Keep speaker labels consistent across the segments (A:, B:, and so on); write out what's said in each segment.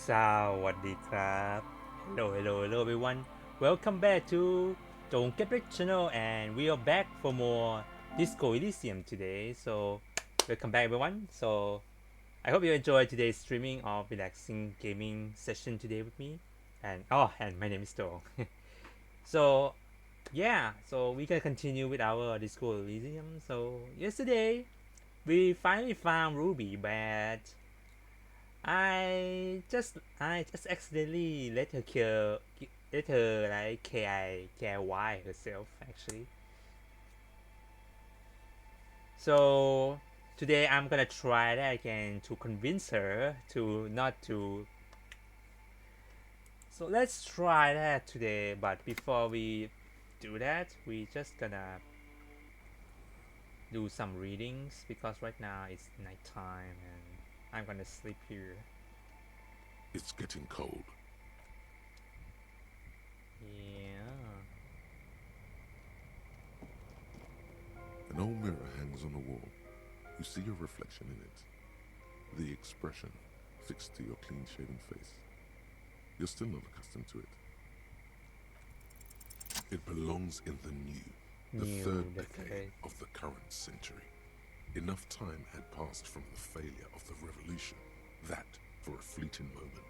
A: สวัสดีครับ hello everyone. Welcome back to Don't Get Rich Channel, and we are back for more Disco Elysium today. So welcome back everyone. So I hope you enjoyed today's streaming or relaxing gaming session today with me. And my name is Do. So yeah, so we can continue with our Disco Elysium. So yesterday we finally found Ruby, but I just accidentally let her like KI herself actually. So today I'm gonna try that again to convince her to not to. So let's try that today. But before we do that, we just gonna do some readings because right now it's nighttime and I'm gonna sleep here.
B: It's getting cold.
A: Yeah.
B: An old mirror hangs on the wall. You see your reflection in it. The expression fixed to your clean-shaven face. You're still not accustomed to it. It belongs in the the third
A: The
B: decade
A: third.
B: of the current century. Enough time had passed from the failure of the revolution that, for a fleeting moment,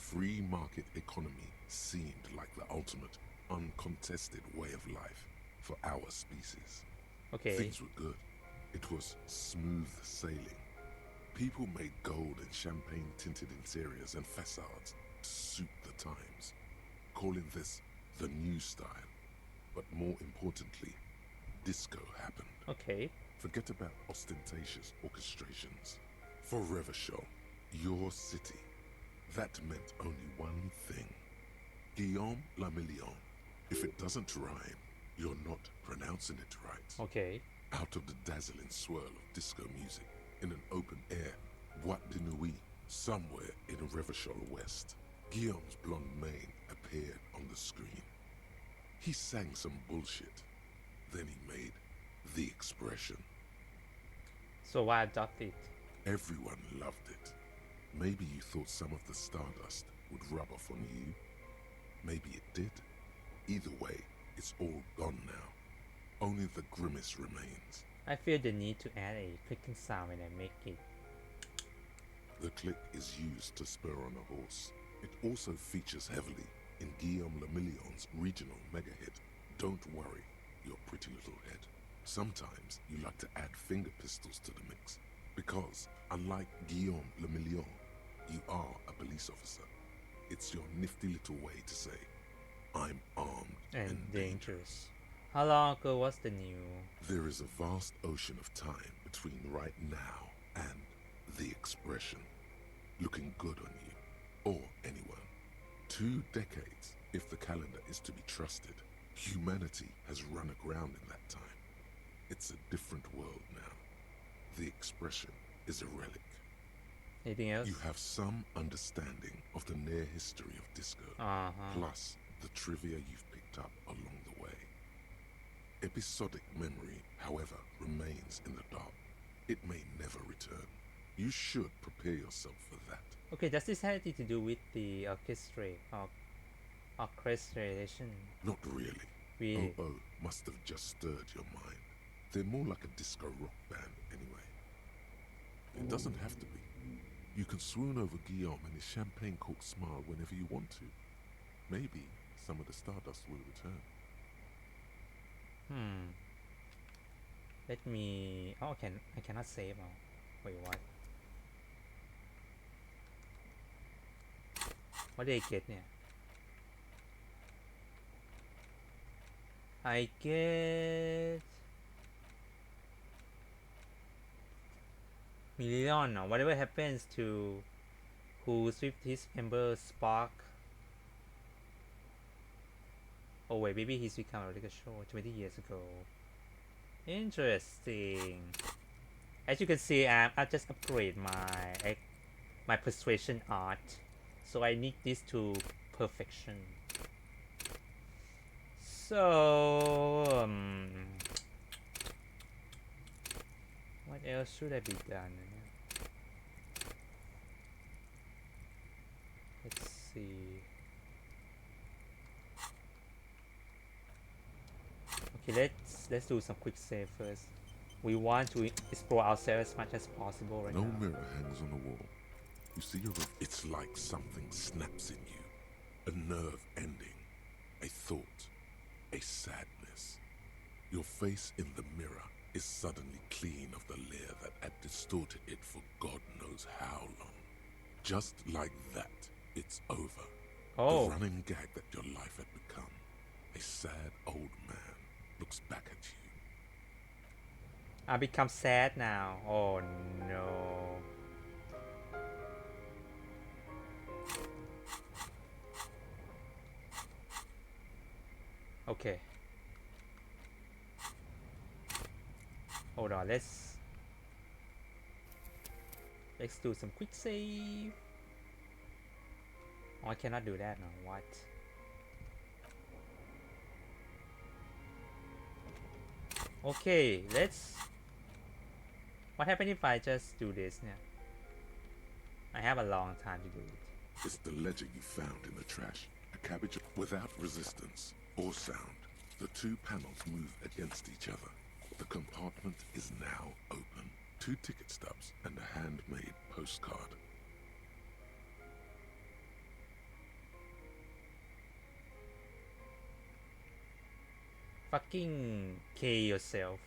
B: free market economy seemed like the ultimate, uncontested way of life for our species.
A: Okay.
B: Things were good. It was smooth sailing. People made gold and champagne tinted interiors and facades to suit the times, calling this the new style. But more importantly, disco happened.
A: Okay.
B: Forget about ostentatious orchestrations. For Revachol, your city, that meant only one thing. Guillaume la Million. If it doesn't rhyme, you're not pronouncing it right.
A: Okay.
B: Out of the dazzling swirl of disco music, in an open air, Boîte de Nuit, somewhere in Revachol West, Guillaume's blonde mane appeared on the screen. He sang some bullshit. Then he made the expression.
A: So I adopted.
B: Everyone loved it. Maybe you thought some of the stardust would rub off on you. Maybe it did. Either way, it's all gone now. Only the grimace remains.
A: I feel the need to add a clicking sound when I make it.
B: The click is used to spur on a horse. It also features heavily in Guillaume Le Million's regional mega hit, Don't Worry, Your Pretty Little Head. Sometimes you like to add finger pistols to the mix, because unlike Guillaume Le Million, you are a police officer. It's your nifty little way to say, I'm armed
A: And
B: and
A: dangerous. How long ago was the new?
B: There is a vast ocean of time between right now and the expression, looking good on you, or anyone. 2 decades, if the calendar is to be trusted. Humanity has run aground in that time. It's a different world now. The expression is a relic.
A: Anything else?
B: You have some understanding of the near history of disco, plus the trivia you've picked up along the way. Episodic memory, however, remains in the dark. It may never return. You should prepare yourself for that.
A: Okay, does this have anything to do with the orchestration?
B: Not really.
A: Really?
B: Oh must have just stirred your mind. They're more like a disco rock band anyway. It doesn't have to be. You can swoon over Guillaume and his champagne cork smile whenever you want to. Maybe some of the stardust will return.
A: Let me. Oh, I cannot save. Oh, wait, what? What did I get here? I get million. Whatever happens to who swept his member Spark. Oh wait, maybe he's become a regular show 20 years ago. Interesting. As you can see, I just upgrade my persuasion art, so I need this to perfection. So what else should I be done? Let's see. Okay, let's do some quick save first. We want to explore ourselves as much as possible right
B: No
A: now.
B: mirror hangs on the wall. You see it's like something snaps in you. A nerve ending. A thought. A sadness. Your face in the mirror is suddenly clean of the layer that had distorted it for God knows how long. Just like that, it's over.
A: Oh,
B: The running gag that your life had become. A sad old man looks back at you.
A: I become sad now. Oh no. Okay. Hold on, let's do some quick save. Oh, I cannot do that now. What? Okay, let's. What happens if I just do this now? I have a long time to do it.
B: It's the ledger you found in the trash. A cabbage without resistance or sound. The two panels move against each other. The compartment is now open. 2 ticket stubs and a handmade postcard.
A: Fucking kill yourself.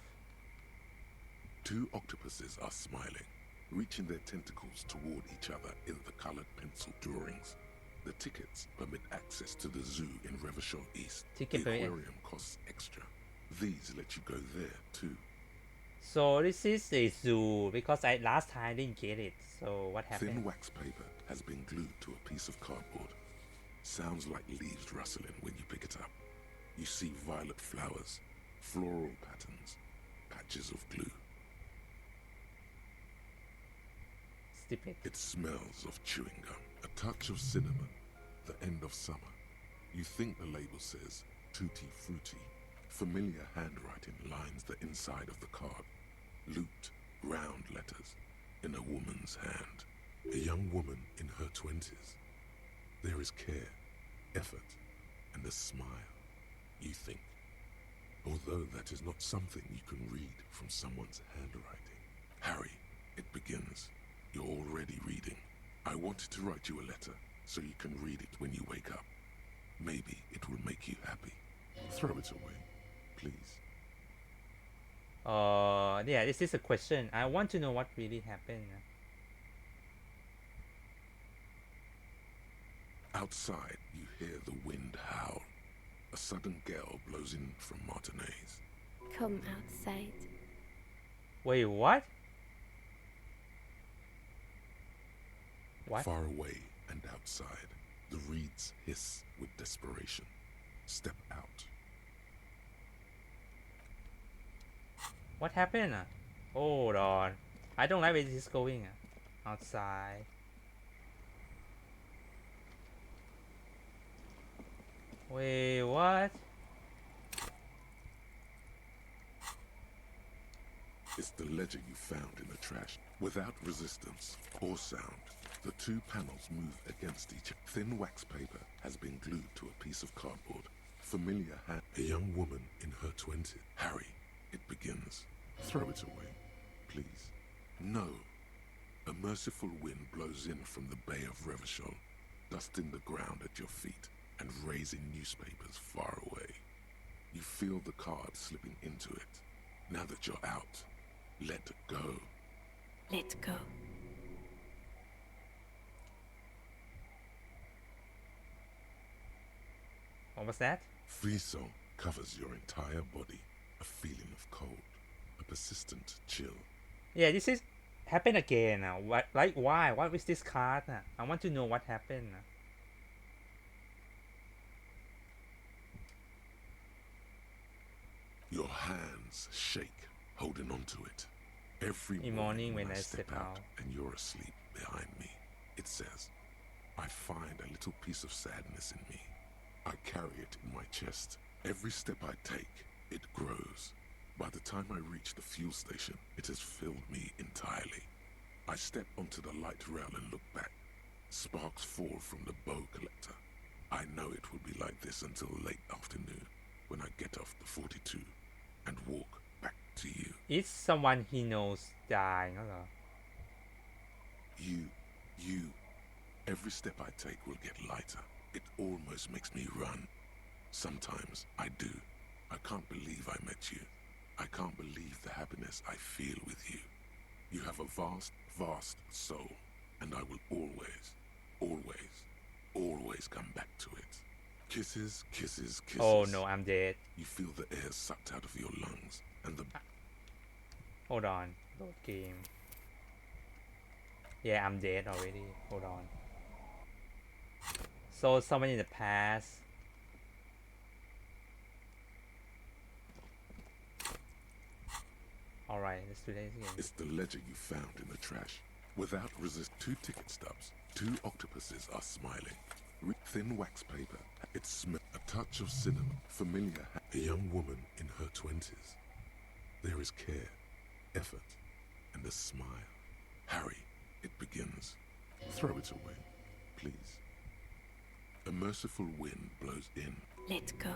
B: 2 octopuses are smiling, reaching their tentacles toward each other in the colored pencil drawings. The tickets permit access to the zoo in Revachol East.
A: Ticket
B: the
A: permit.
B: aquarium costs extra. These let you go there too.
A: So this is a zoo because I last time I didn't get it. So what happened?
B: Thin wax paper has been glued to a piece of cardboard. Sounds like leaves rustling when you pick it up. You see violet flowers, floral patterns, patches of glue.
A: Stupid.
B: It smells of chewing gum, a touch of cinnamon, the end of summer. You think the label says tutti frutti. Familiar handwriting lines the inside of the card. Looped, round letters in a woman's hand. A young woman in her 20s. There is care, effort, and a smile, you think. Although that is not something you can read from someone's handwriting. Harry, it begins. You're already reading. I wanted to write you a letter so you can read it when you wake up. Maybe it will make you happy. Throw it away, please.
A: Yeah, this is a question. I want to know what really happened.
B: Outside, you hear the wind howl. A sudden gale blows in from Martinez.
C: Come outside.
A: Wait, what? What?
B: Far away and outside, the reeds hiss with desperation. Step out.
A: What happened? Hold on. I don't like where this is going. Outside. Wait, what?
B: It's the ledger you found in the trash. Without resistance or sound, the 2 panels move against each other. Thin wax paper has been glued to a piece of cardboard. Familiar hand. A young woman in her 20s. Harry, it begins. Throw it away, please. No. A merciful wind blows in from the Bay of Revachol, dusting the ground at your feet and raising newspapers far away. You feel the card slipping into it. Now that you're out, let go.
C: Let go.
A: What was that?
B: Frisson covers your entire body. A feeling of cold. A persistent chill.
A: Yeah, this is happened again. What? Like why? What was this card? I want to know what happened.
B: Your hands shake, holding onto it. Every
A: In morning when I
B: step
A: step out.
B: and you're asleep behind me, it says, I find a little piece of sadness in me. I carry it in my chest. Every step I take, it grows. By the time I reach the fuel station, it has filled me entirely. I step onto the light rail and look back. Sparks fall from the bow collector. I know it will be like this until late afternoon, when I get off the 42 and walk back to you.
A: Is someone he knows dying แล้วเหรอ
B: You. Every step I take will get lighter. It almost makes me run. Sometimes I do. I can't believe I met you. I can't believe the happiness I feel with you. You have a vast, vast soul, and I will always come back to it. Kisses, kisses, kisses.
A: Oh no I'm dead
B: You feel the air sucked out of your lungs, and the
A: hold on load game yeah I'm dead already hold on so someone in the past alright let's do this again
B: It's the ledger you found in the trash. Without resist, 2 ticket stubs. 2 octopuses are smiling. Thin wax paper. It smells. A touch of cinnamon. Familiar. A young woman in her 20s. There is care, effort, and a smile. Harry, it begins. Throw it away, please. A merciful wind blows in.
C: Let go.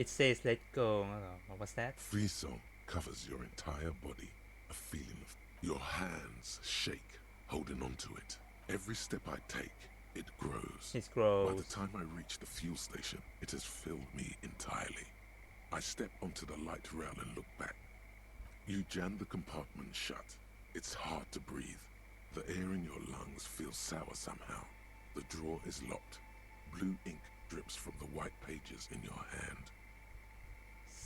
A: it says let go แล้วเหรอ what's that
B: Frisson covers your entire body. A feeling of your hands shake, holding on to it. Every step I take, it grows.
A: it grows
B: By the time I reach the fuel station, it has filled me entirely. I step onto the light rail and look back. You jam the compartment shut. It's hard to breathe. The air in your lungs feels sour somehow. The drawer is locked. Blue ink drips from the white pages in your hand.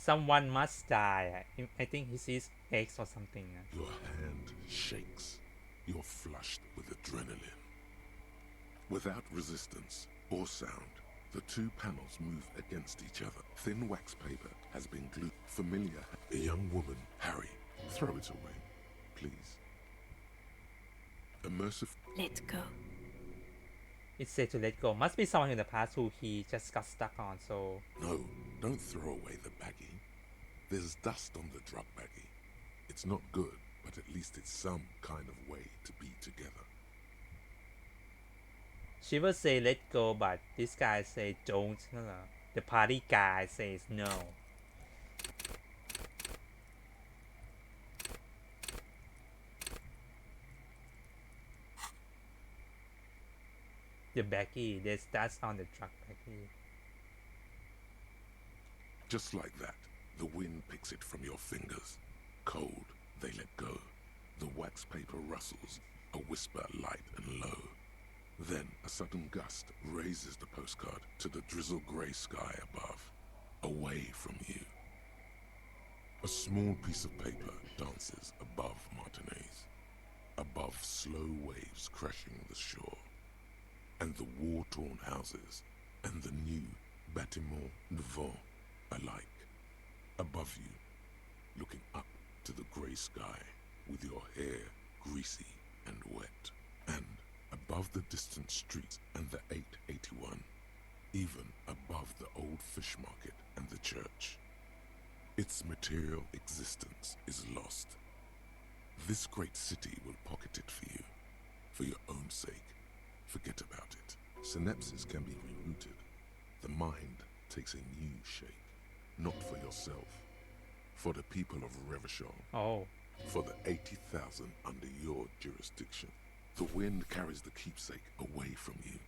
A: someone must die I think he sees X or something
B: Your hand shakes. You're flushed with adrenaline. Without resistance or sound, the 2 panels move against each other. Thin wax paper has been glued. Familiar. A young woman. Harry, throw it away, please. A merciful.
C: Let go.
A: it said to let go must be someone in the past who he just got stuck on so
B: No, don't throw away the baggie. There's dust on the drug baggie. It's not good, but at least it's some kind of way to be together.
A: she will say let go but this guy say don't นั่นเหรอ the party guy says no the baggie there's dust on the truck baggie
B: Just like that, the wind picks it from your fingers. Cold, they let go. The wax paper rustles, a whisper light and low. Then a sudden gust raises the postcard to the drizzle grey sky above, away from you. A small piece of paper dances above Martinez, above slow waves crashing the shore, and the war-torn houses, and the new bâtiments devant alike. Above you, looking up to the grey sky, with your hair greasy and wet, and above the distant streets and the 881, even above the old fish market and the church. Its material existence is lost. This great city will pocket it for you, for your own sake. Forget about it. Synapses can be rerouted. The mind takes a new shape, not for yourself, for the people of Revachol,
A: oh
B: for the 80,000 under your jurisdiction. The wind carries the keepsake away from you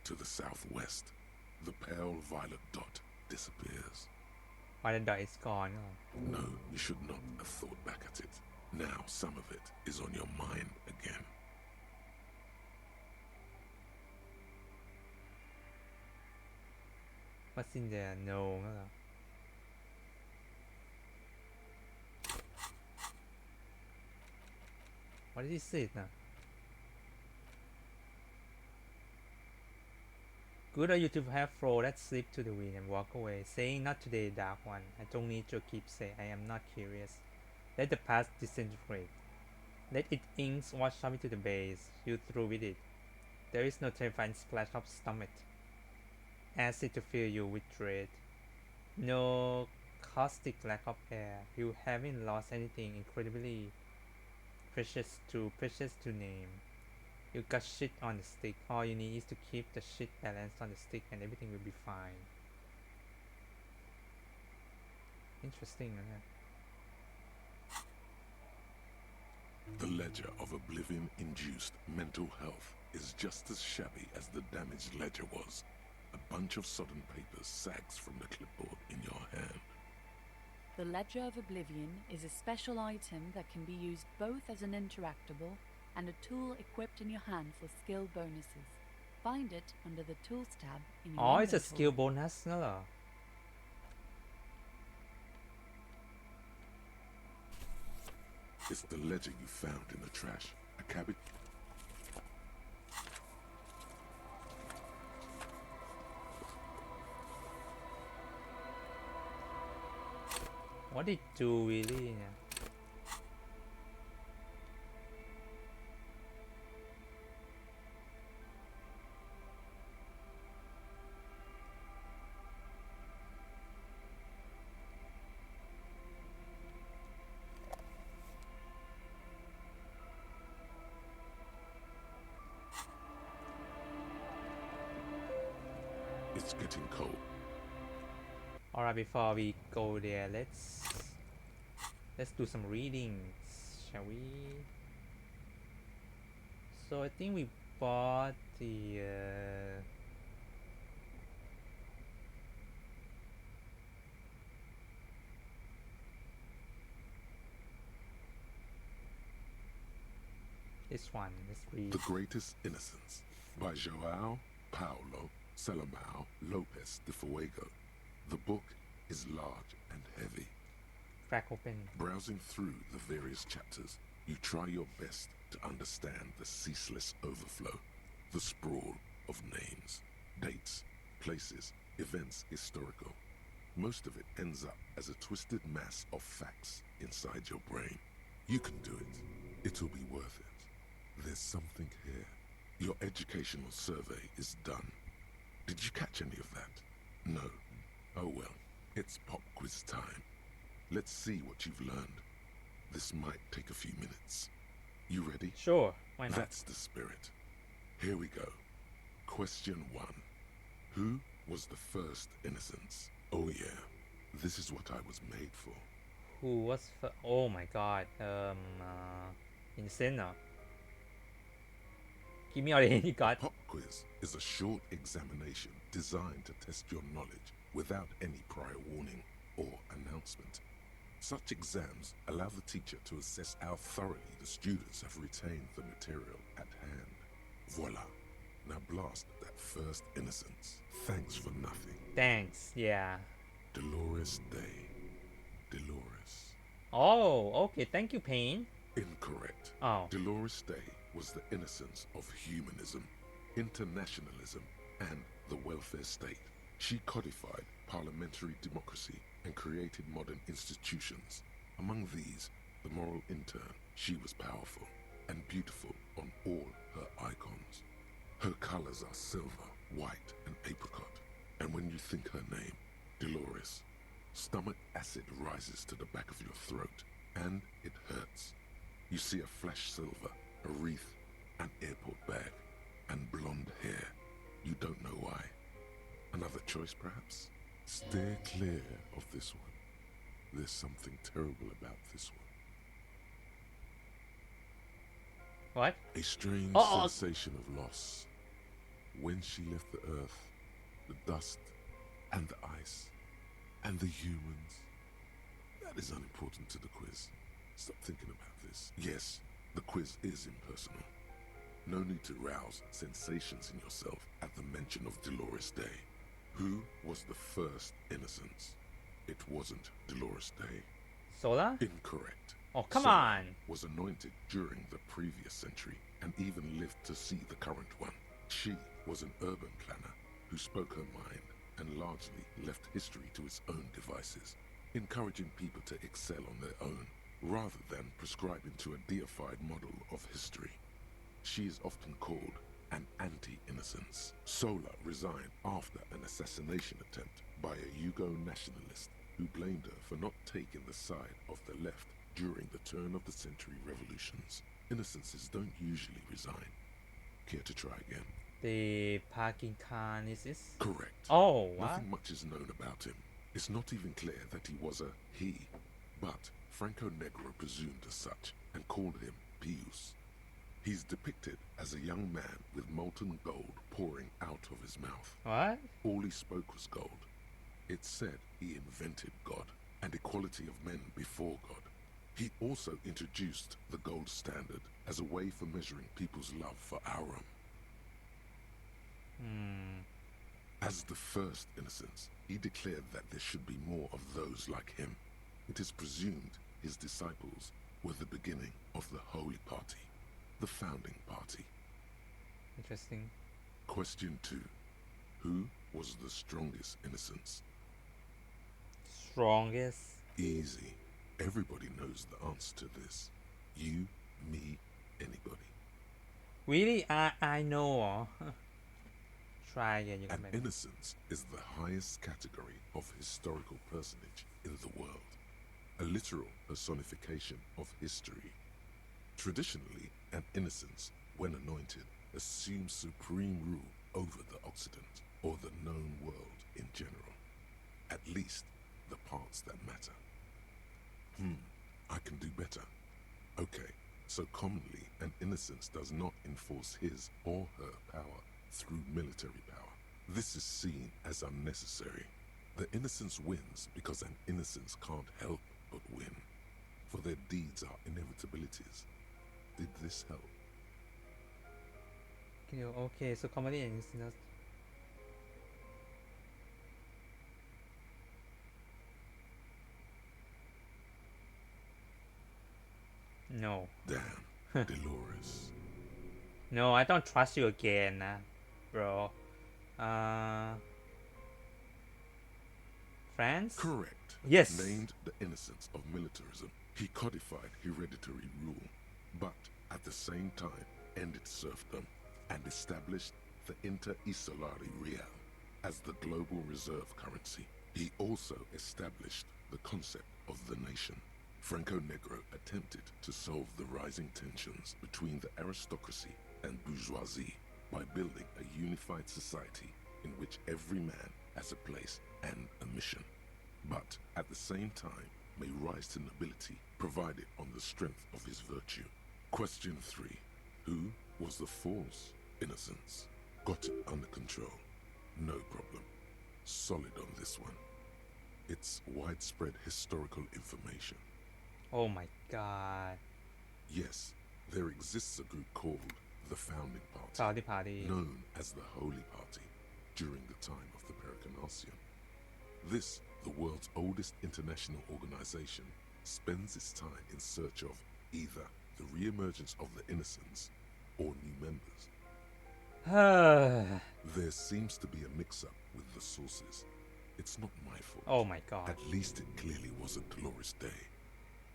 B: to the southwest. The pale violet dot disappears.
A: why the dot is gone เหรอ
B: No, you should not have thought back at it. Now some of it is on your mind again.
A: what's in there no นั่นเหรอ what did he say นะ Good of you to have throw that slip to the wind and walk away, saying not today, dark one. I don't need your keepsake. I am not curious. Let the past disintegrate. Let its inks wash up into the base. You through with it. There is no terrifying splash of stomach. Acid to fill you with dread. No caustic lack of air. You haven't lost anything incredibly precious to name. You got shit on the stick. All you need is to keep the shit balanced on the stick and everything will be fine. Interesting, isn't it?
B: The ledger of oblivion-induced mental health is just as shabby as the damaged ledger was. A bunch of sodden papers sags from the clipboard in your hand.
D: The Ledger of Oblivion is a special item that can be used both as an interactable and a tool equipped in your hand for skill bonuses. Find it under the Tools tab in your
A: Oh, it's a
D: inventory.
A: skill bonus นั่นเหรอ
B: It's the ledger you found in the trash. A cabbage.
A: What did do really เนี่ย
B: It's getting cold.
A: Alright, before we go there, let's do some readings, shall we? So I think we bought the this one. Let's read.
B: The Greatest Innocence by João Paulo Salomão Lopes de Fuego. The book is large and heavy.
A: Crack open.
B: Browsing through the various chapters, you try your best to understand the ceaseless overflow, the sprawl of names, dates, places, events historical. Most of it ends up as a twisted mass of facts inside your brain. You can do it. It'll be worth it. There's something here. Your educational survey is done. Did you catch any of that? No. Oh well, it's pop quiz time. Let's see what you've learned. This might take a few minutes. You ready?
A: Sure, why not?
B: That's the spirit. Here we go. Question 1. Who was the first innocence? Oh yeah, this is what I was made for.
A: Who was oh my god, Insane. Give me all the hint you got.
B: Pop quiz is a short examination designed to test your knowledge without any prior warning or announcement. Such exams allow the teacher to assess how thoroughly the students have retained the material at hand. Voila. Now blast that first innocence. Thanks for nothing.
A: Thanks, yeah.
B: Dolores Day. Dolores.
A: Oh, okay, thank you, Payne.
B: Incorrect.
A: Oh.
B: Dolores Day was the innocence of humanism, internationalism, and the welfare state. She codified parliamentary democracy and created modern institutions. Among these, the moral intern, she was powerful and beautiful on all her icons. Her colors are silver, white, and apricot. And when you think her name, Dolores, stomach acid rises to the back of your throat, and it hurts. You see a flash silver, a wreath, an airport bag, and blonde hair. You don't know why. Another choice, perhaps? Steer clear of this one. There's something terrible about this one.
A: What?
B: A strange
A: Oh.
B: sensation of loss. When she left the earth, the dust, and the ice, and the humans. That is unimportant to the quiz. Stop thinking about this. Yes, the quiz is impersonal. No need to rouse sensations in yourself at the mention of Dolores Day. Who was the first innocence? It wasn't Dolores Day.
A: Sola?
B: Incorrect.
A: Oh, come
B: Sola
A: on.
B: was anointed during the previous century and even lived to see the current one. She was an urban planner who spoke her mind and largely left history to its own devices, encouraging people to excel on their own rather than prescribing to a deified model of history. She is often called an anti-innocence. Sola resigned after an assassination attempt by a Yugo nationalist who blamed her for not taking the side of the left during the turn of the century revolutions. Innocences don't usually resign. Care to try again?
A: The parking car is
B: Correct.
A: oh what
B: Nothing much is known about him. It's not even clear that he was a he, but Franco Negro presumed as such and called him Pius. He's depicted as a young man with molten gold pouring out of his mouth.
A: what
B: All he spoke was gold. It's said he invented God and equality of men before God. He also introduced the gold standard as a way for measuring people's love for Aram. As the first innocence, he declared that there should be more of those like him. It is presumed his disciples were the beginning of the Holy Party, the founding party.
A: interesting
B: Question 2. Who was the strongest innocence?
A: strongest
B: Easy. Everybody knows the answer to this. You, me, anybody.
A: really I know try again you
B: An
A: can
B: innocence is the highest category of historical personage in the world, a literal personification of history. Traditionally, an innocence, when anointed, assumes supreme rule over the Occident or the known world in general, at least the parts that matter. I can do better. Okay, so commonly an innocence does not enforce his or her power through military power. This is seen as unnecessary. The innocence wins because an innocence can't help but win, for their deeds are inevitabilities. Did this help?
A: okay so comedy and incidents no
B: Damn, Dolores.
A: no I don't trust you again bro France
B: Correct.
A: yes
B: Named the innocence of militarism, he codified hereditary rule, but at the same time ended serfdom and established the Inter-Isolari Real as the global reserve currency. He also established the concept of the nation. Franco Negro attempted to solve the rising tensions between the aristocracy and bourgeoisie by building a unified society in which every man has a place and a mission, but at the same time may rise to nobility provided on the strength of his virtue. Question 3. Who was the false innocence? Got it under control. No problem. Solid on this one. It's widespread historical information.
A: oh my god
B: Yes, there exists a group called the Founding
A: party
B: known as the Holy Party, during the time of the Pericarnassium. This, the world's oldest international organization, spends its time in search of either the re-emergence of the innocents or new members. There seems to be a mix-up with the sources. It's not my fault.
A: oh my god
B: At least it clearly wasn't Dolores Day.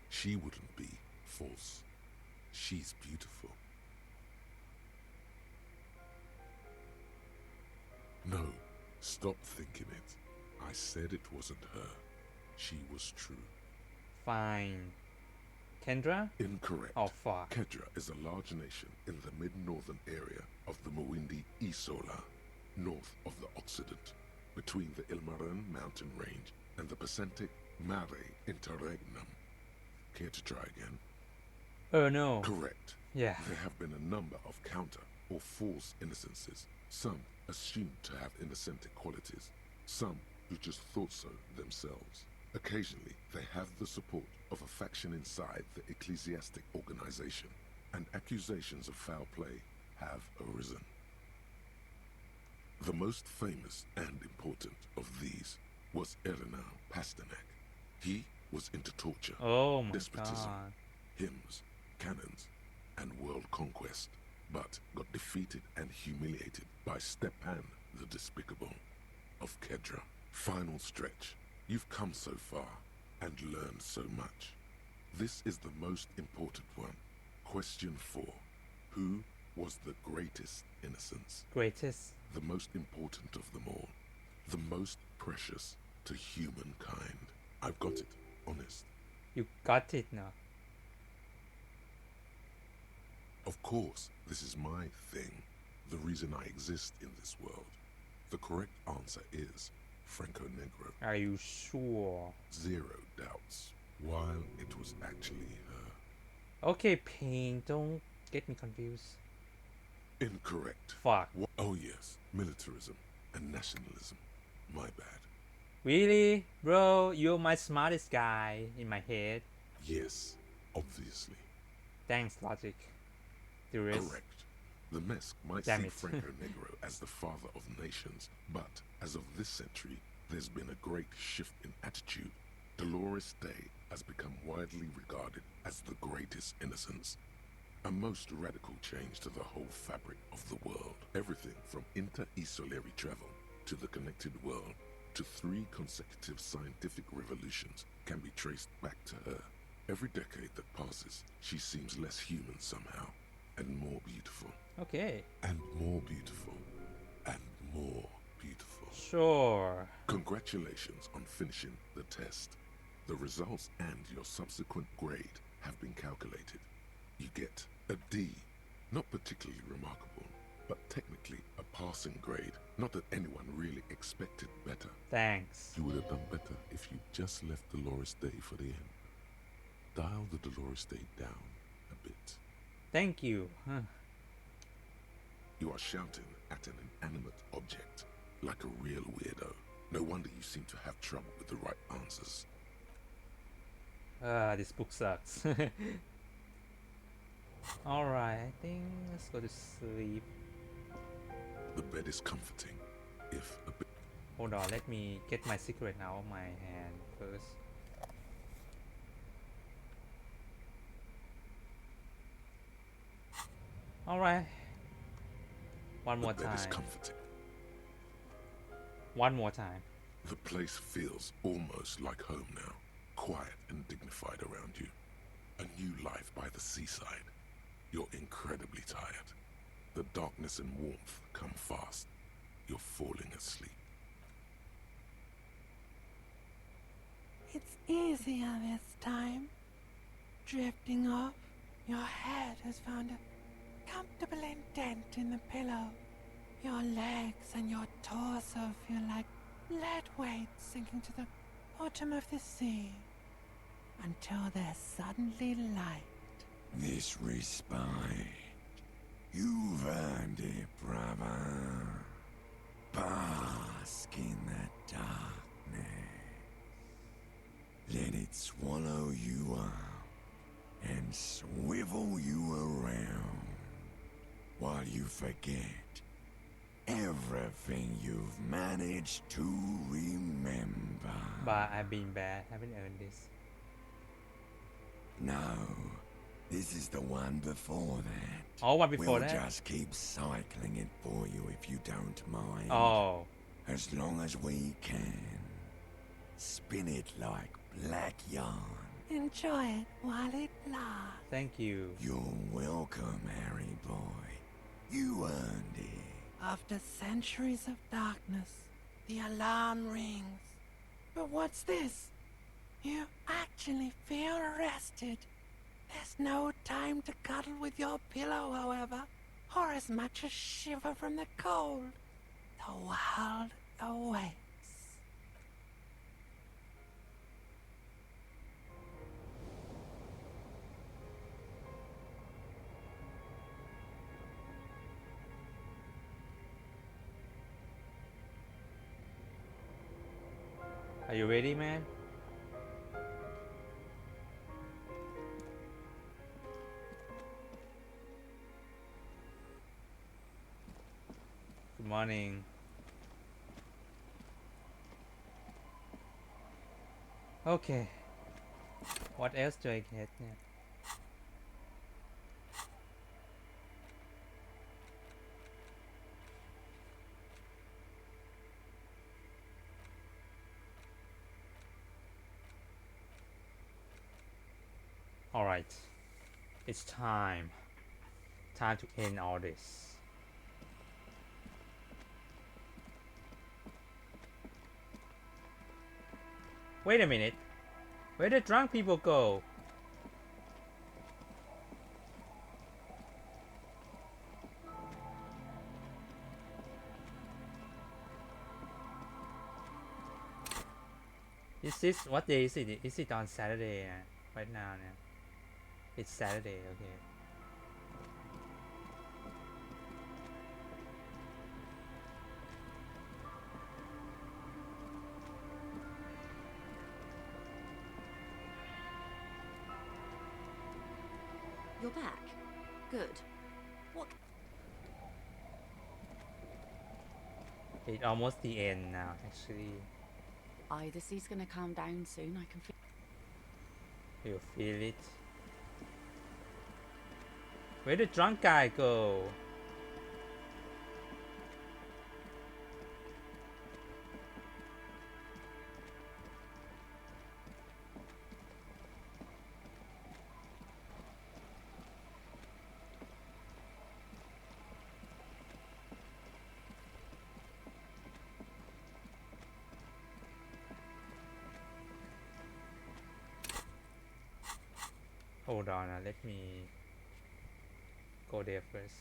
B: She wouldn't be false. She's beautiful. No, stop thinking it. I said it wasn't her. She was true.
A: fine Kendra
B: Incorrect.
A: oh fuck
B: Kedra is a large nation in the mid-northern area of the Mawindi Isola, north of the Occident, between the Ilmarin mountain range and the Pacific Mare Interregnum. Care to try again?
A: oh no
B: Correct.
A: yeah
B: There have been a number of counter or false innocences, some assumed to have innocent qualities, some who just thought so themselves. Occasionally, they have the support of a faction inside the ecclesiastic organization, and accusations of foul play have arisen. The most famous and important of these was Ernest Pasternak. He was into torture,
A: oh my
B: despotism,
A: god
B: hymns, cannons, and world conquest, but got defeated and humiliated by Stepan the Despicable of Kedra. Final stretch. You've come so far and learned so much. This is the most important one. Question 4. Who was the greatest innocence?
A: greatest
B: The most important of them all. The most precious to humankind. I've got it, honest.
A: you got it now
B: Of course, this is my thing. the reason I exist in this world. The correct answer is Franco Negro.
A: Are you sure?
B: Zero doubts. While it was actually her.
A: Okay, Pain, don't get me confused.
B: Incorrect.
A: Fuck.
B: Oh yes, militarism and nationalism. My bad.
A: Really? Bro, you're my smartest guy in my head.
B: Yes, obviously.
A: Thanks, Logic. The rest.
B: Correct. The Mesk might
A: Damn
B: see
A: it.
B: Franco Negro as the father of nations, but as of this century, there's been a great shift in attitude. Dolores Day has become widely regarded as the greatest innocence. A most radical change to the whole fabric of the world. Everything from inter-esolary travel to the connected world to 3 consecutive scientific revolutions can be traced back to her. Every decade that passes, she seems less human somehow, and more beautiful.
A: Okay.
B: And more beautiful. And more beautiful.
A: Sure.
B: Congratulations on finishing the test. The results and your subsequent grade have been calculated. You get a D. Not particularly remarkable, but technically a passing grade. Not that anyone really expected better.
A: Thanks.
B: You would have done better if you just left Dolores Day for the end. Dial the Dolores Day down a bit.
A: Thank you. Huh.
B: You are shouting at an inanimate object, like a real weirdo. No wonder you seem to have trouble with the right answers.
A: This book sucks. Alright, I think let's go to sleep.
B: The bed is comforting, if a bit.
A: Hold on, let me get my cigarette out of my hand first. Alright. One more
B: The bed is
A: time.
B: comforting.
A: One more time.
B: The place feels almost like home now. Quiet and dignified around you. A new life by the seaside. You're incredibly tired. The darkness and warmth come fast. You're falling asleep.
E: It's easier this time. Drifting off, your head has found a comfortable indent in the pillow. Your legs and your torso feel like lead weights sinking to the bottom of the sea until they're suddenly light.
F: This respite, you've earned it, brother. Bask in the darkness. Let it swallow you up and swivel you around while you forget everything you've managed to remember.
A: But I've been bad, haven't earned this.
F: No, this is the one before that.
A: Oh, one before
F: we'll
A: that?
F: just keep cycling it for you if you don't mind.
A: Oh.
F: As long as we can. Spin it like black yarn.
E: Enjoy it while it lasts.
A: Thank you.
F: You're welcome, Harry boy. You earned it.
E: After centuries of darkness, the alarm rings. But what's this? You actually feel rested. There's no time to cuddle with your pillow, however, or as much as shiver from the cold. The world awaits.
A: Are you ready, man? Good morning. Okay. What else do I get? Yeah. Alright. It's time. Time to end all this. Wait a minute. Where did drunk people go? Is this what day is it? Is it on Saturday right now? It's Saturday. Okay.
G: You're back. Good. What?
A: It's almost the end now, actually.
D: Either sea's gonna calm down soon. I can feel.
A: You feel it. Where did the drunk guy go? Hold on, let me go there first.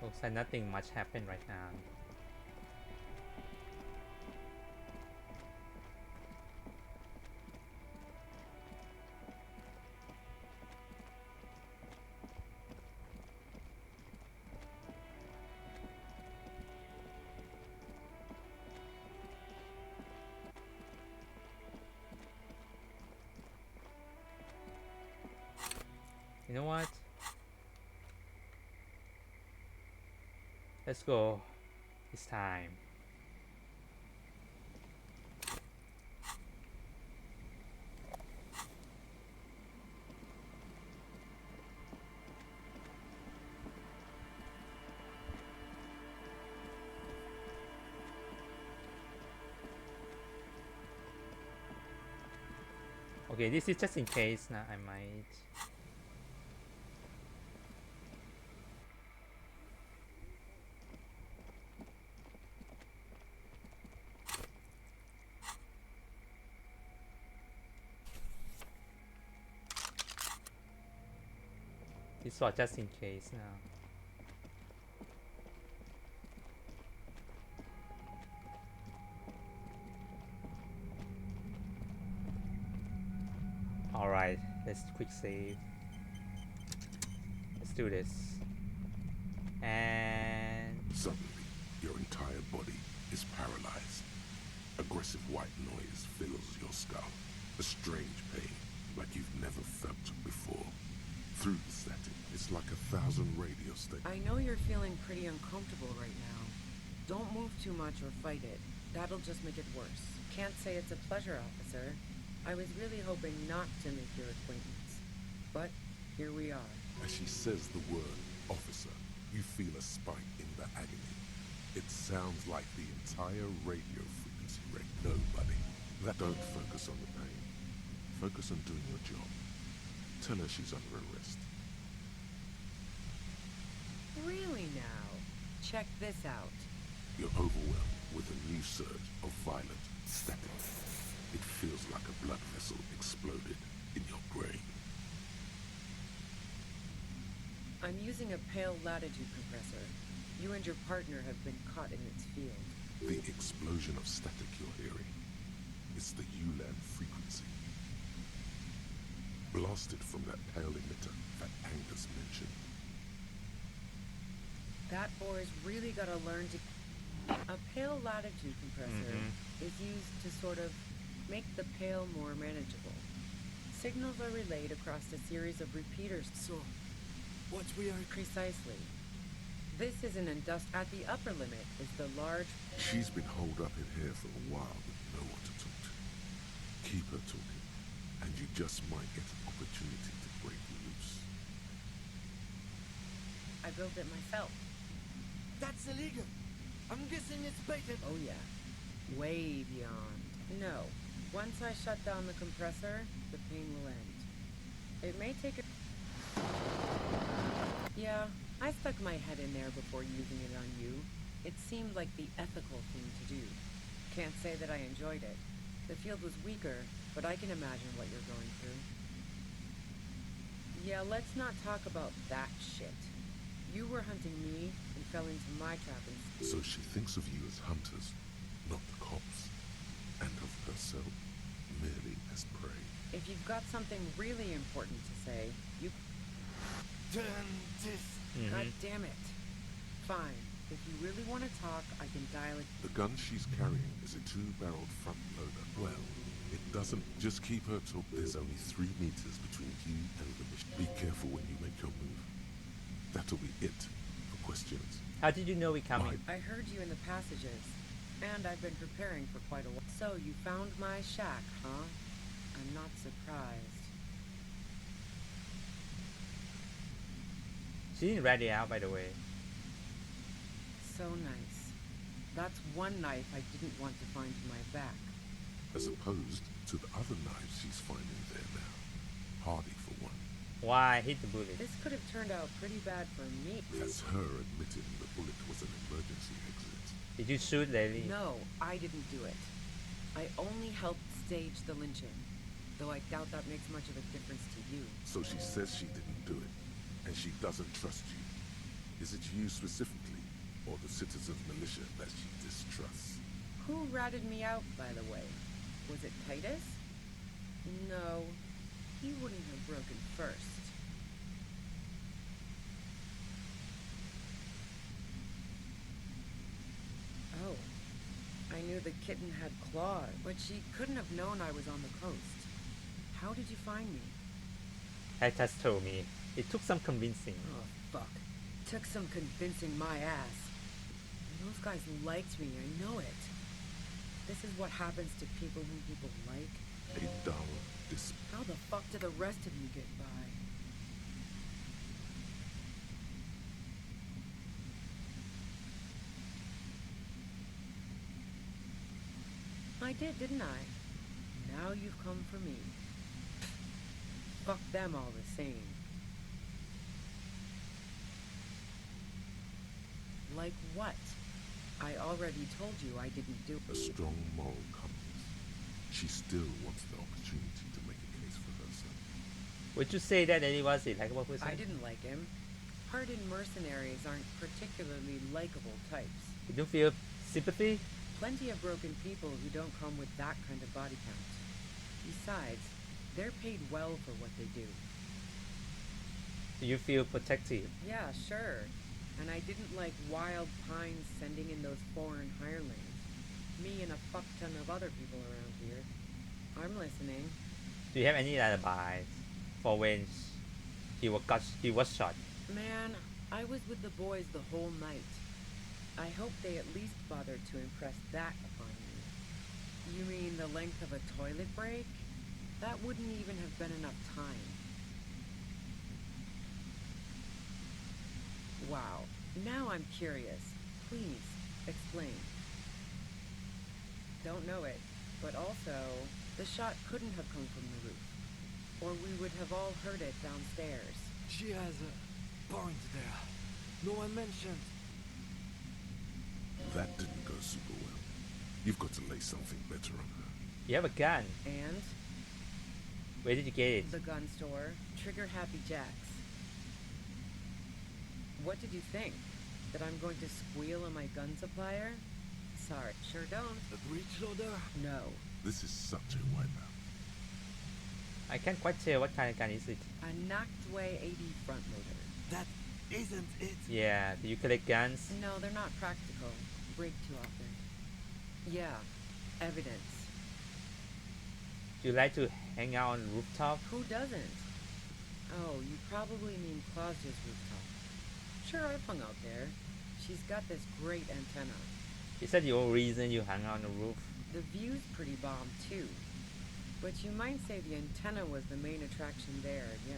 A: Looks like nothing much happened right now. You know what? Let's go. It's time. Okay, this is just in case now. I might. This was just in case now. Alright, let's quick save. Let's do this. And
B: Suddenly, your entire body is paralyzed. Aggressive white noise fills your skull. A strange pain, like you've never felt before. Through the static, it's like 1,000 radio stations.
H: I know you're feeling pretty uncomfortable right now. Don't move too much or fight it. That'll just make it worse. Can't say it's a pleasure, officer. I was really hoping not to make your acquaintance. But here we are.
B: As she says the word officer, you feel a spike in the agony. It sounds like the entire radio frequency range. Nobody. That don't focus on the pain. Focus on doing your job. Tell her she's under arrest.
H: Really now? Check this out.
B: You're overwhelmed with a new surge of violent static. It feels like a blood vessel exploded in your brain.
H: I'm using a pale latitude compressor. You and your partner have been caught in its field.
B: The explosion of static you're hearing is the ULAN frequency. Blasted from that pale emitter that Angus mentioned.
H: That boy's really gotta learn to... A pale latitude compressor is used to sort of make the pale more manageable. Signals are relayed across a series of repeaters.
F: So, what we are...
H: Precisely. This is an at the upper limit is the large...
B: She's been holed up in here for a while with no one to talk to. Keep her talking, and you just might get an opportunity to break loose.
H: I built it myself.
F: That's illegal. I'm guessing it's baited.
H: Oh yeah. Way beyond. No. Once I shut down the compressor, the pain will end. It may take a... Yeah, I stuck my head in there before using it on you. It seemed like the ethical thing to do. Can't say that I enjoyed it. The field was weaker, but I can imagine what you're going through. Yeah, let's not talk about that shit. You were hunting me and fell into my trap and
B: So she thinks of you as hunters, not the cops, and of herself merely as prey.
H: if you've got something really important to say, you...
F: Turn this.
H: God damn it. Fine. If you really want to talk, I can dial it.
B: The gun she's carrying is a 2-barreled front loader. Well, it doesn't. Just keep her till there's only 3 meters between you and the mission. Be careful when you make your move. That'll be it for questions.
A: How did you know we coming?
H: I heard you in the passages, and I've been preparing for quite a while. So you found my shack, huh? I'm not surprised.
A: She didn't write it out, by the way.
H: So nice. That's one knife I didn't want to find in my back.
B: As opposed to the other knives she's finding there now. Hardy for one.
A: Why hit the bullet?
H: This could have turned out pretty bad for me.
B: That's her admitting the bullet was an emergency exit.
A: Did you shoot Lily?
H: No, I didn't do it. I only helped stage the lynching, though I doubt that makes much of a difference to you.
B: So she says she didn't do it, and she doesn't trust you. Is it you specifically, or the citizens' militia that she distrusts?
H: Who ratted me out, by the way? Was it Titus? No, he wouldn't have broken first. Oh, I knew the kitten had claws, but she couldn't have known I was on the coast. How did you find me?
A: Titus told me. It took some convincing.
H: Oh, fuck. Took some convincing my ass. And those guys liked me, I know it. This is what happens to people whom people like.
B: A dull
H: How the fuck did the rest of you get by? I did, didn't I? Now you've come for me. Fuck them all the same. Like what? I already told you I didn't do
B: a strong moral compass. She still wants the opportunity to make a case for herself.
A: Would you say that Lily was a likable person?
H: I didn't like him. Hardened mercenaries aren't particularly likable types.
A: You don't feel sympathy?
H: Plenty of broken people who don't come with that kind of body count. Besides, they're paid well for what they do.
A: Do you feel protective?
H: Yeah, sure. And I didn't like Wild Pines sending in those foreign hirelings. Me and a fuck ton of other people around here. I'm listening.
A: Do you have any alibis for when he was shot?
H: Man, I was with the boys the whole night. I hope they at least bothered to impress that upon you. You mean the length of a toilet break? That wouldn't even have been enough time. Wow. Now I'm curious. Please, explain. Don't know it, but also, the shot couldn't have come from the roof. Or we would have all heard it downstairs.
F: She has a point there. No one mentioned.
B: That didn't go super well. You've got to lay something better on her.
A: You have a gun.
H: And
A: Where did you get it?
H: the gun store, Trigger Happy Jacks. What did you think? That I'm going to squeal on my gun supplier? Sorry, sure don't.
F: A breech loader?
H: No.
B: This is such a wipeout.
A: I can't quite tell what kind of gun is it.
H: A Noctway 80 front loader.
F: That isn't it.
A: Yeah, do you collect guns?
H: No, they're not practical. Break too often. Yeah, evidence.
A: Do you like to hang out on the rooftop?
H: Who doesn't? Oh, you probably mean Claudia's rooftop. Sure, I've hung out there. She's got this great antenna.
A: Is that the only reason you hung out on the roof?
H: The view's pretty bomb, too. But you might say the antenna was the main attraction there, yeah.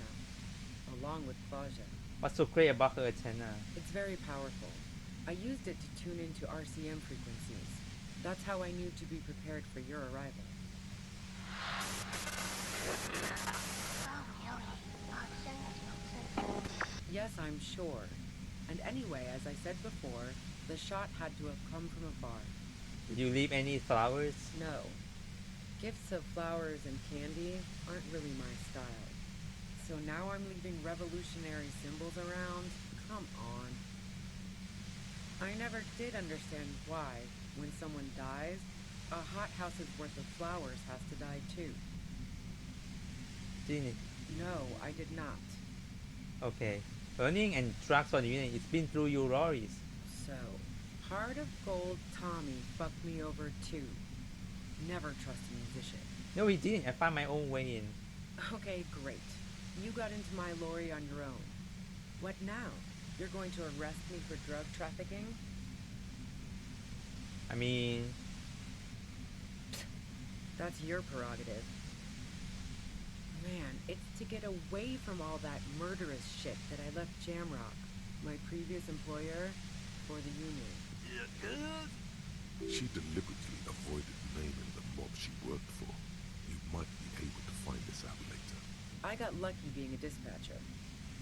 H: Along with Claudia.
A: What's so great about her antenna?
H: It's very powerful. I used it to tune into RCM frequencies. That's how I knew to be prepared for your arrival. Yes, I'm sure. And anyway, as I said before, the shot had to have come from afar.
A: Did you leave any flowers?
H: No. Gifts of flowers and candy aren't really my style. So now I'm leaving revolutionary symbols around. Come on. I never did understand why, when someone dies, a hothouse's worth of flowers has to die too.
A: Genie.
H: No, I did not.
A: Okay. Earning and drugs on the unit. It's been through your lorries.
H: So, Heart of Gold Tommy fucked me over too. Never trust a musician.
A: No, he didn't. I found my own way in.
H: Okay, great. You got into my lorry on your own. What now? You're going to arrest me for drug trafficking?
A: I mean,
H: That's your prerogative. Man, it's to get away from all that murderous shit that I left Jamrock, my previous employer, for the Union.
B: She deliberately avoided naming the mob she worked for. You might be able to find this out later.
H: I got lucky being a dispatcher.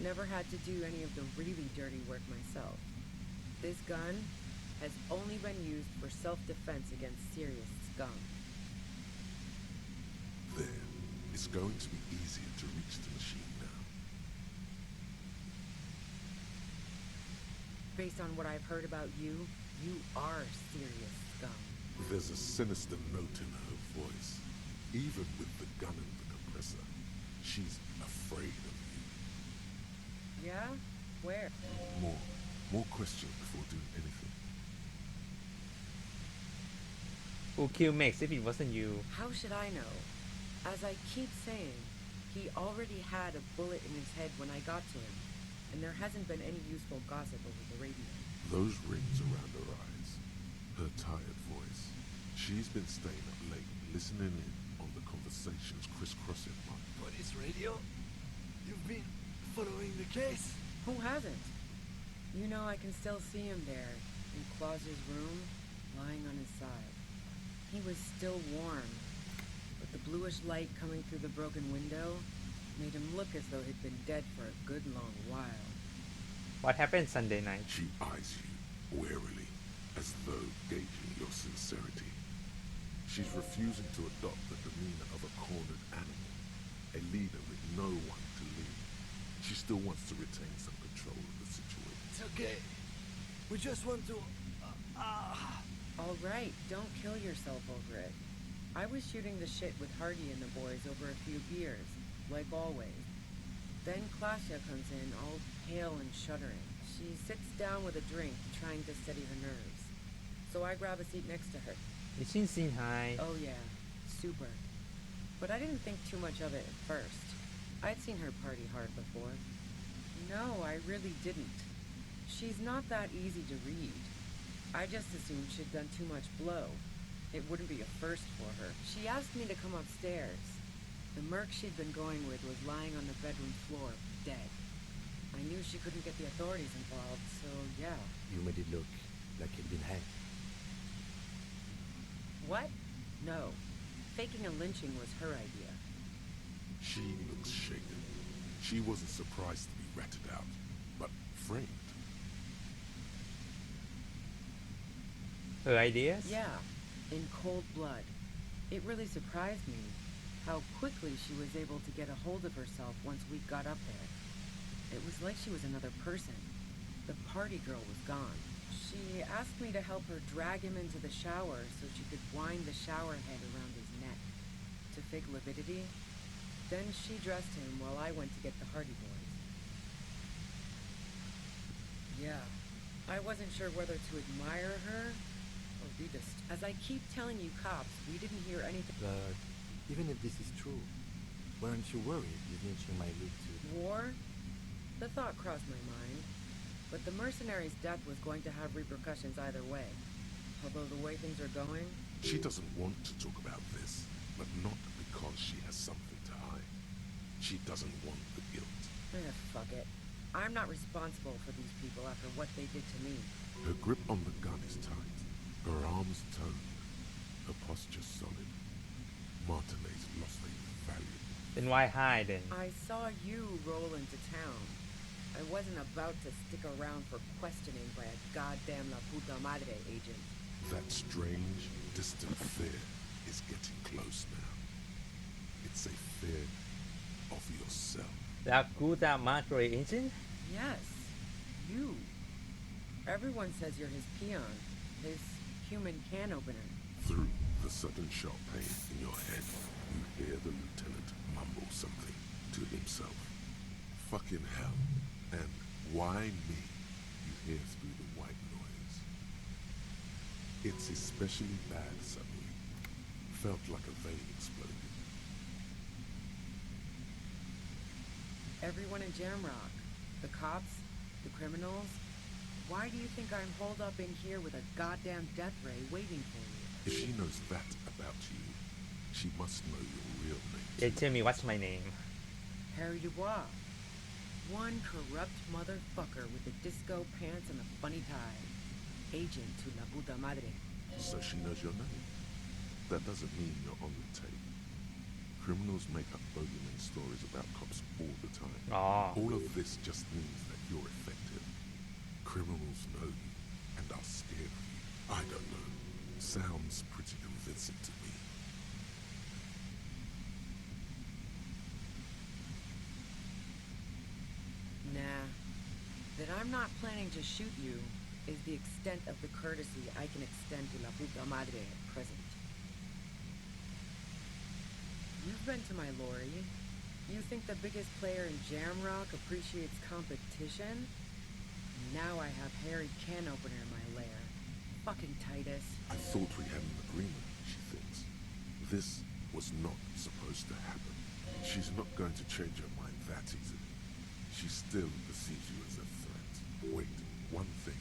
H: Never had to do any of the really dirty work myself. This gun has only been used for self-defense against serious scum.
B: There. It's going to be easier to reach the machine now.
H: Based on what I've heard about you, you are serious scum.
B: There's a sinister note in her voice. Even with the gun and the compressor, she's afraid of you.
H: Yeah? Where?
B: More questions before doing anything.
A: who killed Max if it wasn't you?
H: How should I know? As I keep saying, he already had a bullet in his head when I got to him, and there hasn't been any useful gossip over the radio.
B: Those rings around her eyes, her tired voice. She's been staying up late, listening in on the conversations crisscrossing my...
I: Police radio? You've been following the case?
H: Who hasn't? You know, I can still see him there, in Claus's room, lying on his side. He was still warm, but the bluish light coming through the broken window made him look as though he'd been dead for a good long while.
A: What happened Sunday night?
B: She eyes you warily, as though gauging your sincerity. She's refusing to adopt the demeanor of a cornered animal, a leader with no one to lead. She still wants to retain some control of the situation.
I: It's okay. We just want to...
H: All right, don't kill yourself over it. I was shooting the shit with Hardy and the boys over a few beers, like always. Then Klasha comes in, all pale and shuddering. She sits down with a drink, trying to steady her nerves. So I grab a seat next to her.
A: Did she sing hi?
H: Oh yeah, super. But I didn't think too much of it at first. I'd seen her party hard before. No, I really didn't. She's not that easy to read. I just assumed she'd done too much blow. It wouldn't be a first for her. She asked me to come upstairs. The merc she'd been going with was lying on the bedroom floor, dead. I knew she couldn't get the authorities involved, so yeah.
I: You made it look like he'd been hanged.
H: What? No. Faking a lynching was her idea.
B: She looks shaken. She wasn't surprised to be ratted out, but framed.
A: Her ideas?
H: Yeah, in cold blood. It really surprised me how quickly she was able to get a hold of herself once we got up there. It was like she was another person. The party girl was gone. She asked me to help her drag him into the shower so she could wind the shower head around his neck to fake lividity. Then she dressed him while I went to get the Hardy boys. Yeah, I wasn't sure whether to admire her or be as I keep telling you cops, we didn't hear anything.
I: But even if this is true, weren't you worried his lynching might lead to...
H: War? The thought crossed my mind. But the mercenary's death was going to have repercussions either way. Although the way things are going...
B: She doesn't want to talk about this, but not because she has something to hide. She doesn't want the guilt.
H: Fuck it. I'm not responsible for these people after what they did to me.
B: Her grip on the gun is tight, her arms toned, her posture solid. Martinez lost a value.
A: Then why hide then?
H: I saw you roll into town. I wasn't about to stick around for questioning by a goddamn La Puta Madre agent.
B: That strange, distant fear is getting close now. It's a fear of yourself.
A: La Puta Madre agent?
H: Yes. You. Everyone says you're his peon, his human can opener.
B: Through the sudden sharp pain in your head, you hear the lieutenant mumble something to himself. Fucking hell. And why me? You hear through the white noise. It's especially bad suddenly. Felt like a vein exploded.
H: Everyone in Jamrock. The cops, the criminals. Why do you think I'm holed up in here with a goddamn death ray waiting for you?
B: If she knows that about you, she must know your real name.
A: They tell me what's my name.
H: Harry Dubois. One corrupt motherfucker with the disco pants and the funny tie. Agent to la puta madre.
B: So she knows your name. That doesn't mean you're on the tape. Criminals make up bogeyman stories about cops all the time. All of this just means that you're effective. Criminals know you and are scared of you. I don't know. Sounds pretty convincing to me.
H: Nah. That I'm not planning to shoot you is the extent of the courtesy I can extend to la puta madre at present. You've been to my lorry. You think the biggest player in Jamrock appreciates competition? Now I have Harry Can Opener in my lair. Fucking Titus.
B: I thought we had an agreement, she thinks. This was not supposed to happen. She's not going to change her mind that easily. She still perceives you as a threat. Wait, one thing.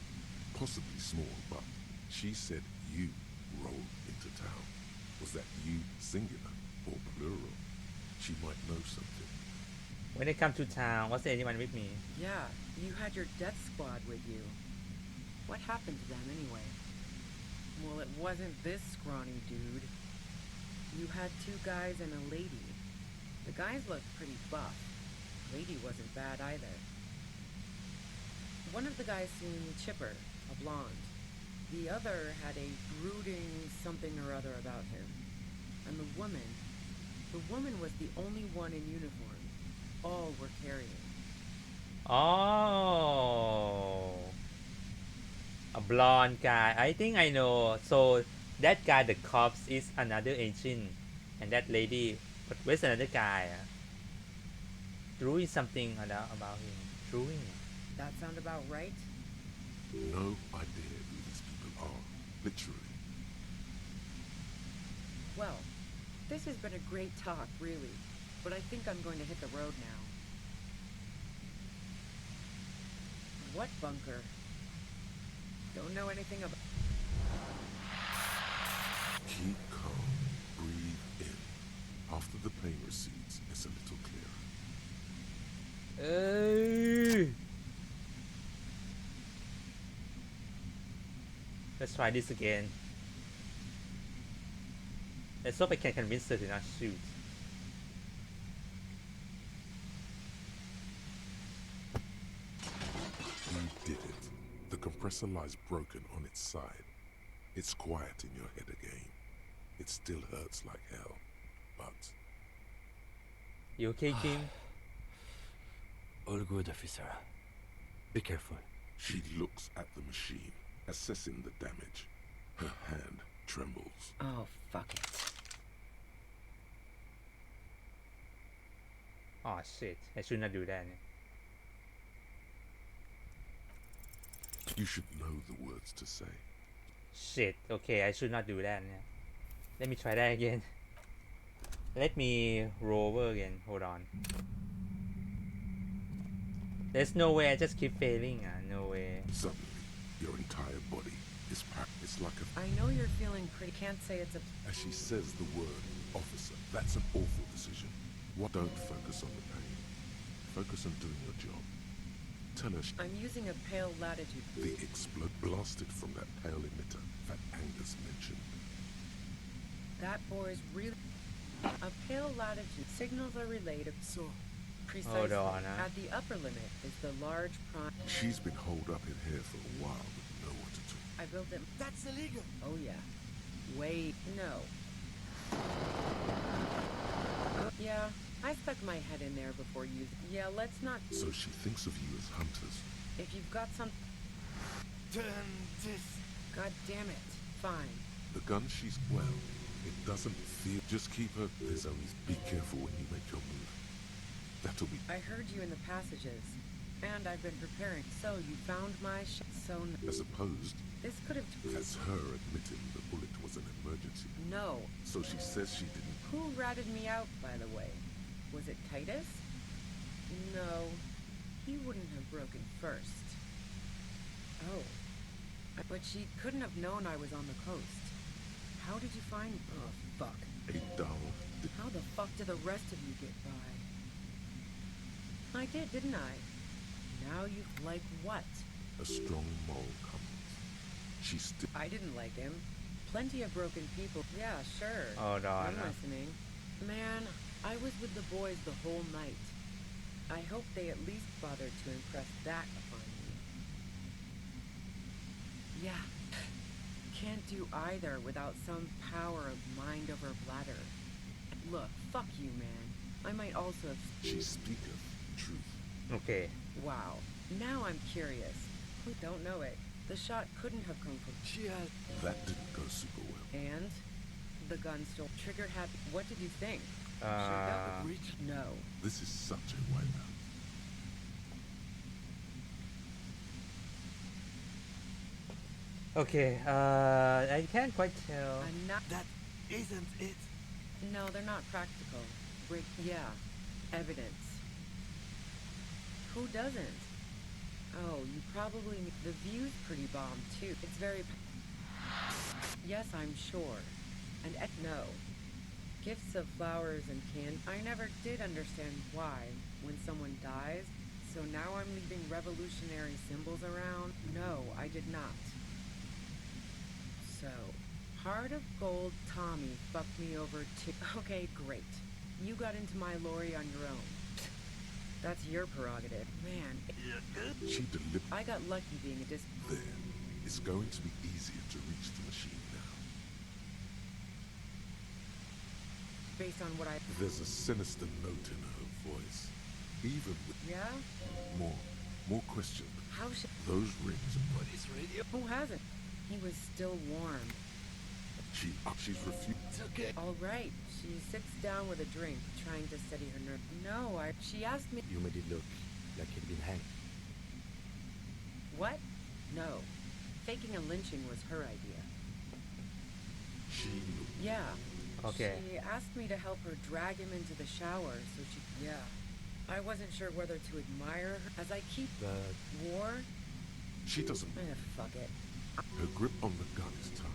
B: Possibly small, but she said you rolled into town. Was that you singular or plural? She might know something.
A: When they come to town, was there anyone with me?
H: Yeah, you had your death squad with you. What happened to them anyway? Well, it wasn't this scrawny dude. You had 2 guys and a lady. The guys looked pretty buff. Lady wasn't bad either. One of the guys seemed chipper, a blonde. The other had a brooding something or other about him. And the woman was the only one in uniform. All were carrying.
A: Oh, a blonde guy. I think I know. So that guy, the cops, is another agent, and that lady, but where's another guy? Drawing something about him. Drawing.
H: That sound about right?
B: No idea who these people are, literally.
H: Well, this has been a great talk, really. But I think I'm going to hit the road now. What bunker? Don't know anything about...
B: Keep calm. Breathe in. After the pain recedes, it's a little clearer.
A: Let's try this again. Let's hope I can convince her to not shoot.
B: You did it. The compressor lies broken on its side. It's quiet in your head again. It still hurts like hell, but...
A: You okay, Kim?
I: All good, officer. Be careful.
B: She looks at the machine, assessing the damage. Her hand trembles.
H: Oh, fuck it.
A: Oh shit, I should not do that.
B: You should know the words to say.
A: Shit, okay, I should not do that. Let me try that again. Let me roll over again, hold on. There's no way, I just keep failing, no way.
B: Suddenly, your entire body is packed. It's like a...
H: I know you're feeling pretty... Can't say it's a...
B: As she says the word, officer, that's an awful decision. What? Don't focus on the pain. Focus on doing your job. Tell her
H: I'm using a pale latitude.
B: the explode blasted from that pale emitter that Angus mentioned.
H: That boy's really... A pale latitude. Signals are relayed. So, precisely.
A: Hold on,
H: At the upper limit is the large prime...
B: She's been holed up in here for a while with nowhere to do.
H: I built it...
E: That's illegal.
H: Oh, yeah. Wait, no. Yeah, I stuck my head in there before you... Yeah, let's not...
B: So she thinks of you as hunters.
H: If you've got some...
I: Turn this.
H: God damn it. Fine.
B: The gun she's well, it doesn't feel. Just keep her. There's only. Be careful when you make your move. That'll be.
H: I heard you in the passages, and I've been preparing. So you found my
B: As opposed,
H: This could have...
B: that's her admitting the bullet was an emergency.
H: No.
B: So she says she didn't.
H: Who ratted me out, by the way? Was it Titus? No. He wouldn't have broken first. Oh. But she couldn't have known I was on the coast. How did you find me? Oh, fuck.
B: $8.
H: How the fuck did the rest of you get by? I did, didn't I? Now you like what?
B: A strong moral comes. She still.
H: I didn't like him. Plenty of broken people. Yeah, sure.
A: Oh, no,
H: I'm
A: no.
H: listening. Man, I was with the boys the whole night. I hope they at least bothered to impress that upon me. Yeah. Can't do either without some power of mind over bladder. Look, fuck you, man. I might also have...
B: She speaketh truth.
A: Okay.
H: Wow. Now I'm curious. Who don't know it? The shot couldn't have come from...
I: She has.
B: That didn't go super well.
H: And? The gun still triggered happy. What did you think? Sure that would reach? No.
B: This is such a wipeout.
A: Okay, I can't quite tell.
H: I'm not...
I: That isn't it.
H: No, they're not practical. Yeah. Evidence. Who doesn't? Oh, you probably... The view's pretty bomb, too. It's very... Yes, I'm sure. And no. Gifts of flowers and candy. I never did understand why, when someone dies, so now I'm leaving revolutionary symbols around. No, I did not. So, Heart of Gold Tommy fucked me over too. Okay, great. You got into my lorry on your own. That's your prerogative. Man,
B: She delivered.
H: I got lucky being a disc...
B: There. It's going to be easier to reach the machine now.
H: Based on what I...
B: There's a sinister note in her voice. Even with
H: Yeah?
B: more questions.
H: How should...
B: Those rings.
I: What is radio?
H: Who hasn't? He was still warm.
B: She's refused.
I: It's okay.
H: All right. She sits down with a drink, trying to steady her nerve. No, she asked me...
I: You made it look like he'd been hanged.
H: What? No. Faking a lynching was her idea.
B: She
H: Yeah.
A: Okay.
H: She asked me to help her drag him into the shower, so she... Yeah. I wasn't sure whether to admire her as I keep...
I: But
H: War?
B: She doesn't.
H: Fuck it.
B: Her grip on the gun is tight.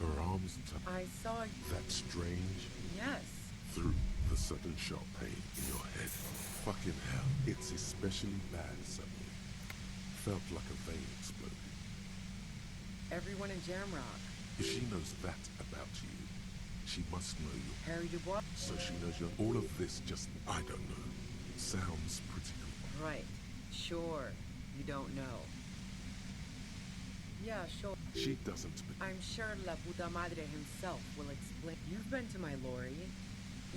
B: Her arms tight.
H: I saw...
B: That strange
H: Yes.
B: through the sudden sharp pain in your head. Fucking hell. It's especially bad suddenly. Felt like a vein exploded.
H: Everyone in Jamrock.
B: If she knows that about you, she must know you.
H: Harry Dubois.
B: So she knows you're... All of this just... I don't know. Sounds pretty cool.
H: Right. Sure. You don't know. Yeah, sure.
B: She doesn't...
H: I'm sure La Puta Madre himself will explain. You've been to my lorry.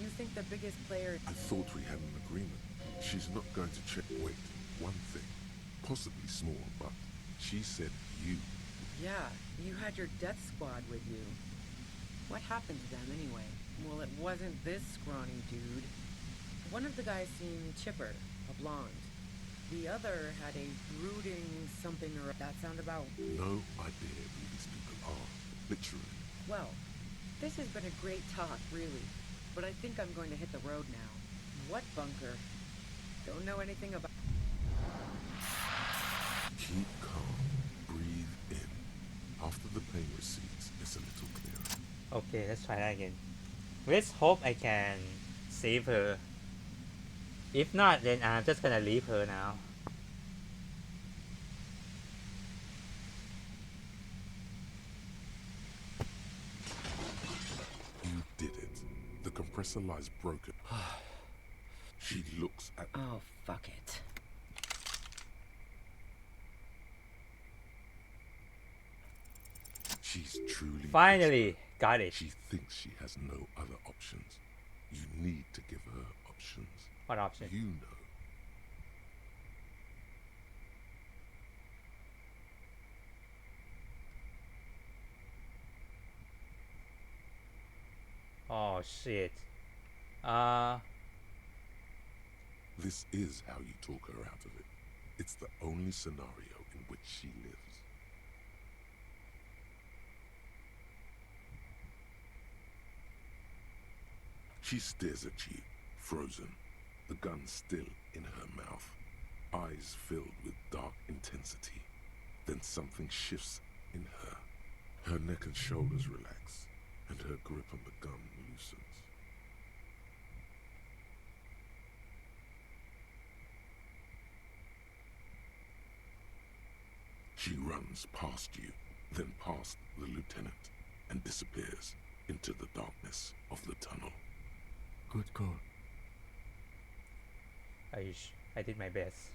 H: You think the biggest player...
B: I thought we had an agreement. She's not going to check... Wait, one thing. Possibly small, but she said you.
H: Yeah, you had your death squad with you. What happened to them anyway? Well, it wasn't this scrawny dude. One of the guys seemed chipper, a blonde. The other had a brooding something or... That sound about...
B: No idea who these people are. Literally.
H: Well, this has been a great talk, really. But I think I'm going to hit the road now. What bunker? Don't know anything about...
B: Keep calm. Breathe in. After the pain recedes, it's a little clearer.
A: Okay, let's try that again. Let's hope I can save her. If not, then I'm just gonna leave her now.
B: You did it. The compressor lies broken. She looks at...
H: Oh, fuck it.
B: She's truly...
A: Finally, got it.
B: She thinks she has no other options. You need to give her options.
A: What option?
B: You know.
A: Oh shit. Uh,
B: This is how you talk her out of it. It's the only scenario in which she lives. She stares at you, frozen, the gun still in her mouth, eyes filled with dark intensity. Then something shifts in her. Her neck and shoulders relax, and her grip on the gun loosens. She runs past you, then past the lieutenant, and disappears into the darkness of the tunnel.
I: Good call.
A: I did my best.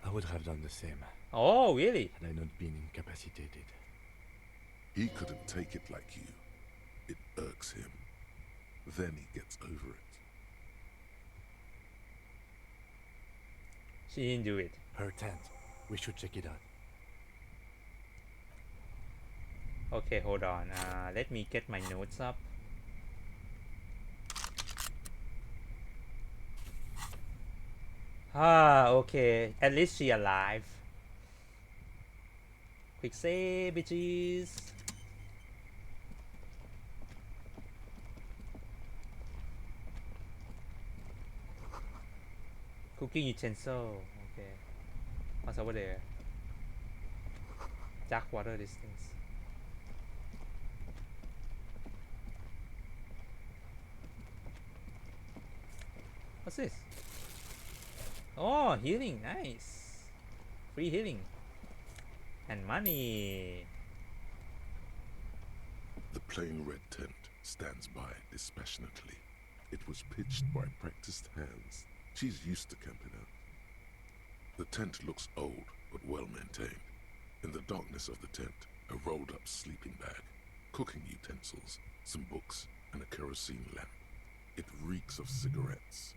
I: I would have done the same
A: Oh, really?
I: had I not been incapacitated.
B: He couldn't take it like you. It irks him. Then he gets over it.
A: She didn't do it.
I: Her tent. We should check it out.
A: Okay, hold on. Let me get my notes up. Okay. At least she alive. Quick save, bitches. Cooking utensil. Okay. What's over there? Dark water distance. What's this? Oh, healing. Nice. Free healing. And money.
B: The plain red tent stands by dispassionately. It was pitched by practiced hands. She's used to camping out. The tent looks old, but well maintained. In the darkness of the tent, a rolled up sleeping bag, cooking utensils, some books, and a kerosene lamp. It reeks of cigarettes.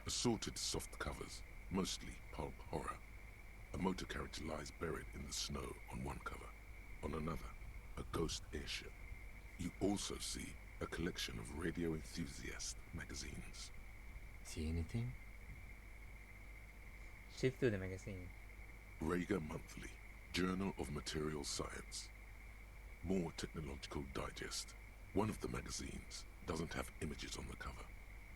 B: Assorted soft covers, mostly pulp horror. A motor carriage lies buried in the snow on one cover. On another, a ghost airship. You also see a collection of radio enthusiast magazines.
I: See anything?
A: Shift to the magazine.
B: Rager Monthly, Journal of Material Science. More Technological Digest. One of the magazines doesn't have images on the cover.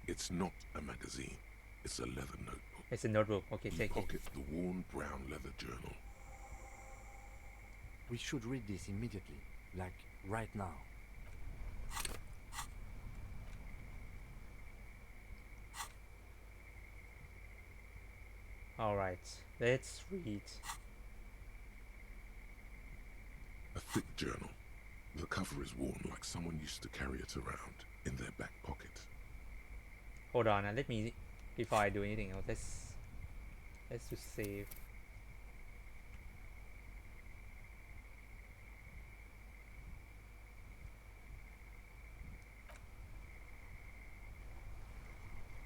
B: It's not a magazine. It's a leather notebook.
A: It's a notebook. Okay,
B: You
A: take it.
B: pocket the worn brown leather journal.
I: We should read this immediately. Like, right now.
A: Alright, let's read.
B: A thick journal. The cover is worn like someone used to carry it around in their back pocket.
A: Hold on, let me, before I do anything else, let's just save.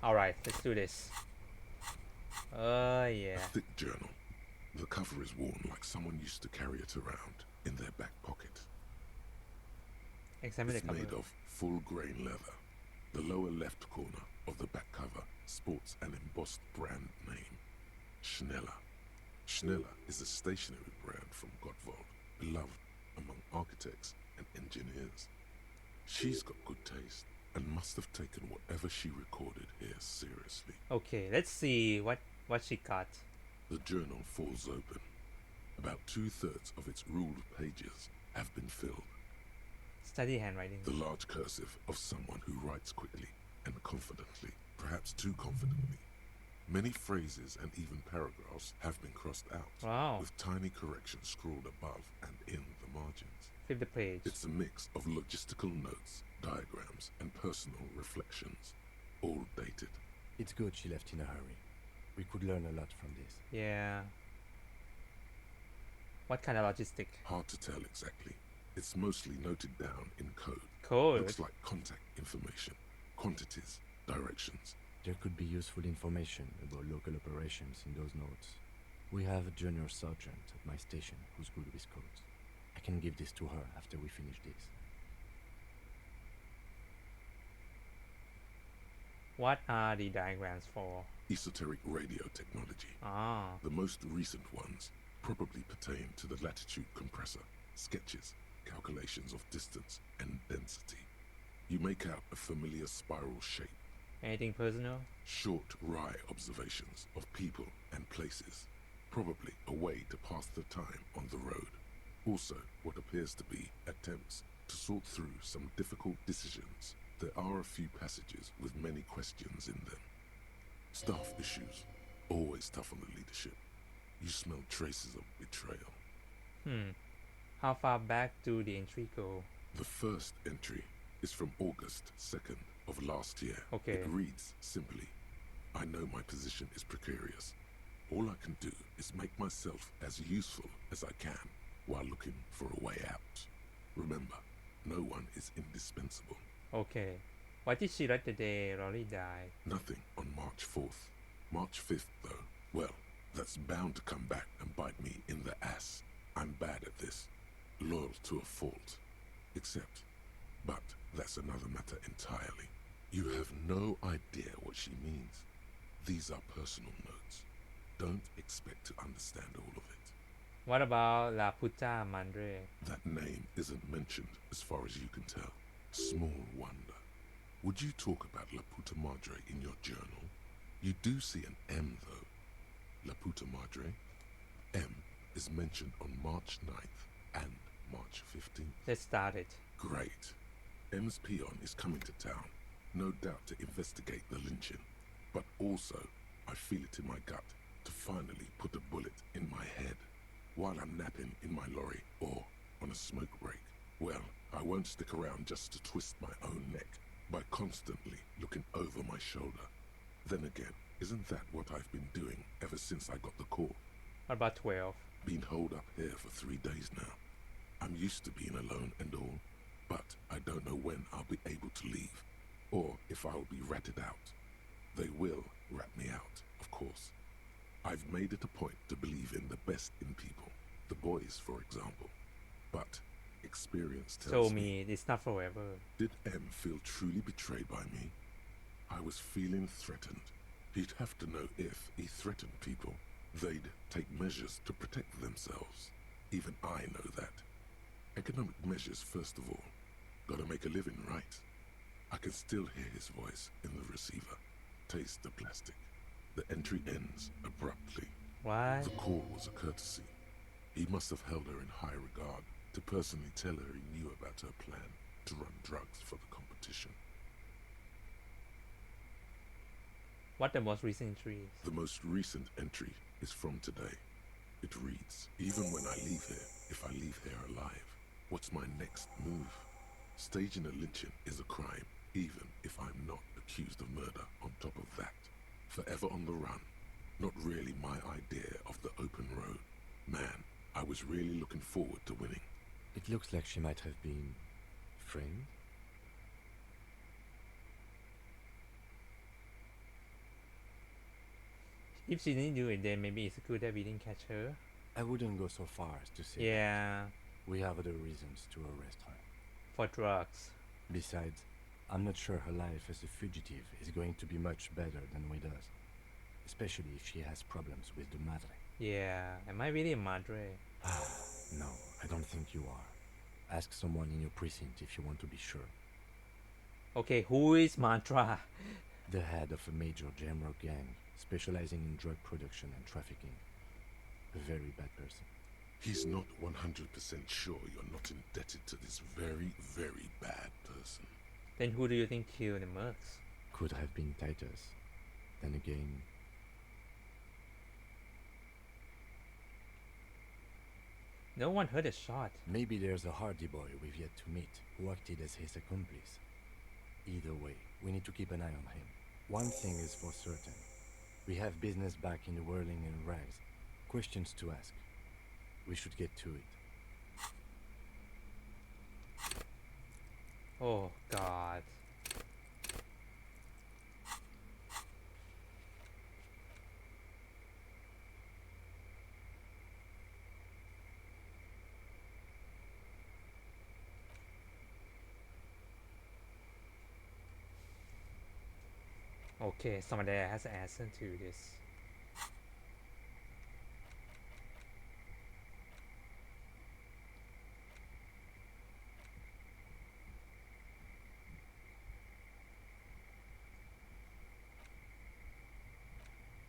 A: Alright, let's do this. Yeah.
B: A thick journal. The cover is worn like someone used to carry it around in their back pocket.
A: Examine the
B: It's
A: cover.
B: made of full grain leather. The lower left corner of the back cover sports an embossed brand name, Schneller. Schneller is a stationery brand from Gottwald, beloved among architects and engineers. She's got good taste and must have taken whatever she recorded here seriously.
A: Okay, let's see what she got.
B: The journal falls open. About 2/3 of its ruled pages have been filled.
A: Study handwriting.
B: The large cursive of someone who writes quickly and confidently, perhaps too confidently. Many phrases and even paragraphs have been crossed out,
A: Wow.
B: with tiny corrections scrawled above and in the margins.
A: Flip the page.
B: It's a mix of logistical notes, diagrams, and personal reflections, all dated.
I: It's good she left in a hurry. We could learn a lot from this.
A: Yeah. What kind of logistic?
B: Hard to tell exactly. It's mostly noted down in code.
A: Code?
B: Looks like contact information, quantities, directions.
I: There could be useful information about local operations in those notes. We have a junior sergeant at my station who's good with codes. I can give this to her after we finish this.
A: What are the diagrams for?
B: Esoteric radio technology.
A: Ah,
B: The most recent ones probably pertain to the latitude compressor, sketches, calculations of distance and density. You make out a familiar spiral shape,
A: anything personal?
B: short, wry observations of people and places, probably a way to pass the time on the road. Also, what appears to be attempts to sort through some difficult decisions. There are a few passages with many questions in them. Staff issues, always tough on the leadership. You smell traces of betrayal.
A: How far back do the entry go?
B: The first entry is from August 2nd of last year.
A: Okay.
B: It reads simply, I know my position is precarious. All I can do is make myself as useful as I can while looking for a way out. Remember, no one is indispensable.
A: Okay. What did she write the day Rory died?
B: Nothing on March 4th. March 5th, though, well, that's bound to come back and bite me in the ass. I'm bad at this. Loyal to a fault. But that's another matter entirely. You have no idea what she means. These are personal notes. Don't expect to understand all of it.
A: What about La Puta Madre?
B: That name isn't mentioned as far as you can tell. Small wonder. Would you talk about La Puta Madre in your journal? You do see an M though. La Puta Madre. M is mentioned on March 9th and March 15th.
A: Let's start it.
B: Great. M's peon is coming to town, no doubt to investigate the lynching. But also, I feel it in my gut to finally put a bullet in my head while I'm napping in my lorry or on a smoke break. Well, I won't stick around just to twist my own neck by constantly looking over my shoulder. Then again, isn't that what I've been doing ever since I got the call?
A: What about 12?
B: Been holed up here for 3 days now. I'm used to being alone and all, but I don't know when I'll be able to leave, or if I'll be ratted out. They will rat me out, of course. I've made it a point to believe in the best in people, the boys, for example. But experience tells
A: Show me it's not forever.
B: Did M feel truly betrayed by me? I was feeling threatened. He'd have to know if he threatened people, they'd take measures to protect themselves. Even I know that. Economic measures first of all. Gotta make a living, right? I can still hear his voice in the receiver. Taste the plastic. The entry ends abruptly.
A: What?
B: The call was a courtesy. He must have held her in high regard to personally tell her he knew about her plan to run drugs for the competition.
A: What the most recent entry is?
B: The most recent entry is from today. It reads, even when I leave here, if I leave here alive, what's my next move? Staging a lynching is a crime, even if I'm not accused of murder on top of that. Forever on the run. Not really my idea of the open road. Man, I was really looking forward to winning.
I: It looks like she might have been framed.
A: If she didn't do it, then maybe it's good that we didn't catch her.
I: I wouldn't go so far as to say
A: Yeah,
I: we have other reasons to arrest her.
A: for drugs.
I: Besides, I'm not sure her life as a fugitive is going to be much better than Wida's, especially if she has problems with the Madre.
A: Yeah, am I really a madre?
I: No, I don't think you are. Ask someone in your precinct if you want to be sure.
A: Okay, who is Mantra?
I: The head of a major Jamrock gang specializing in drug production and trafficking. A very bad person.
B: He's not 100% sure you're not indebted to this very, very bad person.
A: Then who do you think killed the Mercs?
I: Could have been Titus. Then again,
A: No one heard a shot.
I: maybe there's a Hardy boy we've yet to meet who acted as his accomplice. Either way, we need to keep an eye on him. One thing is for certain. We have business back in the whirling and rags. Questions to ask. We should get to it.
A: Oh God. Okay, someone there has an answer to this.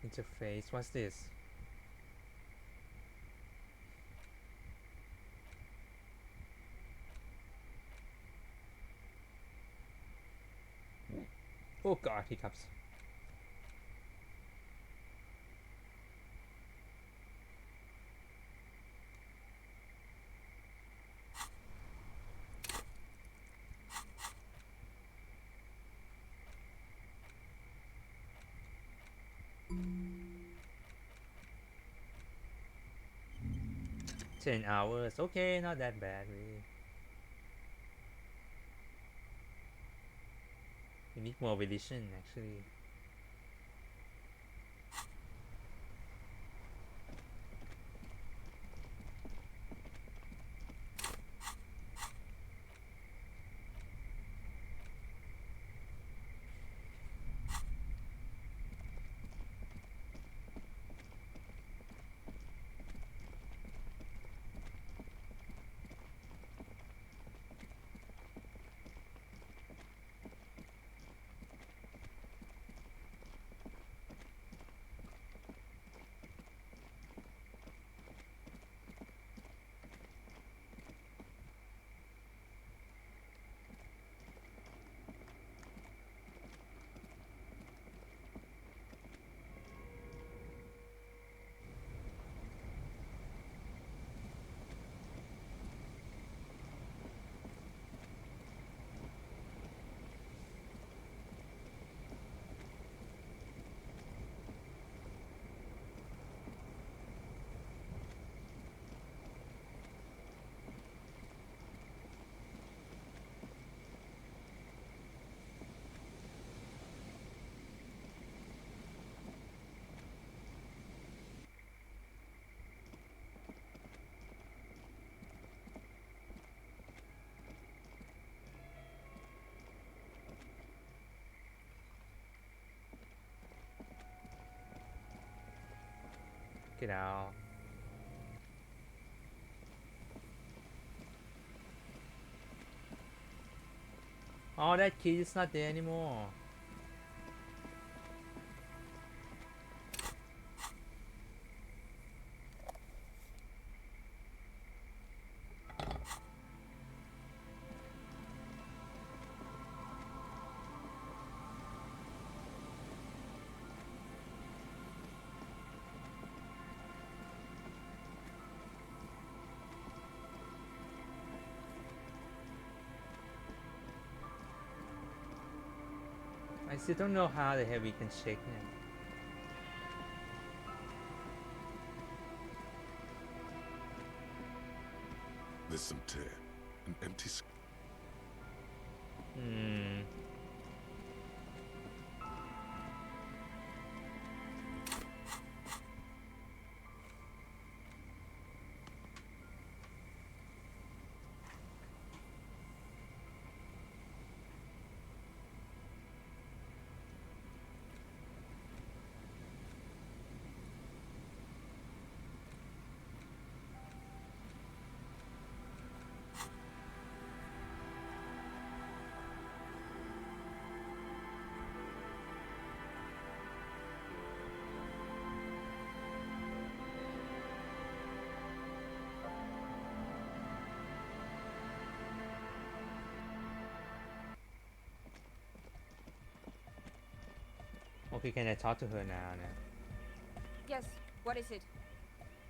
A: Interface, what's this? Oh god, hiccups. $10. Okay, not that bad really. We need more volition actually. Get out. Oh, that key is not there anymore. I still don't know how the hell we can check it.
B: There's some tear. An empty
A: Hmm. Okay, can I talk to her now?
J: Yes, what is it?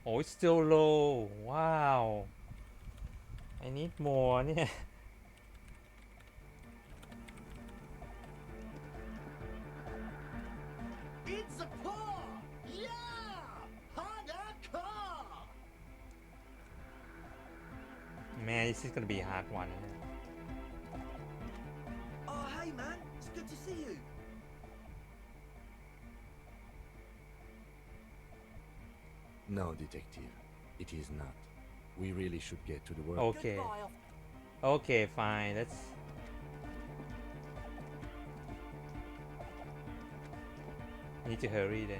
A: Oh, it's still low. Wow. I need more. Yeah.
F: It's a paw! Yeah! Hardcore!
A: Man, this is gonna be a hard one.
F: Oh, hey, man. It's good to see you.
I: No, detective. It is not. We really should get to the work.
A: Okay.
F: Goodbye,
A: Okay, fine. Need to hurry then.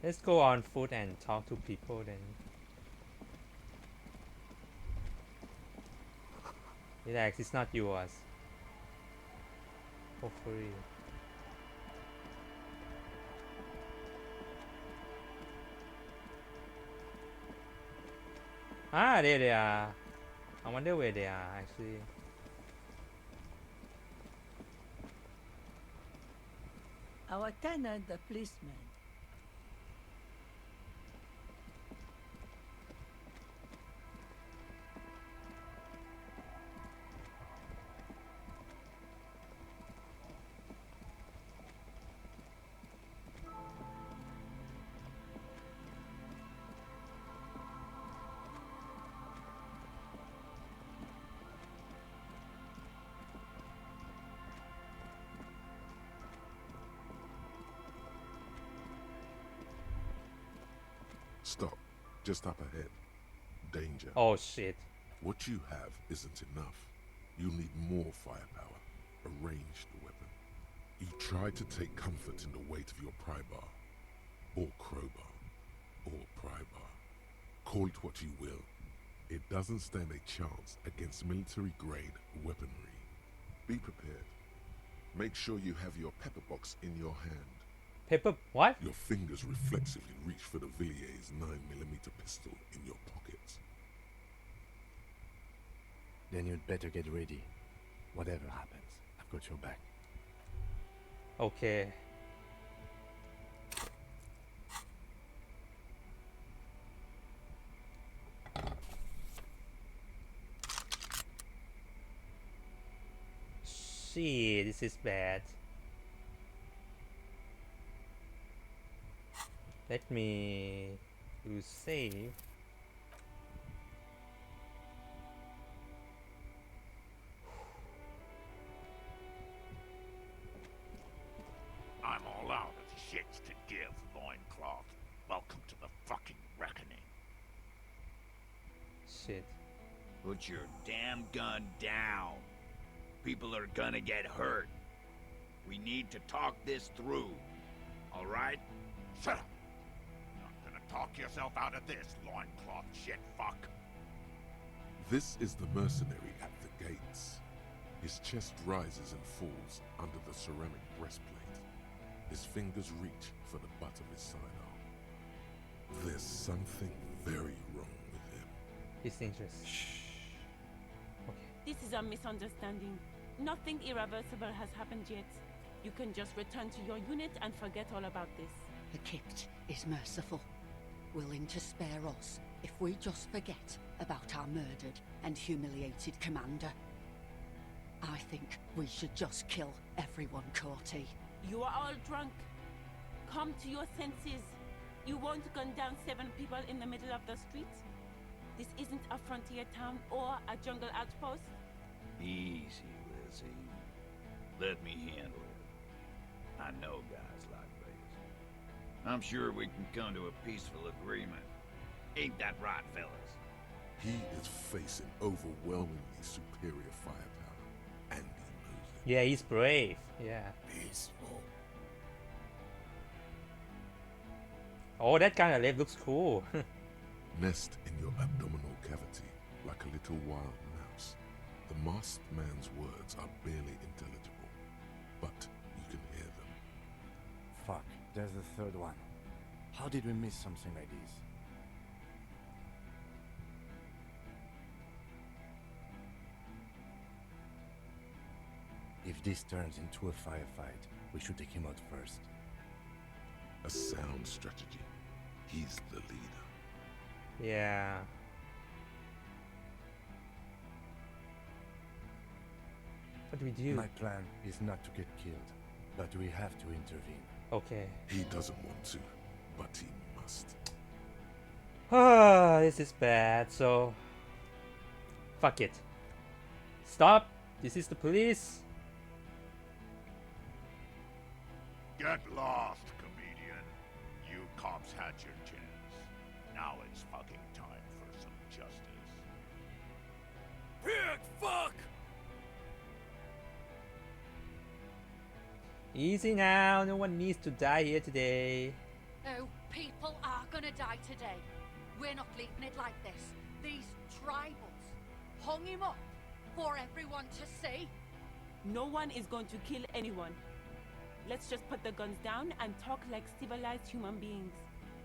A: Let's go on foot and talk to people then. Relax, it's not yours. Hopefully. Ah, there they are. I wonder where they are actually.
K: Our tenant, the policeman.
B: Stop. Just up ahead. Danger.
A: Oh shit.
B: What you have isn't enough. You'll need more firepower. A ranged weapon. You try to take comfort in the weight of your pry bar. Or crowbar. Or pry bar. Call it what you will. It doesn't stand a chance against military-grade weaponry. Be prepared. Make sure you have your pepper box in your hand.
A: Pepper what?
B: Your fingers reflexively reach for the Villiers 9mm pistol in your pockets.
I: Then you'd better get ready. Whatever happens, I've got your back.
A: Okay. Shit, this is bad. Let me use save.
L: I'm all out of shits to give, loincloth. Welcome to the fucking reckoning.
A: Shit.
F: Put your damn gun down. People are gonna get hurt. We need to talk this through. All right?
L: Shut up. You're not gonna talk yourself out of this, loincloth shit fuck.
B: This is the mercenary at the gates. His chest rises and falls under the ceramic breastplate. His fingers reach for the butt of his sidearm. There's something very wrong with him.
A: It's dangerous.
M: This is a misunderstanding. Nothing irreversible has happened yet. You can just return to your unit and forget all about this.
N: The Kipt is merciful, willing to spare us if we just forget about our murdered and humiliated commander. I think we should just kill everyone, Corty.
M: You are all drunk. Come to your senses. You won't gun down 7 people in the middle of the street. This isn't a frontier town or a jungle outpost.
F: Easy, Lizzie. Let me handle it. I know guys like this. I'm sure we can come to a peaceful agreement. Ain't that right, fellas?
B: He is facing overwhelmingly superior firepower, and he knows it.
A: Yeah, he's brave. Yeah.
F: Peaceful.
A: Oh, that kind of leg looks cool.
B: Nest in your abdominal cavity like a little wild mouse. The masked man's words are barely intelligible, but you can hear them.
I: Fuck, there's the third one. How did we miss something like this? If this turns into a firefight, we should take him out first.
B: A sound strategy. He's the leader.
A: Yeah. What do we do?
I: My plan is not to get killed, but we have to intervene.
A: Okay.
B: He doesn't want to, but he must.
A: Ah, this is bad, so... Fuck it. Stop! This is the police!
L: Get lost, comedian. You cops had your chance. Now it's fucking time for some justice.
F: Pig fuck!
A: Easy now, no one needs to die here today.
N: Oh, people are gonna die today. We're not leaving it like this. These tribals hung him up for everyone to see.
M: No one is going to kill anyone. Let's just put the guns down and talk like civilized human beings.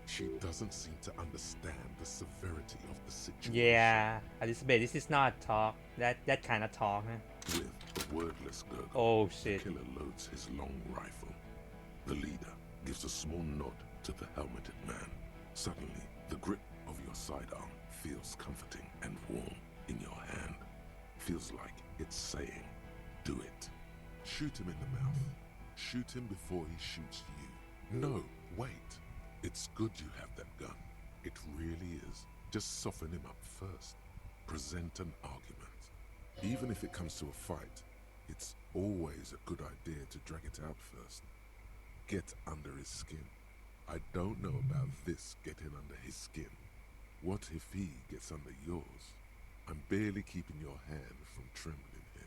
B: She doesn't seem to understand the severity of the situation.
A: Yeah, Elizabeth, this is not talk. That kind of talk, man.
B: With a wordless gurgle,
A: Oh shit.
B: the killer loads his long rifle. The leader gives a small nod to the helmeted man. Suddenly, the grip of your sidearm feels comforting and warm in your hand. Feels like it's saying, do it. Shoot him in the mouth. Shoot him before he shoots you. No, wait. It's good you have that gun. It really is. Just soften him up first. Present an argument. Even if it comes to a fight, it's always a good idea to drag it out first. Get under his skin. I don't know about this getting under his skin. What if he gets under yours? I'm barely keeping your hand from trembling here.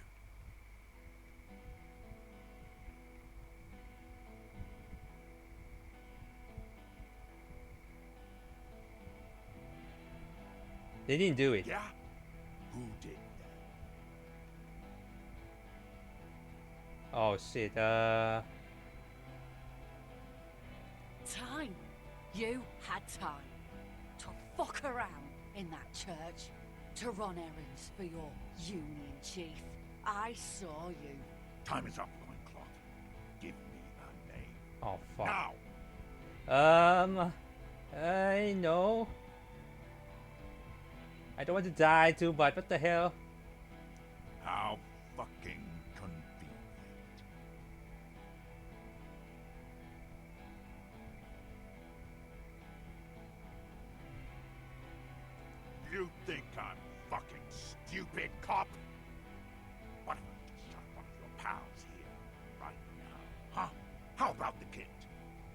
A: They didn't do it.
L: Yeah? Who did that?
A: Oh shit,
N: Time. You had time to fuck around in that church, to run errands for your union chief. I saw you.
L: Time is up, Loincloth. Give me a name.
A: Oh fuck.
L: Now!
A: I know. I don't want to die too, but what the hell?
L: How fucking convenient. You think I'm fucking stupid, cop? What if I just shot one of your pals here, right now? Huh? How about the kid?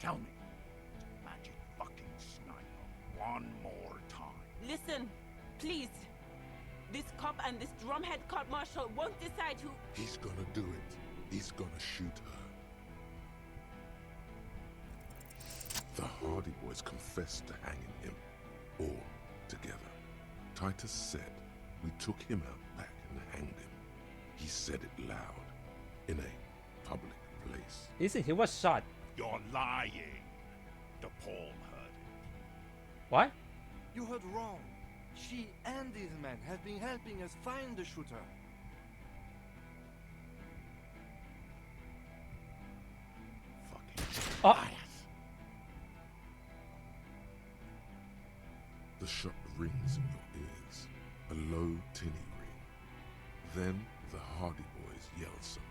L: Tell me. Magic fucking sniper. One more time.
M: Listen, please. This cop and this drumhead court marshal won't decide who.
B: He's gonna do it. He's gonna shoot her. The Hardy Boys confessed to hanging him, all together. Titus said we took him out back and hanged him. He said it loud, in a public place.
A: Listen, he was shot.
L: You're lying. DePaul heard it.
A: What?
O: You heard wrong. She and these men have been helping us find the shooter.
L: Fucking
A: Oh.
L: liars.
B: The shot rings in your ears, a low, tinny ring. Then the Hardy Boys yell something.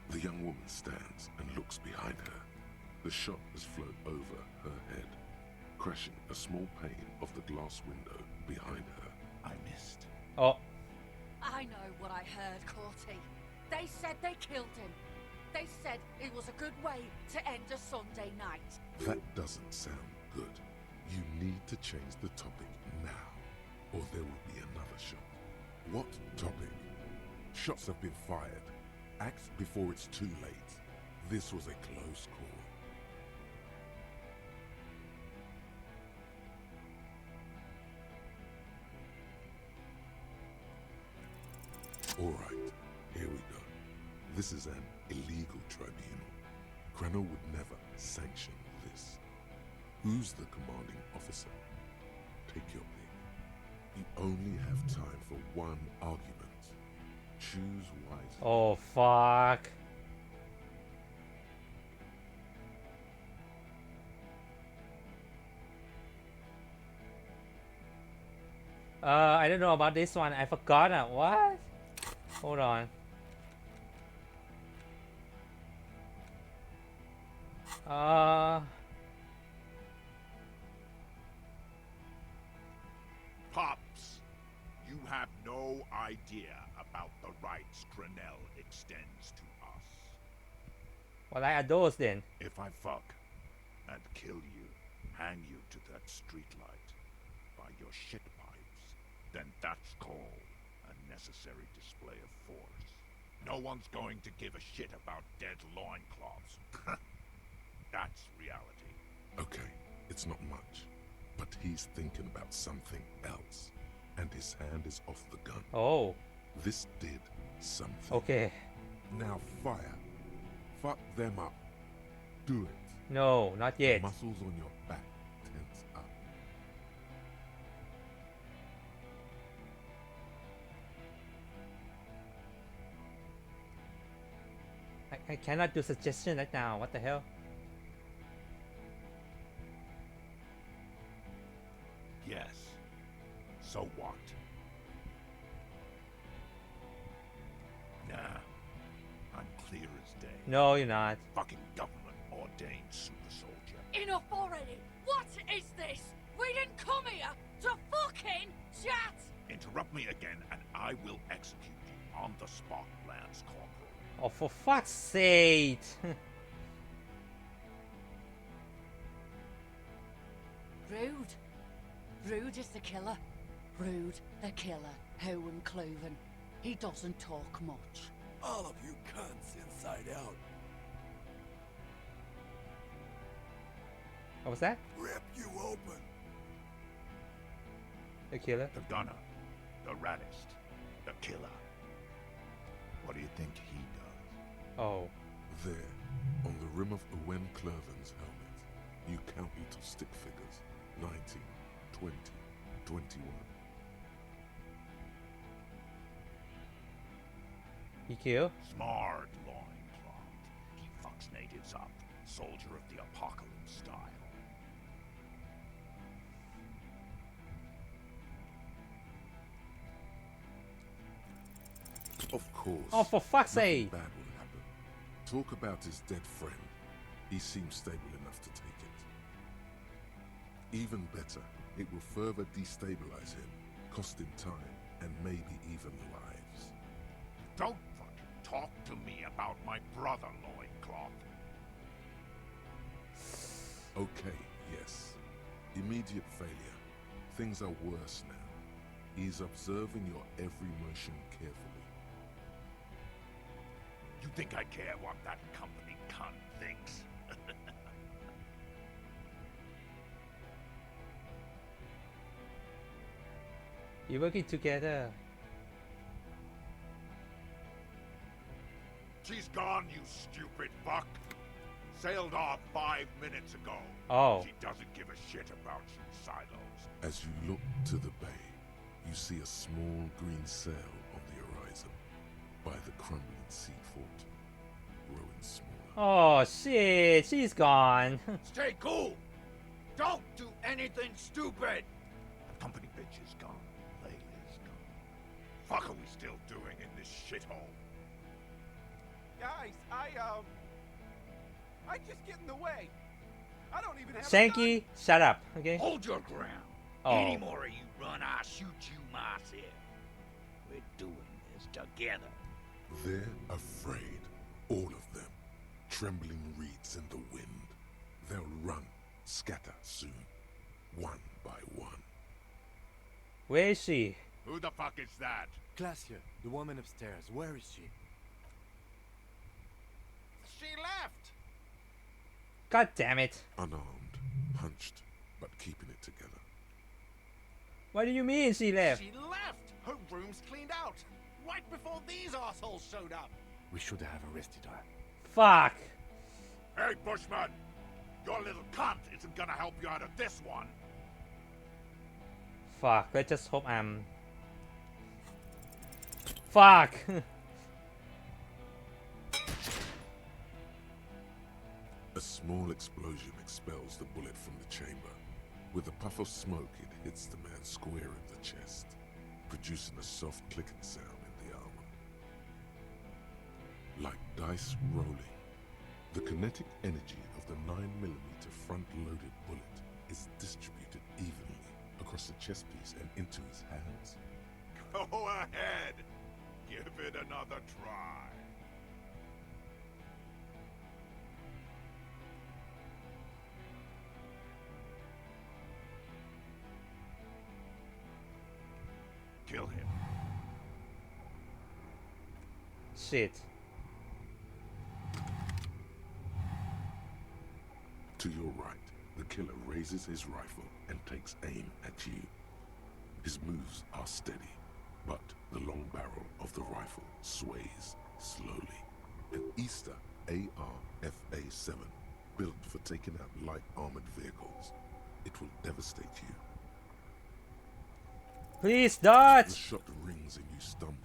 B: The young woman stands and looks behind her. The shot has flown over her head, crashing a small pane of the glass window behind her.
L: I missed.
A: Oh.
N: I know what I heard, Corty. They said they killed him. They said it was a good way to end a Sunday night.
B: That doesn't sound good. You need to change the topic now, or there will be another shot. What topic? Shots have been fired. Act before it's too late. This was a close call. All right, here we go. This is an illegal tribunal. Crano would never sanction this. Who's the commanding officer? Take your pick. You only have time for one argument. Choose wisely.
A: Oh fuck. I don't know about this one. I forgot. What? Hold on.
L: Pops, you have no idea about the rights Crenell extends to us.
A: What are those then?
L: If I fuck and kill you, hang you to that streetlight by your shit pipes, then that's called a necessary display of force. No one's going to give a shit about dead loincloths. That's reality.
B: Okay, it's not much, but he's thinking about something else, and his hand is off the gun.
A: Oh.
B: This did something.
A: Okay.
B: Now fire. Fuck them up. Do it.
A: No, not yet.
B: The muscles on your back tense up.
A: I cannot do suggestion right now. What the hell?
L: Yes. So what? Nah. I'm clear as day.
A: No, you're not.
L: Fucking government-ordained super soldier.
N: Enough already! What is this? We didn't come here to fucking chat!
L: Interrupt me again and I will execute you on the spot, Lance Corporal.
A: Oh, for fuck's sake!
N: Rude. Rude is the killer. Rude, the killer. Owen Cloven. He doesn't talk much.
O: All of you cunts inside out.
A: What was that?
O: Rip you open.
A: The killer?
L: The gunner. The raddest. The killer. What do you think he does?
A: Oh.
B: There, on the rim of Owen Cloven's helmet, you count little stick figures. 19, 20, 21.
A: He killed?
L: Smart loincloth. He fucks natives up. Soldier of the apocalypse style.
B: Of course.
A: Oh, for fuck's
B: nothing
A: sake!
B: bad will happen. Talk about his dead friend. He seems stable enough to take it. Even better, it will further destabilize him, cost him time, and maybe even lives.
L: Don't fucking talk to me about my brother, loincloth.
B: Okay, yes. Immediate failure. Things are worse now. He's observing your every motion carefully.
L: You think I care what that company cunt thinks?
A: You're working together.
L: She's gone, you stupid fuck. Sailed off 5 minutes ago.
A: Oh.
L: She doesn't give a shit about you, Silos.
B: As you look to the bay, you see a small green sail on the horizon by the crumbling sea fort, growing smaller.
A: Oh shit, she's gone.
L: Stay cool! Don't do anything stupid! The company bitch is gone. Layla's gone. Fuck are we still doing in this shithole?
O: Guys, I just get in the way. I don't even have
A: Shanky, shut up, okay?
F: Hold your ground.
A: Oh.
F: Any more of you run, I'll shoot you myself. We're doing this together.
B: They're afraid, all of them. Trembling reeds in the wind. They'll run, scatter soon, one by one.
A: Where is she?
L: Who the fuck is that?
I: Glacia, the woman upstairs. Where is she?
O: She left!
A: God damn it.
B: Unarmed, hunched, but keeping it together.
A: What do you mean she left?
O: She left! Her room's cleaned out! Right before these assholes showed up!
I: We should have arrested her.
A: Fuck.
L: Hey, Bushman! Your little cunt isn't gonna help you out of this one.
A: Fuck, let's just hope I'm... Fuck!
B: A small explosion expels the bullet from the chamber. With a puff of smoke, it hits the man square in the chest, producing a soft clicking sound in the armor. Like dice rolling, the kinetic energy of the 9mm front-loaded bullet is distributed evenly across the chest piece and into his hands.
L: Go ahead. Give it another try. Kill him.
A: Shit.
B: To your right, the killer raises his rifle and takes aim at you. His moves are steady, but the long barrel of the rifle sways slowly. An Easter AR-FA-7, built for taking out light armored vehicles. It will devastate you.
A: Please dodge.
B: The shot rings and you stumble.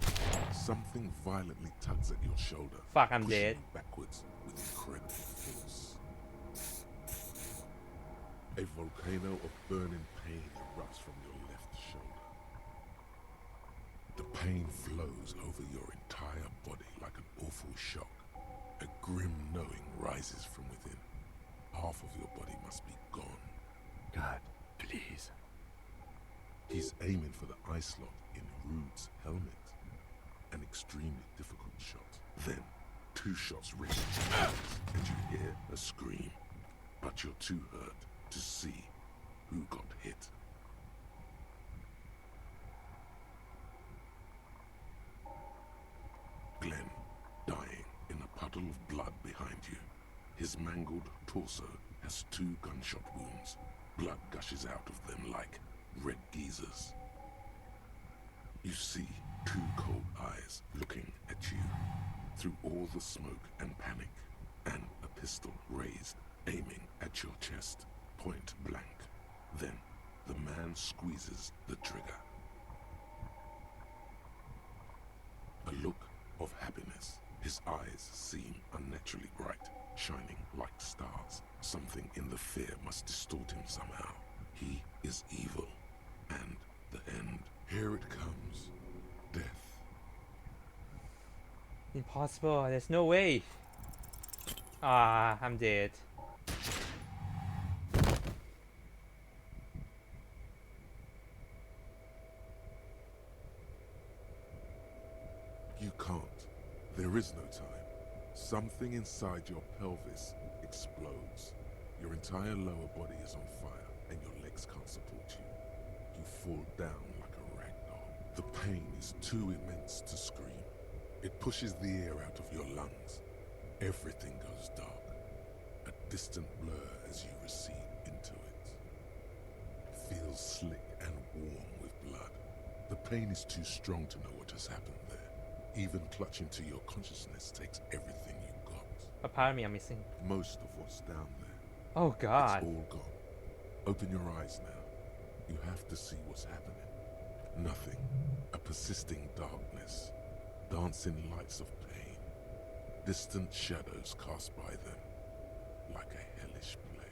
B: Something violently tugs at your shoulder.
A: Fuck, I'm
B: pushing
A: dead.
B: you backwards with incredible force. A volcano of burning pain erupts from your left shoulder. The pain flows over your entire body like an awful shock. A grim knowing rises from within. Half of your body must be gone.
I: God, please.
B: He's aiming for the eye slot in Rude's helmet. An extremely difficult shot. Then, 2 shots ring and you hear a scream. But you're too hurt to see who got hit. Glenn, dying in a puddle of blood behind you. His mangled torso has 2 gunshot wounds. Blood gushes out of them like red geysers. You see 2 cold eyes looking at you through all the smoke and panic, and a pistol raised, aiming at your chest, point blank. Then the man squeezes the trigger. A look of happiness. His eyes seem unnaturally bright, shining like stars. Something in the fear must distort him somehow. He is evil, and the end. Here it comes. Death.
A: Impossible. There's no way. Ah, I'm dead.
B: You can't. There is no time. Something inside your pelvis explodes. Your entire lower body is on fire, and your legs can't support you. You fall down like a rag doll. The pain is too immense to scream. It pushes the air out of your lungs. Everything goes dark. A distant blur as you recede into it. It feels slick and warm with blood. The pain is too strong to know what has happened there. Even clutching to your consciousness takes everything you got.
A: A part of me I'm missing.
B: Most of what's down there.
A: Oh God.
B: It's all gone. Open your eyes now. You have to see what's happening. Nothing. A persisting darkness. Dancing lights of pain. Distant shadows cast by them. Like a hellish play.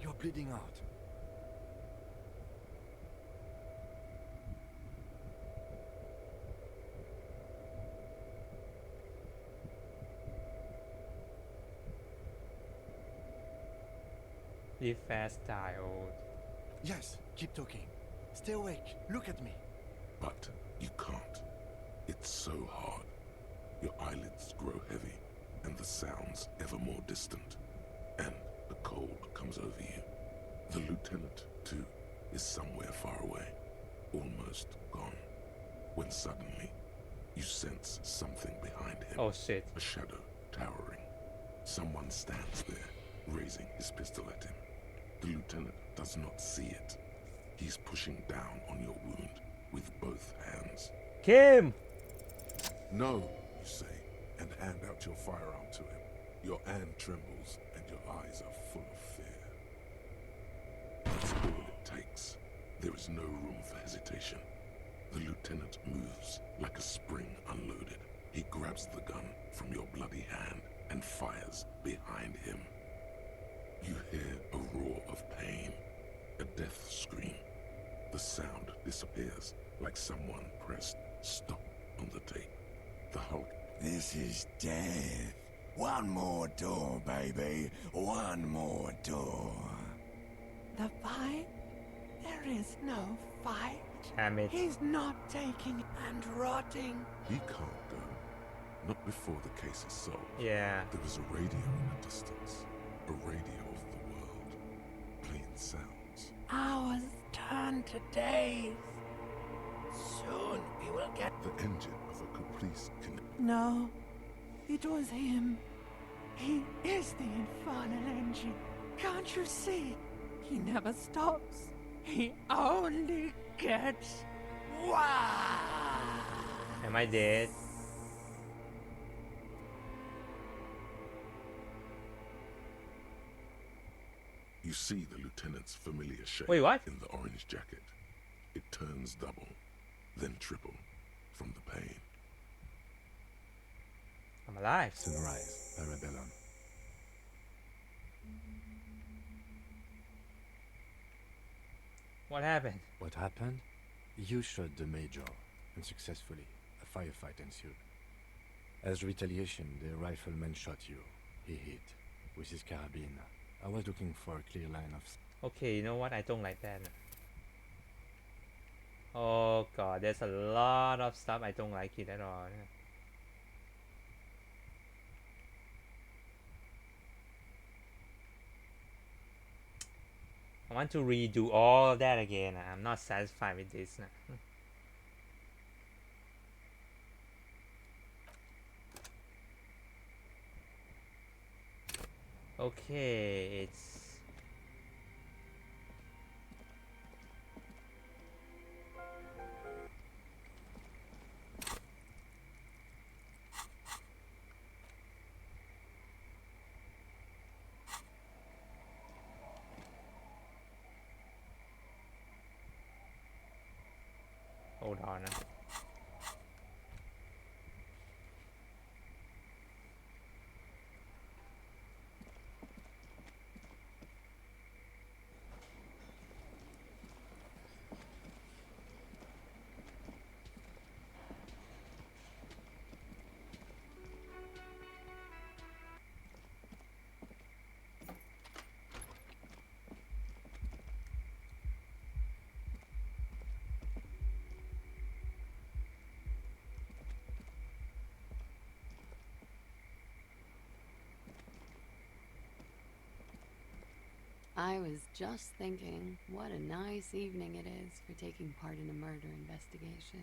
I: You're bleeding out.
A: Live fast, die old.
I: Yes, keep talking. Stay awake. Look at me.
B: But you can't. It's so hard. Your eyelids grow heavy, and the sounds ever more distant. And the cold comes over you. The lieutenant, too, is somewhere far away. Almost gone. When suddenly, you sense something behind him.
A: Oh shit.
B: A shadow towering. Someone stands there, raising his pistol at him. The lieutenant does not see it. He's pushing down on your wound with both hands.
A: Kim!
B: No, you say, and hand out your firearm to him. Your hand trembles, and your eyes are full of fear. That's all it takes. There is no room for hesitation. The lieutenant moves like a spring unloaded. He grabs the gun from your bloody hand and fires behind him. You hear a roar of pain, a death scream. The sound disappears like someone pressed stop on the tape. The Hulk.
L: This is death. One more door, baby. One more door.
E: The fight? There is no fight.
A: Damn it.
E: He's not taking and rotting.
B: He can't go. Not before the case is solved.
A: Yeah.
B: There is a radio in the distance. A radio of the world. Playing sounds.
E: Hours turn to days. Soon we will get
B: The engine of a Please connect.
E: No, it was him. He is the infernal engine. Can't you see? He never stops. He only gets wild.
A: Am I dead?
B: You see the lieutenant's familiar shape.
A: Wait, what?
B: In the orange jacket. It turns double, then triple, from the pain.
A: I'm alive.
I: Sunrise, Parabellum.
A: What happened?
I: What happened? You shot the Major, unsuccessfully. A firefight ensued. As retaliation, the rifleman shot you. He hit with his carabine. I was looking for a clear line of...
A: Okay, you know what? I don't like that. Oh god, there's a lot of stuff I don't like it at all. I want to redo all of that again. I'm not satisfied with this. Okay, it's... Hold on.
P: I was just thinking, what a nice evening it is for taking part in a murder investigation.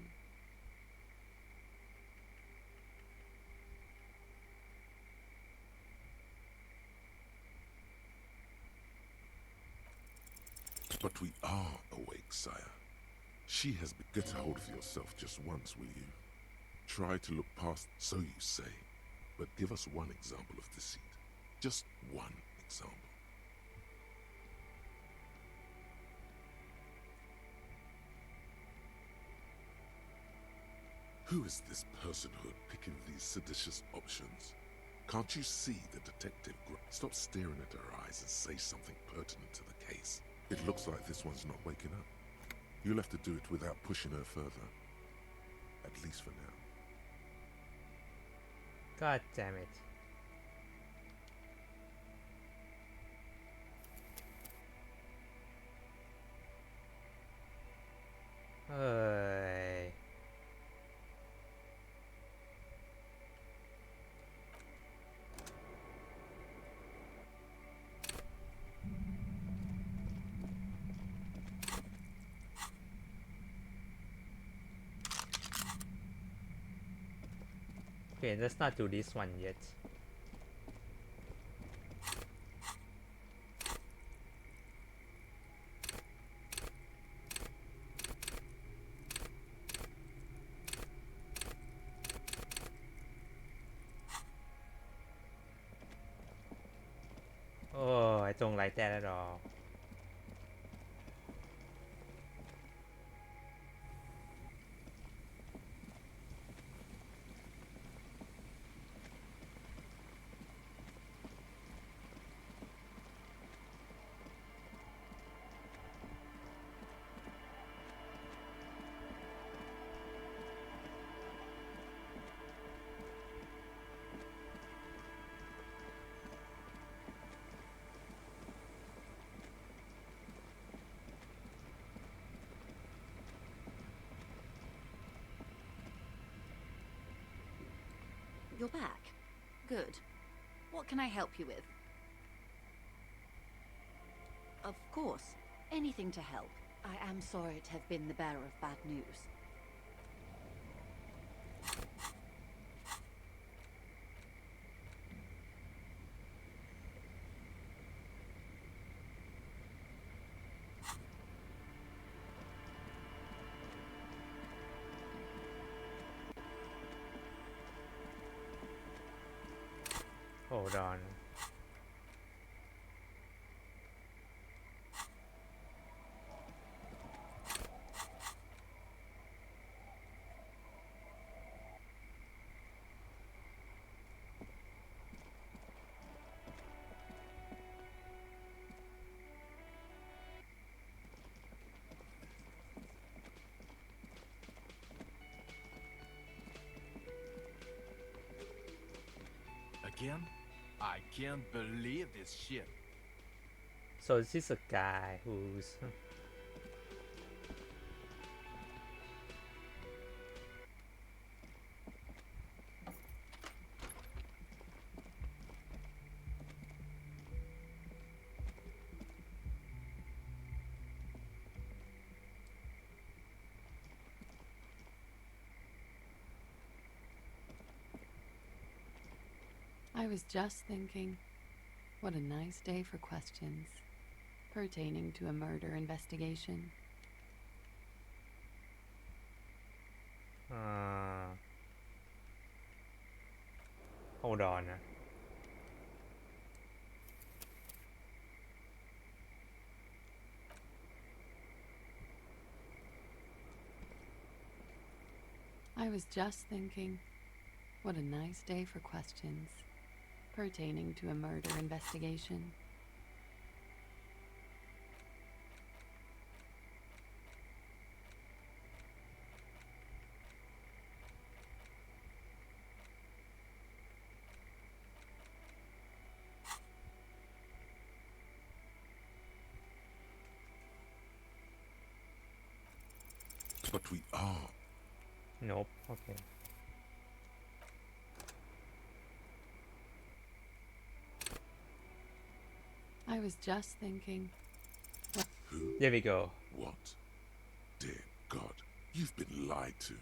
B: But we are awake, sire. She has been... Get a hold of yourself just once, will you? Try to look past, so you say. But give us one example of deceit. Just one example. Who is this personhood picking these seditious options? Can't you see the detective? Stop staring at her eyes and say something pertinent to the case. It looks like this one's not waking up. You'll have to do it without pushing her further. At least for now.
A: God damn it. Hey. Okay, let's not do this one yet. Oh, I don't like that at all.
G: You're back. Good. What can I help you with? Of course. Anything to help. I am sorry to have been the bearer of bad news.
A: Hold on.
O: Again? I can't believe this shit.
A: So this is a guy who's
P: I was just thinking, what a nice day for questions pertaining to a murder investigation.
A: Hold on.
P: I was just thinking, what a nice day for questions pertaining to a murder investigation.
B: But we are.
A: Nope. Okay.
P: I was just thinking.
B: Who?
A: There we go.
B: What? Dear God, you've been lied to.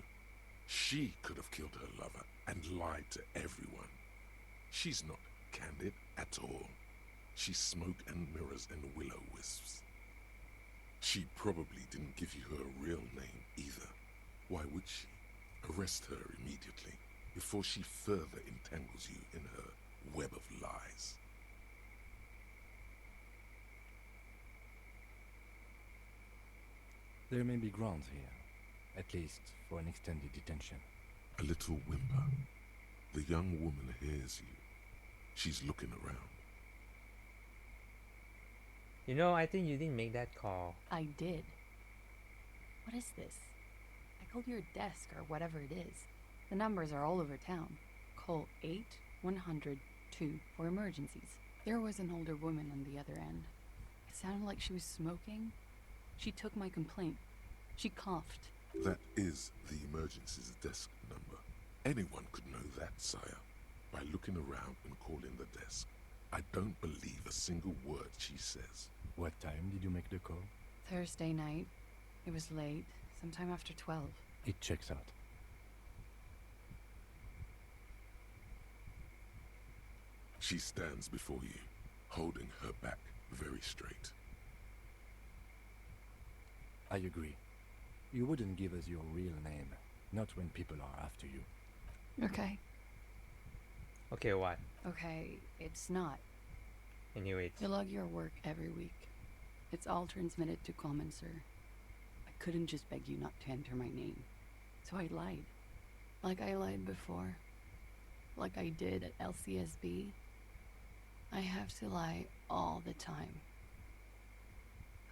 B: She could have killed her lover and lied to everyone. She's not candid at all. She's smoke and mirrors and will-o'-wisps. She probably didn't give you her real name either. Why would she? Arrest her immediately before she further entangles you in her web of lies.
I: There may be grounds here, at least for an extended detention.
B: A little whimper. The young woman hears you. She's looking around.
A: You know, I think you didn't make that call.
P: I did. What is this? I called your desk or whatever it is. The numbers are all over town. Call 8-100-2 for emergencies. There was an older woman on the other end. It sounded like she was smoking. She took my complaint. She coughed.
B: That is the emergencies desk number. Anyone could know that, sire, by looking around and calling the desk. I don't believe a single word she says.
I: What time did you make the call?
P: Thursday night. It was late, sometime after 12.
I: It checks out.
B: She stands before you, holding her back very straight.
I: I agree. You wouldn't give us your real name, not when people are after you.
P: Okay.
A: Okay, what?
P: Okay, it's not.
A: Anyway,
P: You log your work every week. It's all transmitted to Common, sir. I couldn't just beg you not to enter my name. So I lied. Like I lied before. Like I did at LCSB. I have to lie all the time.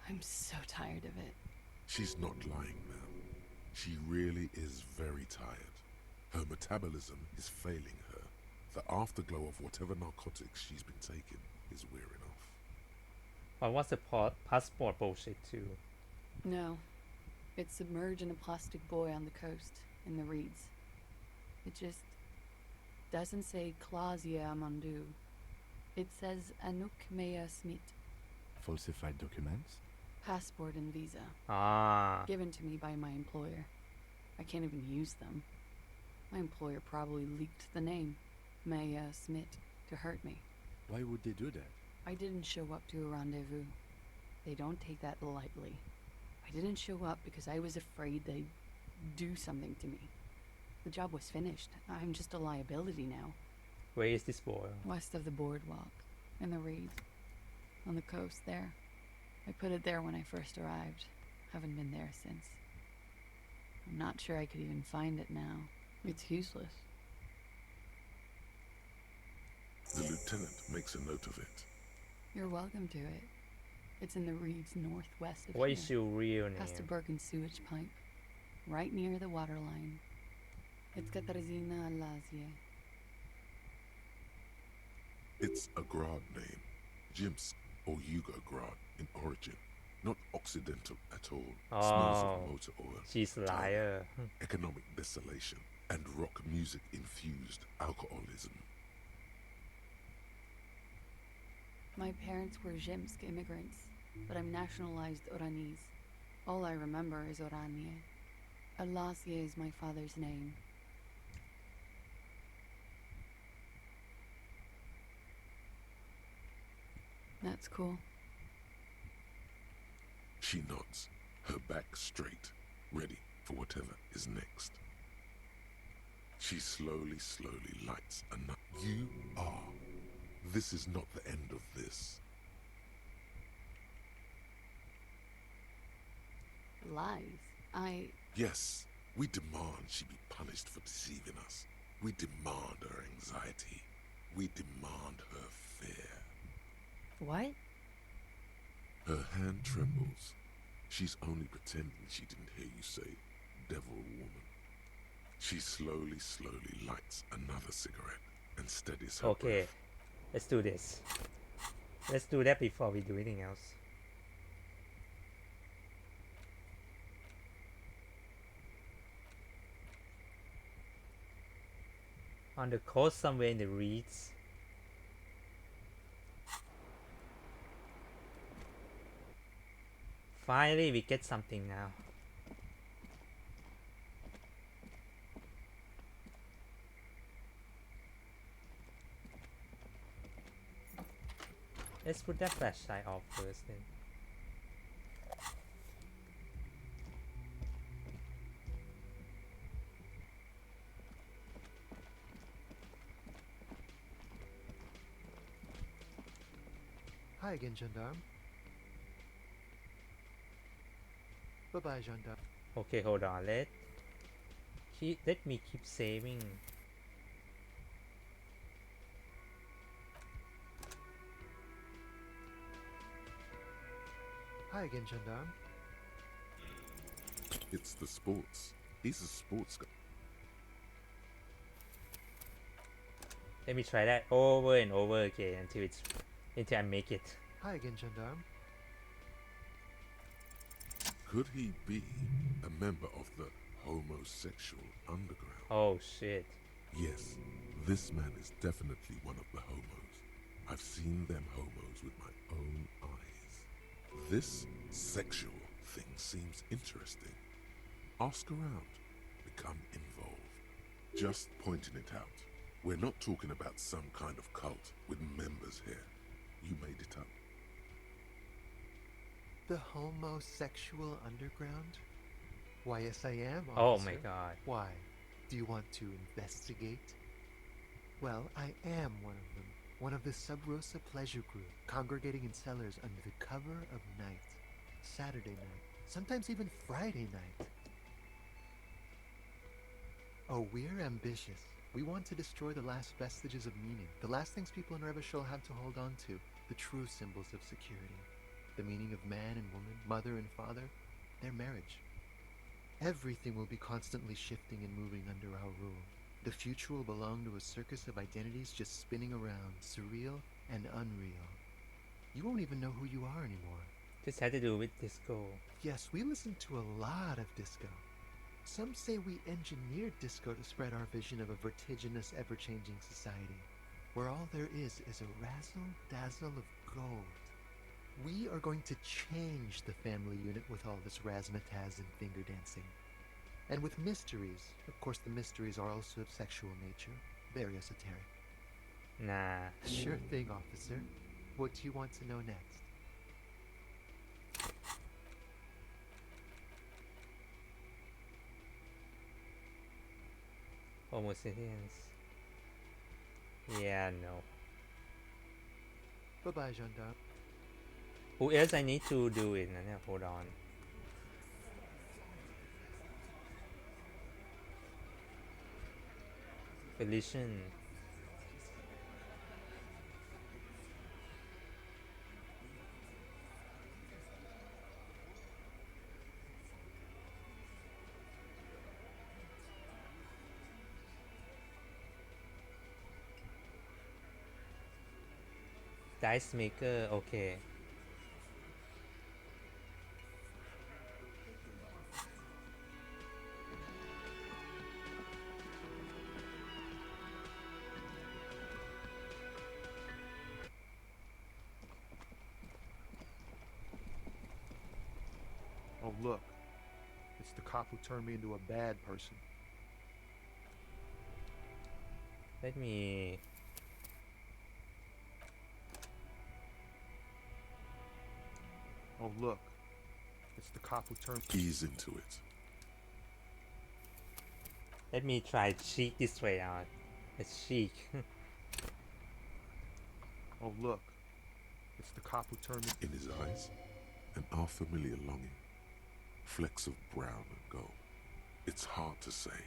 P: I'm so tired of it.
B: She's not lying, ma'am. She really is very tired. Her metabolism is failing her. The afterglow of whatever narcotics she's been taking is wearing off.
A: but what's the passport bullshit too?
P: No. It's submerged in a plastic buoy on the coast, in the reeds. It just doesn't say Clausia Amandu. It says Anouk Mea Smith.
I: Falsified documents?
P: Passport and visa.
A: Ah.
P: Given to me by my employer. I can't even use them. My employer probably leaked the name, Mea Smith, to hurt me.
I: Why would they do that?
P: I didn't show up to a rendezvous. They don't take that lightly. I didn't show up because I was afraid they'd do something to me. The job was finished. I'm just a liability now.
A: Where is this boy?
P: West of the boardwalk, in the reeds, on the coast there. I put it there when I first arrived. Haven't been there since. I'm not sure I could even find it now. It's useless.
B: The lieutenant makes a note of it.
P: You're welcome to it. It's in the reeds northwest of
A: What
P: here.
A: is your real name?
P: Past the Bergen sewage pipe, right near the water line. It's Katarzyna Elysium.
B: It's a Grad name, Jimsk or Yugo-Grad in origin, not Occidental at all. Smells
A: Oh,
B: of motor oil,
A: she's a liar.
B: economic desolation, and rock music infused alcoholism.
P: My parents were Zhimsk immigrants, but I'm nationalized Oranese. All I remember is Oranje. Elysium is my father's name. That's cool.
B: She nods, her back straight, ready for whatever is next. She slowly lights another. You are. This is not the end of this.
P: Lies.
B: Yes, we demand she be punished for deceiving us. We demand her anxiety. We demand her fear.
P: What?
B: Her hand trembles. She's only pretending she didn't hear you say, devil woman. She slowly lights another cigarette and steadies her
A: Okay,
B: breath.
A: let's do this. Let's do that before we do anything else. On the coast somewhere in the reeds. Finally we get something now. Let's put that flashlight off first then.
Q: Hi again, gendarme. Bye-bye, gendarme.
A: Okay, hold on. Let me keep saving.
Q: Hi again, gendarme.
B: It's the sports. He's a sports guy.
A: Let me try that over and over again until I make it.
Q: Hi again, gendarme.
B: Could he be a member of the homosexual underground?
A: Oh shit.
B: Yes, this man is definitely one of the homos. I've seen them homos with my own eyes. This sexual thing seems interesting. Ask around. Become involved. Just pointing it out. We're not talking about some kind of cult with members here. You made it up.
Q: The homosexual underground? Why, yes, I am, officer.
A: Oh my god.
Q: Why? Do you want to investigate? Well, I am one of them. One of the Sub Rosa pleasure group, congregating in cellars under the cover of night. Saturday night. Sometimes even Friday night. Oh, we're ambitious. We want to destroy the last vestiges of meaning, the last things people in Revachol have to hold on to, the true symbols of security. The meaning of man and woman, mother and father, their marriage. Everything will be constantly shifting and moving under our rule. The future will belong to a circus of identities just spinning around, surreal and unreal. You won't even know who you are anymore.
A: This had to do with disco.
Q: Yes, we listen to a lot of disco. Some say we engineered disco to spread our vision of a vertiginous, ever-changing society, where all there is a razzle-dazzle of gold. We are going to change the family unit with all this razzmatazz and finger dancing. And with mysteries. Of course, the mysteries are also of sexual nature. Very esoteric.
A: Nah.
Q: Sure thing, officer. What do you want to know next?
A: Homo sapiens. Yeah, no.
Q: Bye-bye, gendarme.
A: Who else I need to do it? Hold on. Elysium. Dice maker, okay.
R: Oh, look. It's the cop who turned me into a bad person.
A: Let me...
R: Oh, look. It's the cop who turned...
B: Ease into it.
A: Let me try cheek this way out. Let's cheek.
R: Oh, look. It's the cop who turned me...
B: In his eyes, an unfamiliar longing. Flecks of brown and gold. It's hard to say.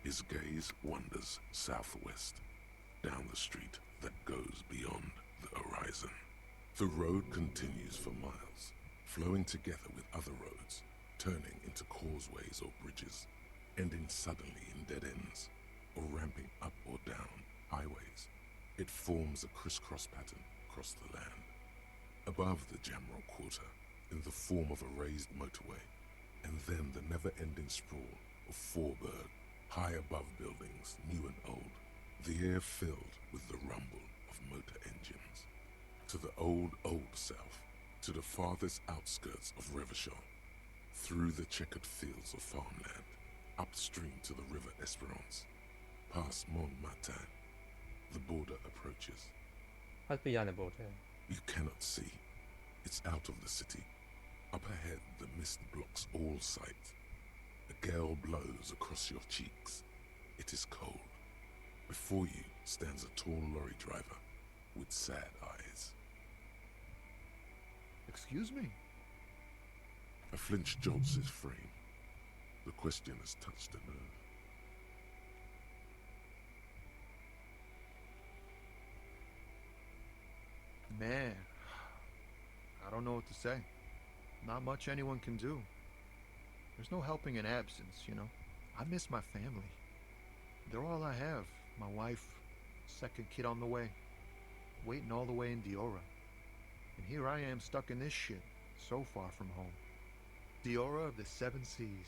B: His gaze wanders southwest, down the street that goes beyond the horizon. The road continues for miles, flowing together with other roads, turning into causeways or bridges, ending suddenly in dead ends, or ramping up or down highways. It forms a crisscross pattern across the land. Above the Jamrock Quarter, in the form of a raised motorway, and then the never-ending sprawl of Forburg, high above buildings, new and old, the air filled with the rumble of motor engines. To the old south, to the farthest outskirts of Revachol, through the checkered fields of farmland, upstream to the river Esperance, past Montmartin, the border approaches.
A: What's beyond the border?
B: You cannot see. It's out of the city. Up ahead, the mist blocks all sight. A gale blows across your cheeks. It is cold. Before you stands a tall lorry driver with sad eyes.
R: Excuse me?
B: A flinch jolts his frame. The question has touched a nerve.
R: Man, I don't know what to say. Not much anyone can do. There's no helping in absence, you know. I miss my family. They're all I have. My wife, second kid on the way, waiting all the way in Diora. And here I am stuck in this shit, so far from home. Diora of the Seven Seas.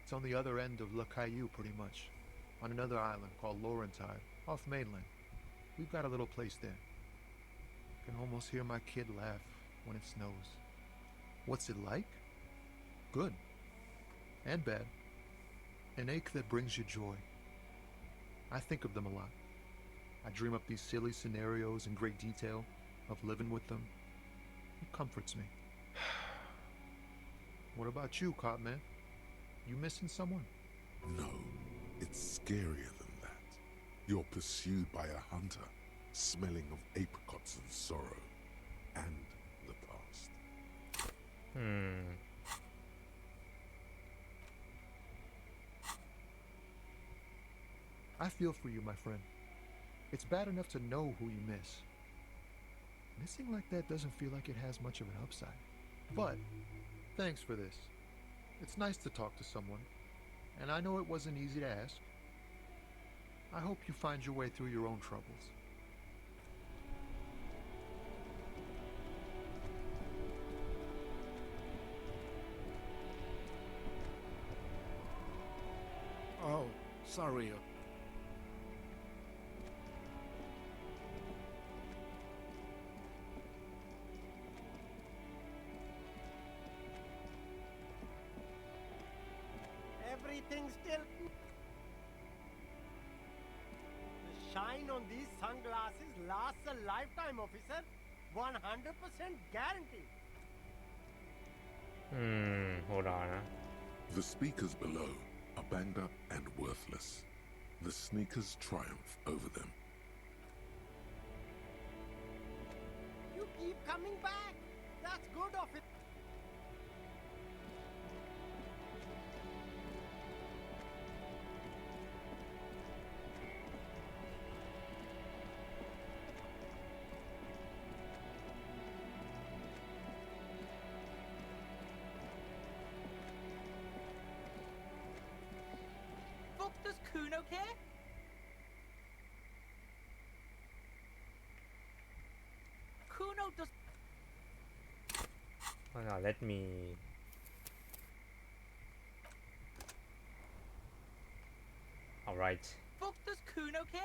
R: It's on the other end of Le Caillou, pretty much, on another island called Laurentide, off mainland. We've got a little place there. I can almost hear my kid laugh when it snows. What's it like? Good. And bad. An ache that brings you joy. I think of them a lot. I dream up these silly scenarios in great detail of living with them. It comforts me. What about you, Cop Man? You missing someone?
B: No, it's scarier than that. You're pursued by a hunter, smelling of apricots and sorrow, and the past.
R: I feel for you, my friend. It's bad enough to know who you miss. Missing like that doesn't feel like it has much of an upside. But, thanks for this. It's nice to talk to someone, and I know it wasn't easy to ask. I hope you find your way through your own troubles.
L: Oh, sorry.
S: Everything still... The shine on these sunglasses lasts a lifetime, officer. 100% guaranteed.
A: Hold on.
B: The speakers below are banged up and worthless. The sneakers triumph over them.
S: keep coming back. That's good of it.
K: Fuck, does Kuno care? Kuno does.
A: Oh no, let me. All right.
K: Fuck, does Kuno care?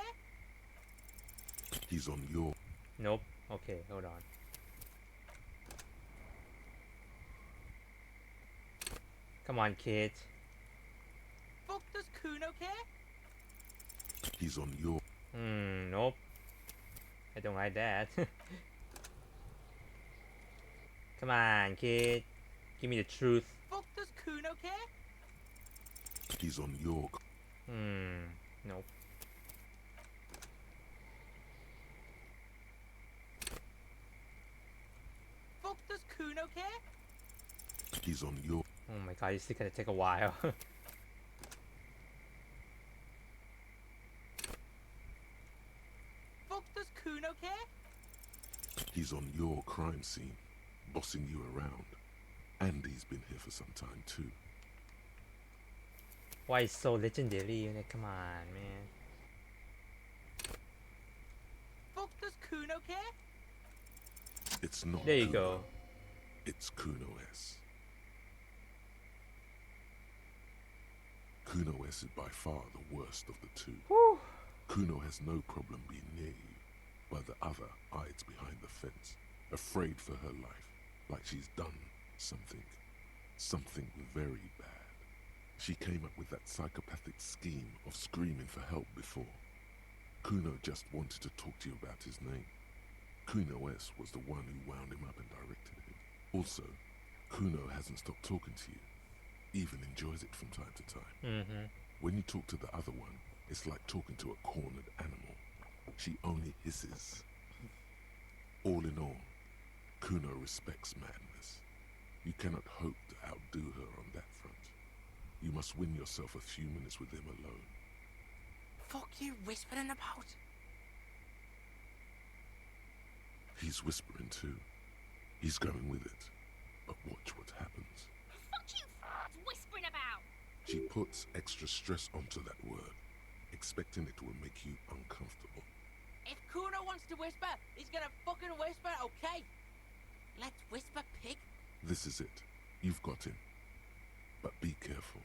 B: He's on your...
A: Nope. Okay, hold on. Come on, kid.
K: Fuck, does Kuno care?
B: He's on your...
A: Nope. I don't like that. Come on, kid. Give me the truth.
K: Fuck, does Kuno care?
B: He's on your...
A: Nope.
K: Fuck, does Kuno care?
B: He's on your...
A: Oh my god, this is gonna take a while.
K: Fuck, does Kuno care?
B: He's on your crime scene, bossing you around. Andy's been here for some time too.
A: Why is so legendary? Like, come on, man.
K: Fuck, does Kuno care?
B: It's not
A: There you
B: Kuno.
A: go.
B: It's Kuno S. Kuno S is by far the worst of the two.
A: Whew.
B: Kuno has no problem being near you, while the other hides behind the fence, afraid for her life, like she's done something very bad. She came up with that psychopathic scheme of screaming for help before. Kuno just wanted to talk to you about his name. Kuno S was the one who wound him up and directed him. Also, Kuno hasn't stopped talking to you, even enjoys it from time to time. When you talk to the other one, it's like talking to a cornered animal. She only hisses. All in all, Kuno respects madness. You cannot hope to outdo her on that front. You must win yourself a few minutes with him alone.
K: Fuck you whispering about?
B: He's whispering too. He's going with it. But watch what happens.
J: Fuck you whispering about?
B: She puts extra stress onto that word, expecting it will make you uncomfortable.
K: If Kuno wants to whisper, he's gonna fucking whisper, okay? Let's whisper, pig.
B: This is it. You've got him. But be careful.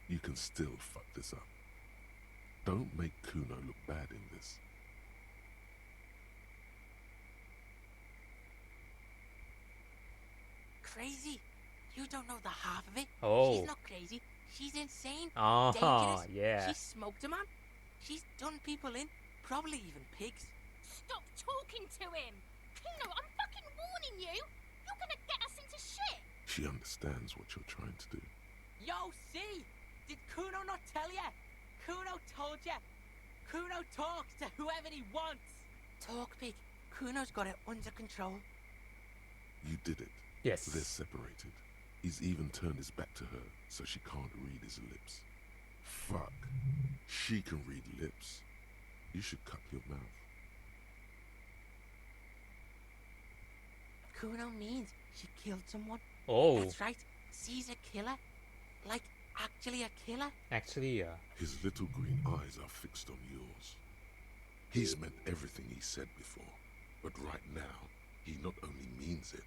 B: You can still fuck this up. Don't make Kuno look bad in this.
K: Crazy? You don't know the half of it.
A: Oh.
K: She's not crazy. She's insane.
A: Oh,
K: dangerous.
A: yeah.
K: She smoked a man. She's done people in. Probably even pigs.
J: Stop talking to him! Kuno, I'm fucking warning you! You're gonna get us into shit!
B: She understands what you're trying to do.
K: Yo, see? Did Kuno not tell ya? Kuno told ya. Kuno talks to whoever he wants. Talk, pig. Kuno's got it under control.
B: You did it.
A: Yes.
B: They're separated. He's even turned his back to her, so she can't read his lips. Fuck. She can read lips. You should cut your mouth.
K: Kuno means she killed someone.
A: Oh.
K: That's right. She's a killer. Like, actually a killer.
A: Actually, yeah.
B: His little green eyes are fixed on yours. He's meant everything he said before, but right now, he not only means it,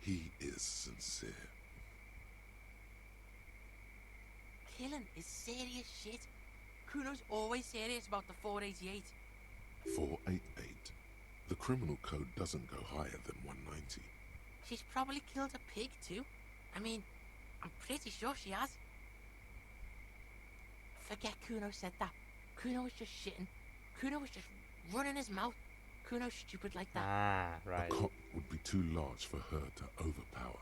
B: he is sincere.
K: Killing is serious shit. Kuno's always serious about the 488.
B: 488. The criminal code doesn't go higher than 190.
K: She's probably killed a pig too. I mean, I'm pretty sure she has. Forget Kuno said that. Kuno was just shitting. Kuno was just running his mouth. Kuno's stupid like that.
A: Ah, right.
B: A cop would be too large for her to overpower,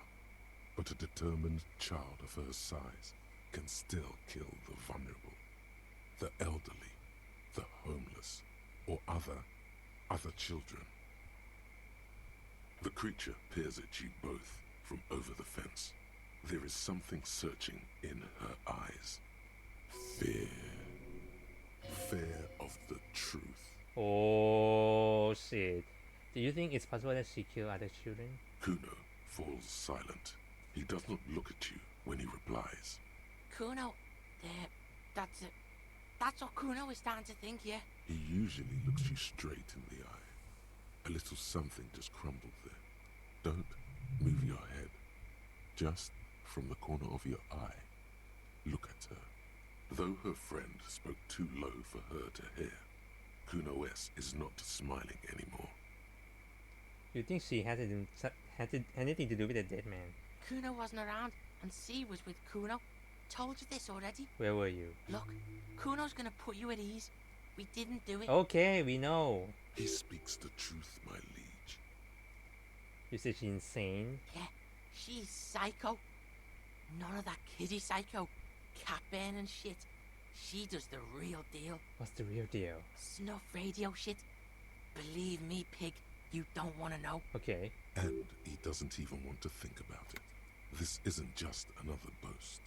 B: but a determined child of her size can still kill the vulnerable, the elderly, the homeless, or other children. The creature peers at you both from over the fence. There is something searching in her eyes. Fear. Fear of the truth.
A: Oh shit. Do you think it's possible that she killed other children?
B: Kuno falls silent. He does not look at you when he replies.
K: Kuno, that's it. That's what Kuno is starting to think, yeah?
B: He usually looks you straight in the eye. A little something just crumbled there. Don't move your head. Just from the corner of your eye, look at her. Though her friend spoke too low for her to hear, Kuno S is not smiling anymore.
A: You think she had anything to do with the dead man?
K: Kuno wasn't around, and C was with Kuno. Told you this already.
A: Where were you?
K: Look, Kuno's gonna put you at ease. We didn't do it.
A: Okay, we know.
B: He speaks the truth, my liege.
A: You said she's insane?
K: Yeah, she's psycho. None of that kiddie psycho. Cat burning shit. She does the real deal.
A: What's the real deal?
K: Snuff radio shit. Believe me, pig, you don't want to know.
A: Okay.
B: And he doesn't even want to think about it. This isn't just another boast.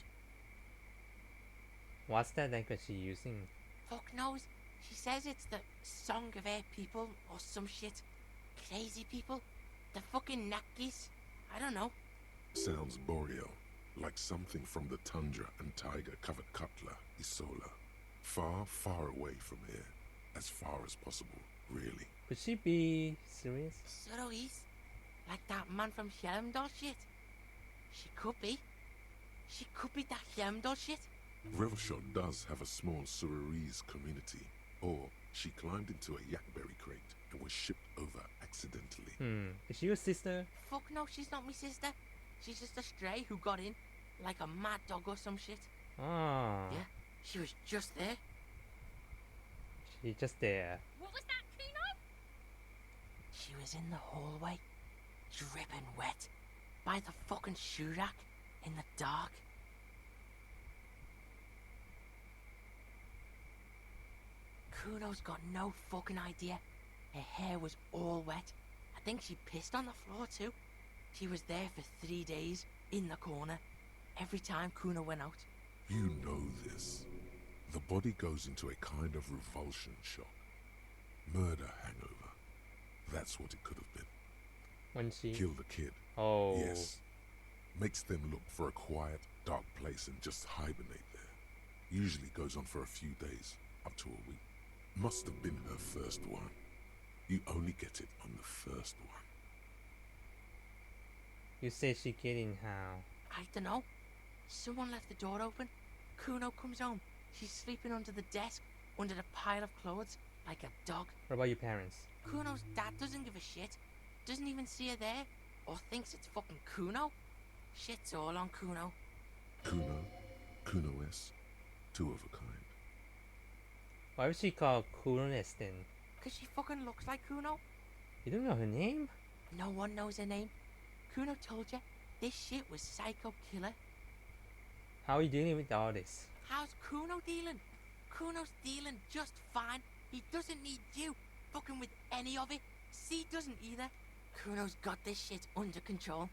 A: What's that language she's using?
K: Fuck knows. She says it's the song of her people or some shit. Crazy people. The fucking Nakis. I don't know.
B: Sounds boreal, like something from the tundra and tiger-covered Cutler, Isola. Far, far away from here. As far as possible, really.
A: Could she be serious?
K: Suroese? Like that man from Helmdall shit? She could be. She could be that Helmdall shit.
B: Revelshot does have a small Suroese community. Or she climbed into a yakberry crate and was shipped over accidentally.
A: Is she your sister?
K: Fuck no, she's not my sister. She's just a stray who got in. Like a mad dog or some shit.
A: Ah.
K: Yeah, she was just there.
A: She's just there.
J: What was that, Kuno?
K: She was in the hallway, dripping wet, by the fucking shoe rack, in the dark. Kuno's got no fucking idea. Her hair was all wet. I think she pissed on the floor too. She was there for 3 days, in the corner, every time Kuno went out.
B: You know this. The body goes into a kind of revulsion shock. Murder hangover. That's what it could have been.
A: When she...
B: Kill the kid.
A: Oh.
B: Yes. Makes them look for a quiet, dark place and just hibernate there. Usually goes on for a few days, up to a week. Must have been her first one. You only get it on the first one.
A: You say she getting how?
K: I don't know. Someone left the door open. Kuno comes home. She's sleeping under the desk, under the pile of clothes, like a dog.
A: What about your parents?
K: Kuno's dad doesn't give a shit. Doesn't even see her there, or thinks it's fucking Kuno. Shit's all on Kuno.
B: Kuno S, two of a kind.
A: Why was she called Kuno-ness then?
K: Cause she fucking looks like Kuno.
A: You don't know her name?
K: No one knows her name. Kuno told you, this shit was Psycho Killer.
A: How are you dealing with all this?
K: How's Kuno dealing? Kuno's dealing just fine. He doesn't need you fucking with any of it. C doesn't either. Kuno's got this shit under control.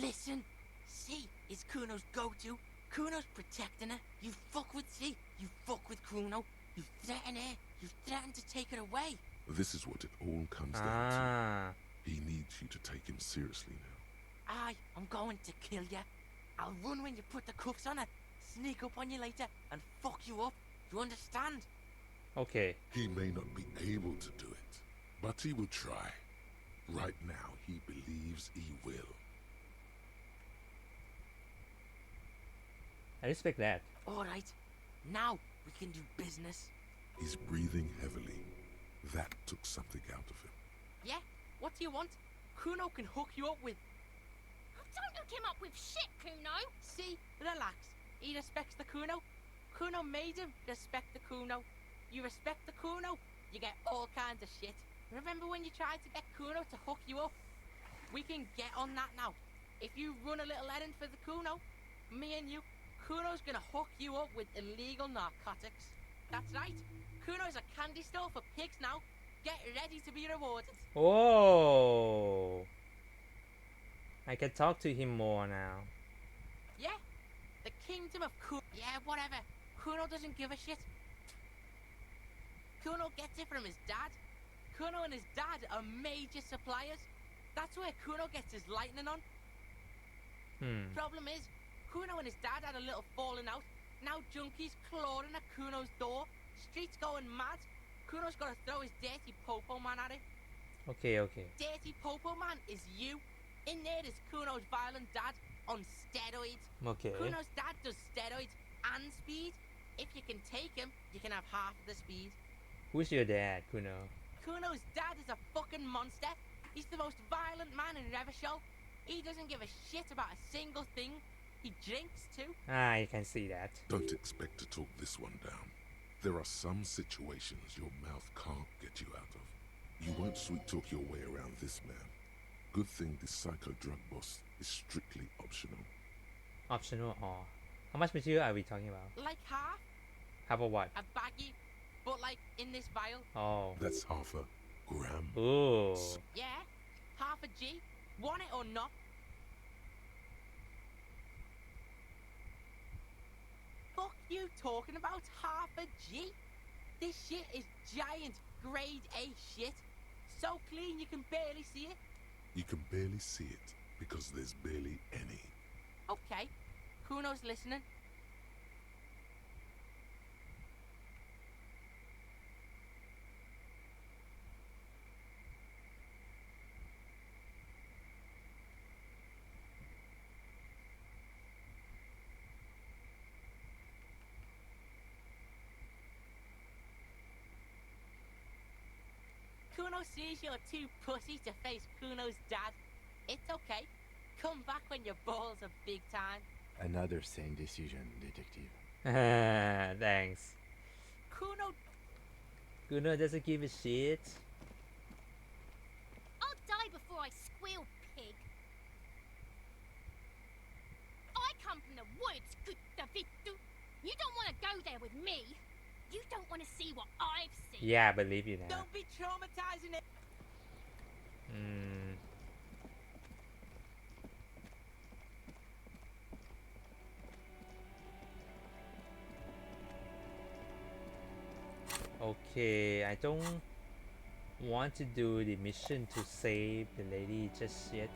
K: Listen. C is Kuno's go-to. Kuno's protecting her. You fuck with C, you fuck with Kuno. You threaten her. You threaten to take her away.
B: This is what it all comes down to. He needs you to take him seriously now.
K: I'm going to kill you. I'll run when you put the cuffs on her, sneak up on you later, and fuck you up. You understand?
A: Okay.
B: He may not be able to do it, but he will try. Right now, he believes he will.
A: I respect that.
K: Alright, now we can do business.
B: He's breathing heavily. That took something out of him.
K: Yeah? What do you want? Kuno can hook you up with...
J: Don't hook him up with shit, Kuno.
K: See? Relax. He respects the Kuno. Kuno made him respect the Kuno. You respect the Kuno, you get all kinds of shit. Remember when you tried to get Kuno to hook you up? We can get on that now. If you run a little errand for the Kuno, me and you, Kuno's gonna hook you up with illegal narcotics. That's right. Kuno's a candy store for pigs now. Get ready to be rewarded.
A: Oh, I can talk to him more now.
K: Yeah? The kingdom of Kuno. Yeah, whatever. Kuno doesn't give a shit. Kuno gets it from his dad. Kuno and his dad are major suppliers. That's where Kuno gets his lightning on. Problem is, Kuno and his dad had a little falling out. Now junkies clawing at Kuno's door. Streets going mad. Kuno's gotta throw his dirty popo man at it.
A: Okay, okay.
K: Dirty popo man is you. In there is Kuno's violent dad on steroids.
A: Okay.
K: Kuno's dad does steroids and speed. If you can take him, you can have half the speed.
A: Who's your dad, Kuno?
K: Kuno's dad is a fucking monster. He's the most violent man in Revachol. He doesn't give a shit about a single thing. He drinks too.
A: Ah, you can see that.
B: Don't expect to talk this one down. There are some situations your mouth can't get you out of. You won't sweet talk your way around this man. Good thing this psycho drug boss is strictly optional.
A: Optional or how much material are we talking about?
K: Like half.
A: Half of what?
K: A baggie, but like in this vial.
A: Oh.
B: That's half a gram.
A: Ooh.
K: Yeah, half a G. Want it or not? Fuck you talking about half a G? This shit is giant grade A shit. So clean you can barely see it.
B: You can barely see it because there's barely any.
K: Okay, Kuno's listening. Kuno sees you're too pussy to face Kuno's dad. It's okay. Come back when your balls are big time.
I: Another sane decision, detective.
A: Thanks. Kuno doesn't give a shit.
J: I'll die before I squeal, pig. I come from the woods, good Davidu. You don't want to go there with me. You don't want to see what I've seen.
A: Yeah, I believe you now.
K: Don't be traumatizing it.
A: Okay, I don't want to do the mission to save the lady just yet.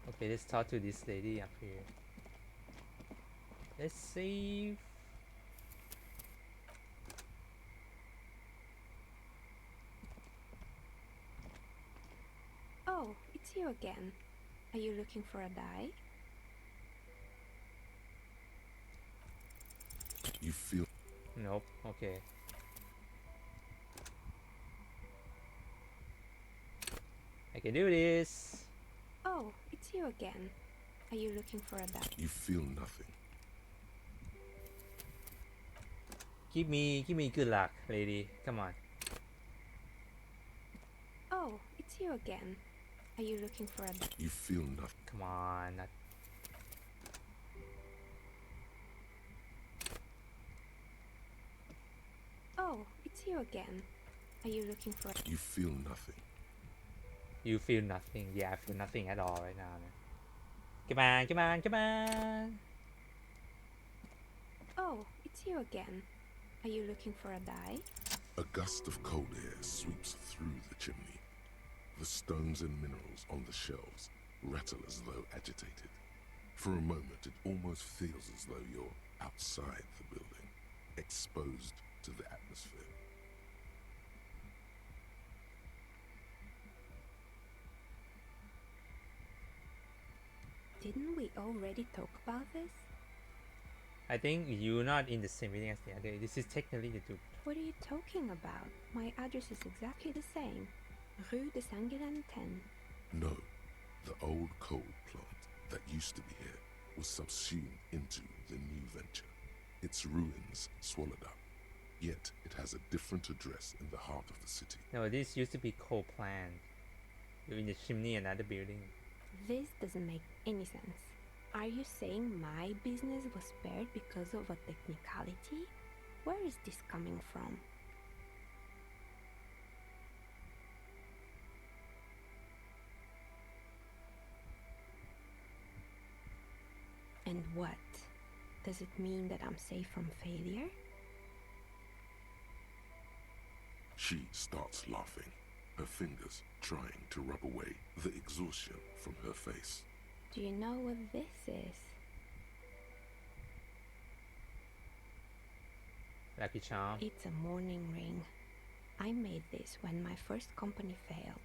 A: Okay, let's talk to this lady up here. Let's save.
C: Oh, it's you again. Are you looking for a dye?
B: You feel...
A: Nope, okay. I can do this.
C: Oh, it's you again. Are you looking for a dye?
B: You feel nothing.
A: Give me good luck, lady. Come on.
C: Oh, it's you again. Are you looking for a dye?
B: You feel nothing.
A: Come on. Not...
C: Oh, it's you again. Are you looking for a...
B: You feel nothing.
A: You feel nothing. Yeah, I feel nothing at all right now. Come on, come on, come on.
C: Oh, it's you again. Are you looking for a dye?
B: A gust of cold air sweeps through the chimney. The stones and minerals on the shelves rattle as though agitated. For a moment, it almost feels as though you're outside the building, exposed to the atmosphere.
C: Didn't we already talk about this?
A: I think you're not in the same building as the other. This is technically the dude.
C: What are you talking about? My address is exactly the same. Rue de Saint-Guilain 10.
B: No, The old coal plant that used to be here was subsumed into the new venture. Its ruins swallowed up. Yet it has a different address in the heart of the city.
A: No, this used to be coal plant. You're in the chimney, another building.
C: This doesn't make any sense. Are you saying my business was spared because of a technicality? Where is this coming from? And what? Does it mean that I'm safe from failure?
B: She starts laughing, her fingers trying to rub away the exhaustion from her face.
C: Do you know what this is?
A: Lucky charm.
C: It's a mourning ring. I made this when my first company failed.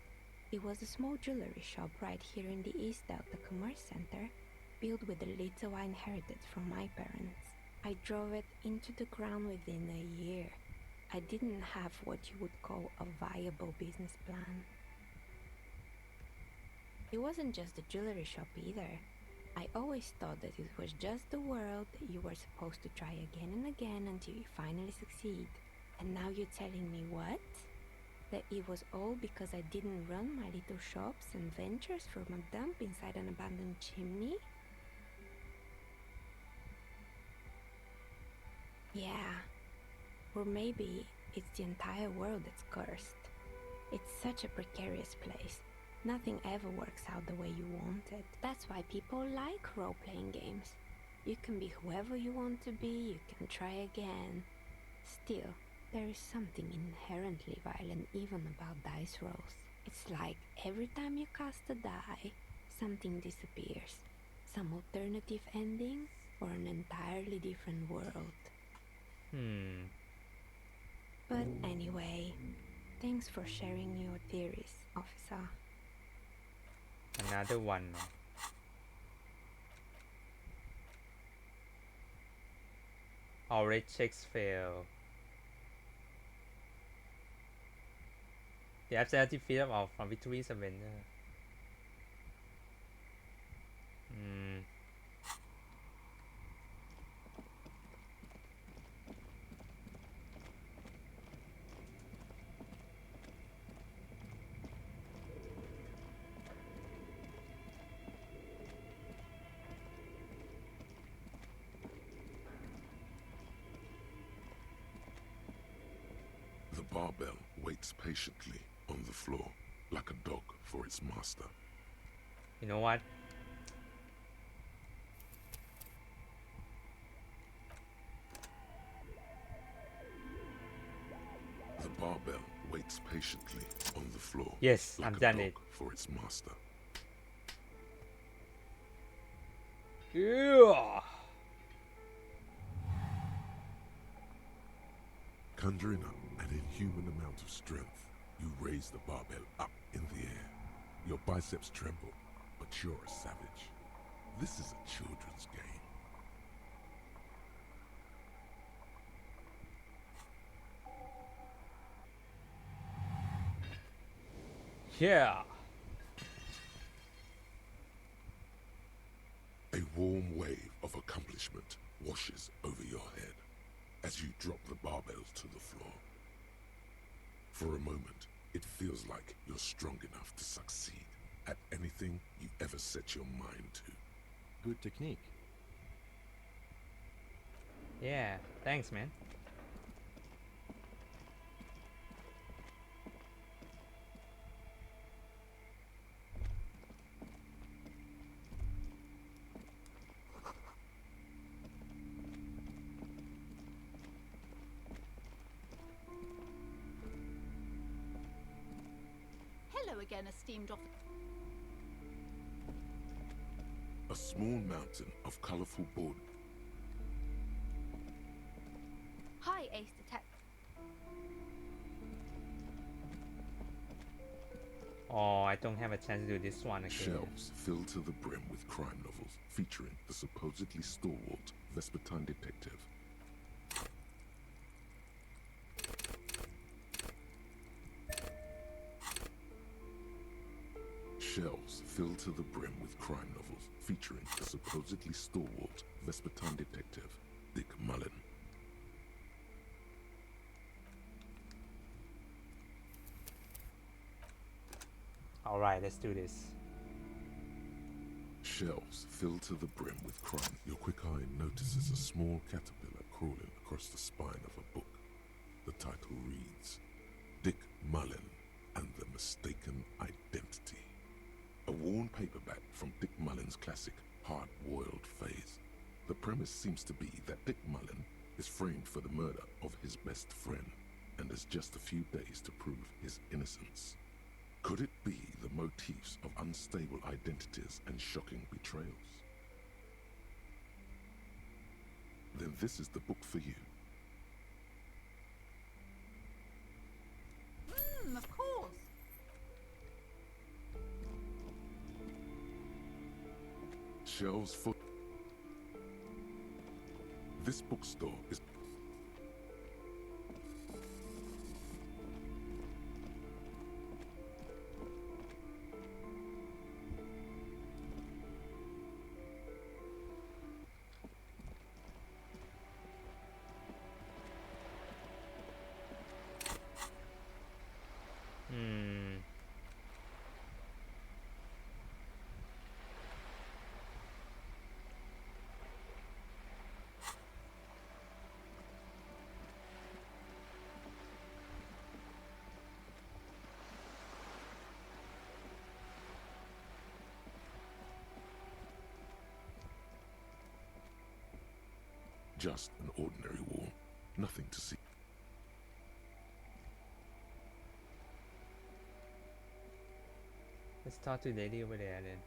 C: It was a small jewelry shop right here in the East Delta Commerce Center, built with the little I inherited from my parents. I drove it into the ground within a year. I didn't have what you would call a viable business plan. It wasn't just the jewelry shop either. I always thought that it was just the world that you were supposed to try again and again until you finally succeed. And now you're telling me what? That it was all because I didn't run my little shops and ventures from a dump inside an abandoned chimney? Yeah. Or maybe it's the entire world that's cursed. It's such a precarious place. Nothing ever works out the way you want it. That's why people like role-playing games. You can be whoever you want to be, you can try again. Still, there is something inherently violent even about dice rolls. It's like every time you cast a die, something disappears. Some alternative ending or an entirely different world. But anyway, thanks for sharing your theories, officer.
A: Another one. All red checks fail. The absolute defeat of all from victory surrender.
B: The barbell waits patiently on the floor, like a dog for its master.
A: You know what?
B: The barbell waits patiently on the floor.
A: Yes,
B: like
A: I'm
B: a
A: done
B: dog
A: it.
B: for its master.
A: Yeah.
B: Conjuring up an inhuman amount of strength, you raise the barbell up in the air. Your biceps tremble, but you're a savage. This is a children's game.
A: Yeah.
B: A warm wave of accomplishment washes over your head as you drop the barbell to the floor. For a moment, it feels like you're strong enough to succeed at anything you ever set your mind to.
I: Good technique.
A: Yeah, thanks, man.
G: Hello again, esteemed officer.
B: A small mountain of colorful board.
G: Hi, Ace Detective.
A: Oh, I don't have a chance to do this one again.
B: Shelves filled to the brim with crime novels featuring the supposedly stalwart Vespertine detective. Shelves filled to the brim with crime novels featuring the supposedly stalwart Vespertine detective, Dick Mullen.
A: Alright, let's do this.
B: Shelves filled to the brim with crime. Your quick eye notices a small caterpillar crawling across the spine of a book. The title reads, Dick Mullen and the Mistaken Identity. A worn paperback from Dick Mullen's classic Hard-Boiled phase. The premise seems to be that Dick Mullen is framed for the murder of his best friend and has just a few days to prove his innocence. Could it be the motifs of unstable identities and shocking betrayals? Then this is the book for you.
G: Of course.
B: Shelves full. This bookstore is just an ordinary wall, nothing to see.
A: Let's talk to the lady over there then.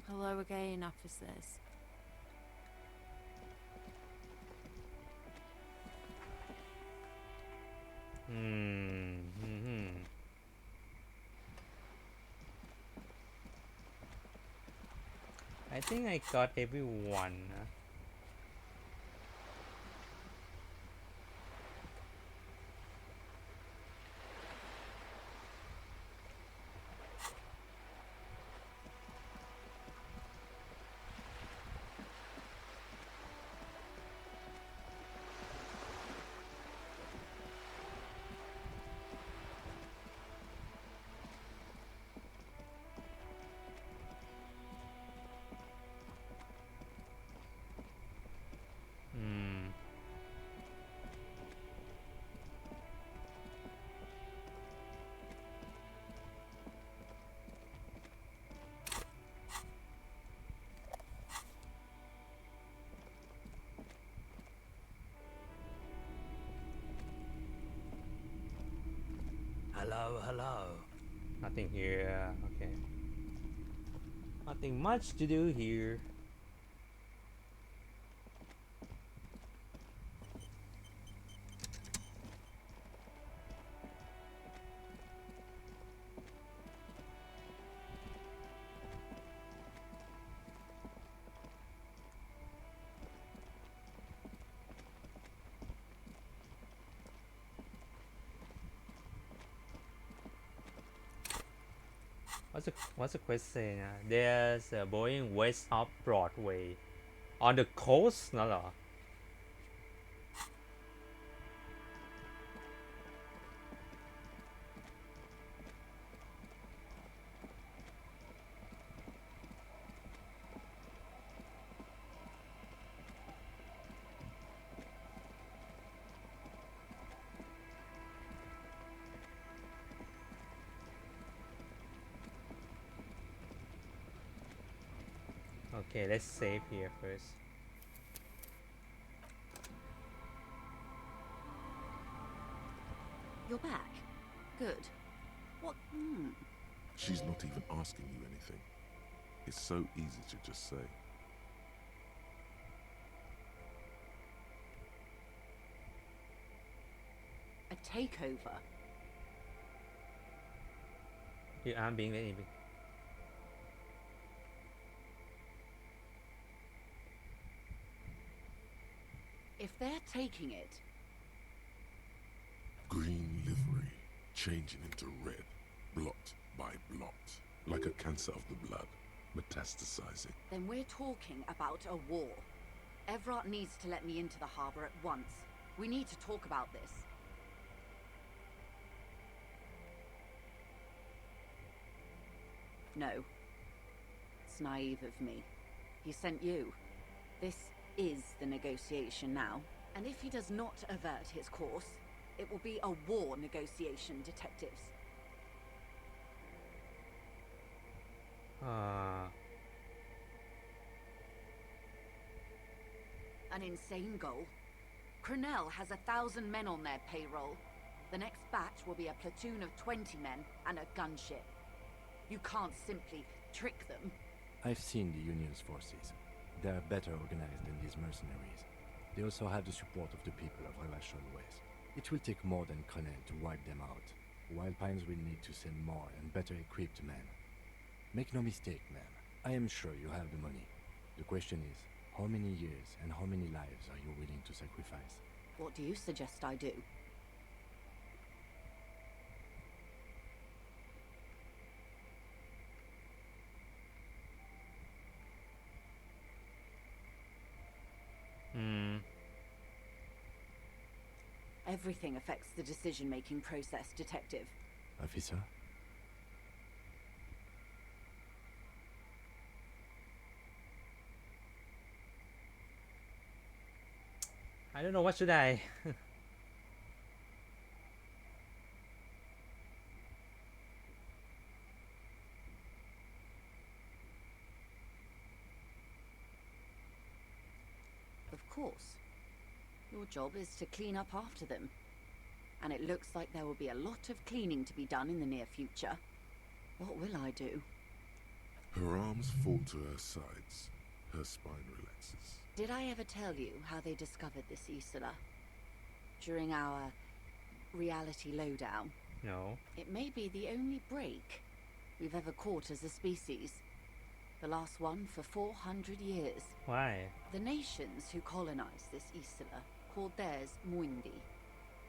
M: Hello again, officers.
A: I think I got everyone.
K: Hello, hello.
A: Nothing here. Okay. Nothing much to do here. What's the quest saying? There's a Boeing west of Broadway. On the coast นั่นเหรอ Okay, let's save here first.
G: You're back. Good. What?
B: She's not even asking you anything. It's so easy to just say.
G: A takeover?
A: You aren't being very.
N: If they're taking it,
B: Green livery, changing into red, blot by blot, like a cancer of the blood, metastasizing.
N: then we're talking about a war. Evrart needs to let me into the harbor at once. We need to talk about this. No. It's naive of me. He sent you. This is the negotiation now. And if he does not avert his course, it will be a war negotiation, detectives. An insane goal. Crenell has 1,000 men on their payroll. The next batch will be a platoon of 20 men and a gunship. You can't simply trick them.
I: I've seen the Union's forces. They are better organized than these mercenaries. They also have the support of the people of Revachol West. It will take more than Crenell to wipe them out. Wild Pines will need to send more and better equipped men. Make no mistake, ma'am. I am sure you have the money. The question is, how many years and how many lives are you willing to sacrifice?
N: What do you suggest I do? Everything affects the decision-making process, Detective.
I: Officer?
A: I don't know, what should I?
N: Of course. Your job is to clean up after them. And it looks like there will be a lot of cleaning to be done in the near future. What will I do?
B: Her arms fall to her sides. Her spine relaxes.
N: Did I ever tell you how they discovered this Isola? During our reality lowdown?
A: No.
N: It may be the only break we've ever caught as a species. The last one for 400 years.
A: Why?
N: The nations who colonized this Isola called theirs Muindi,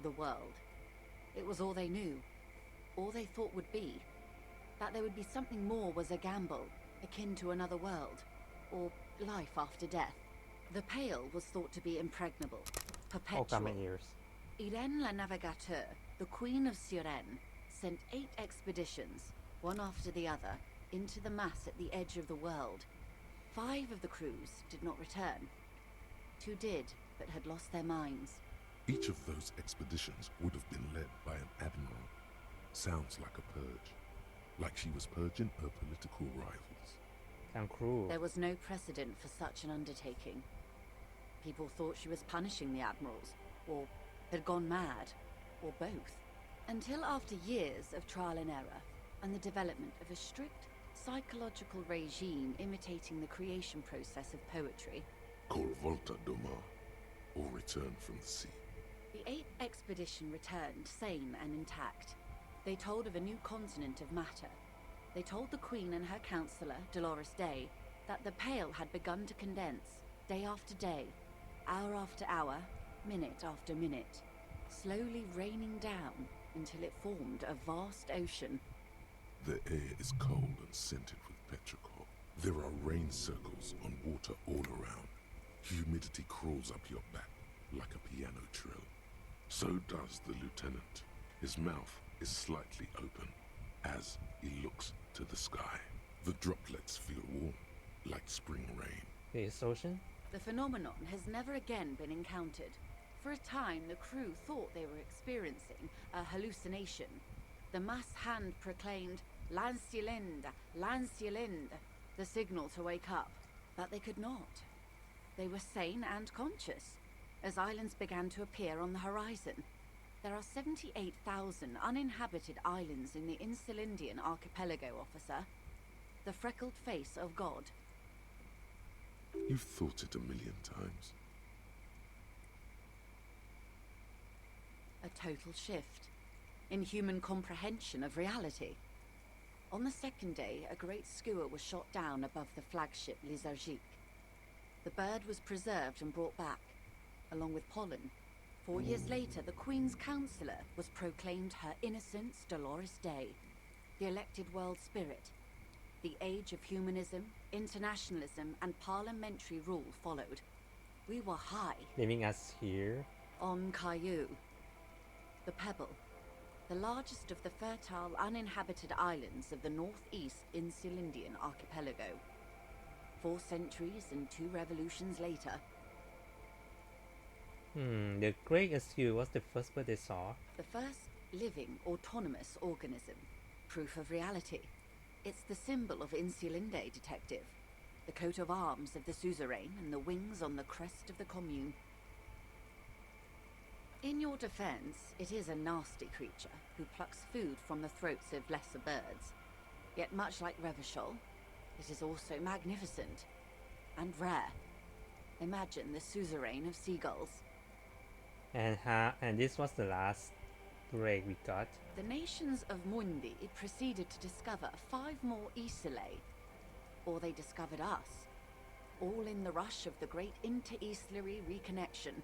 N: the world. It was all they knew, all they thought would be. That there would be something more was a gamble, akin to another world, or life after death. The Pale was thought to be impregnable, perpetual.
A: Oh, come years.
N: Irene la Navigateur, the Queen of Suren, sent 8 expeditions, one after the other, into the mass at the edge of the world. 5 of the crews did not return. 2 did, but had lost their minds.
B: Each of those expeditions would have been led by an admiral. Sounds like a purge. Like she was purging her political rivals.
A: Sound cruel.
N: There was no precedent for such an undertaking. People thought she was punishing the admirals, or had gone mad, or both. Until after years of trial and error, and the development of a strict psychological regime imitating the creation process of poetry.
B: Called Volta Doma, or Return from the Sea.
N: The 8th expedition returned sane and intact. They told of a new continent of matter. They told the Queen and her counselor, Dolores Day, that the Pale had begun to condense, day after day, hour after hour, minute after minute, slowly raining down until it formed a vast ocean.
B: The air is cold and scented with petrichor. There are rain circles on water all around. Humidity crawls up your back like a piano trill. So does the lieutenant. His mouth is slightly open as he looks to the sky. The droplets feel warm, like spring rain.
A: This ocean?
N: The phenomenon has never again been encountered. For a time, the crew thought they were experiencing a hallucination. The mass hand proclaimed, Lanciolenda, Lanciolenda, the signal to wake up. But they could not. They were sane and conscious, as islands began to appear on the horizon. There are 78,000 uninhabited islands in the Insulindian archipelago, officer. The freckled face of God.
B: You've thought it a million times.
N: A total shift in human comprehension of reality. On the 2nd day, a great skua was shot down above the flagship Lysergique. The bird was preserved and brought back. along with pollen. 4 years later, the Queen's Counsellor was proclaimed Her Innocence Dolores Day, the elected world spirit. The age of humanism, internationalism, and parliamentary rule followed. We were high.
A: Leaving us here.
N: On Caillou, the Pebble, the largest of the fertile, uninhabited islands of the northeast Insulindian archipelago. 4 centuries and 2 revolutions later.
A: The Great Elysium was the first bird they saw.
N: The first living, autonomous organism. Proof of reality. It's the symbol of Insulinde, detective. The coat of arms of the suzerain and the wings on the crest of the commune. In your defense, it is a nasty creature who plucks food from the throats of lesser birds. Yet much like Revachol, it is also magnificent and rare. Imagine the suzerain of seagulls.
A: And this was the last break we got.
N: The nations of Mundi proceeded to discover 5 more Isolae, or they discovered us, all in the rush of the great inter-Islary reconnection.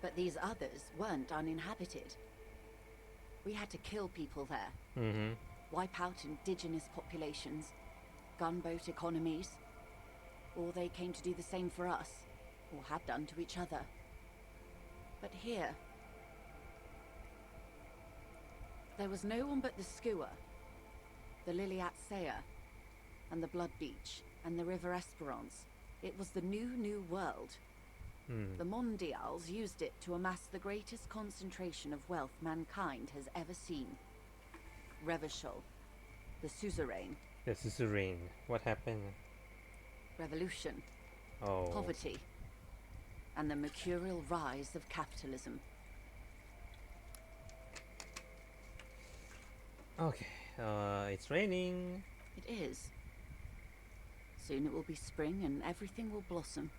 N: But these others weren't uninhabited. We had to kill people there, wipe out indigenous populations, gunboat economies, or they came to do the same for us, or had done to each other. But here, there was no one but the Skua, the Liliat Sea, and the Blood Beach, and the River Esperance. It was the new world. The Mondials used it to amass the greatest concentration of wealth mankind has ever seen. Revachol, the suzerain.
A: The suzerain. What happened?
N: Revolution.
A: Oh.
N: Poverty. And the mercurial rise of capitalism.
A: Okay, it's raining.
N: It is. Soon it will be spring and everything will blossom.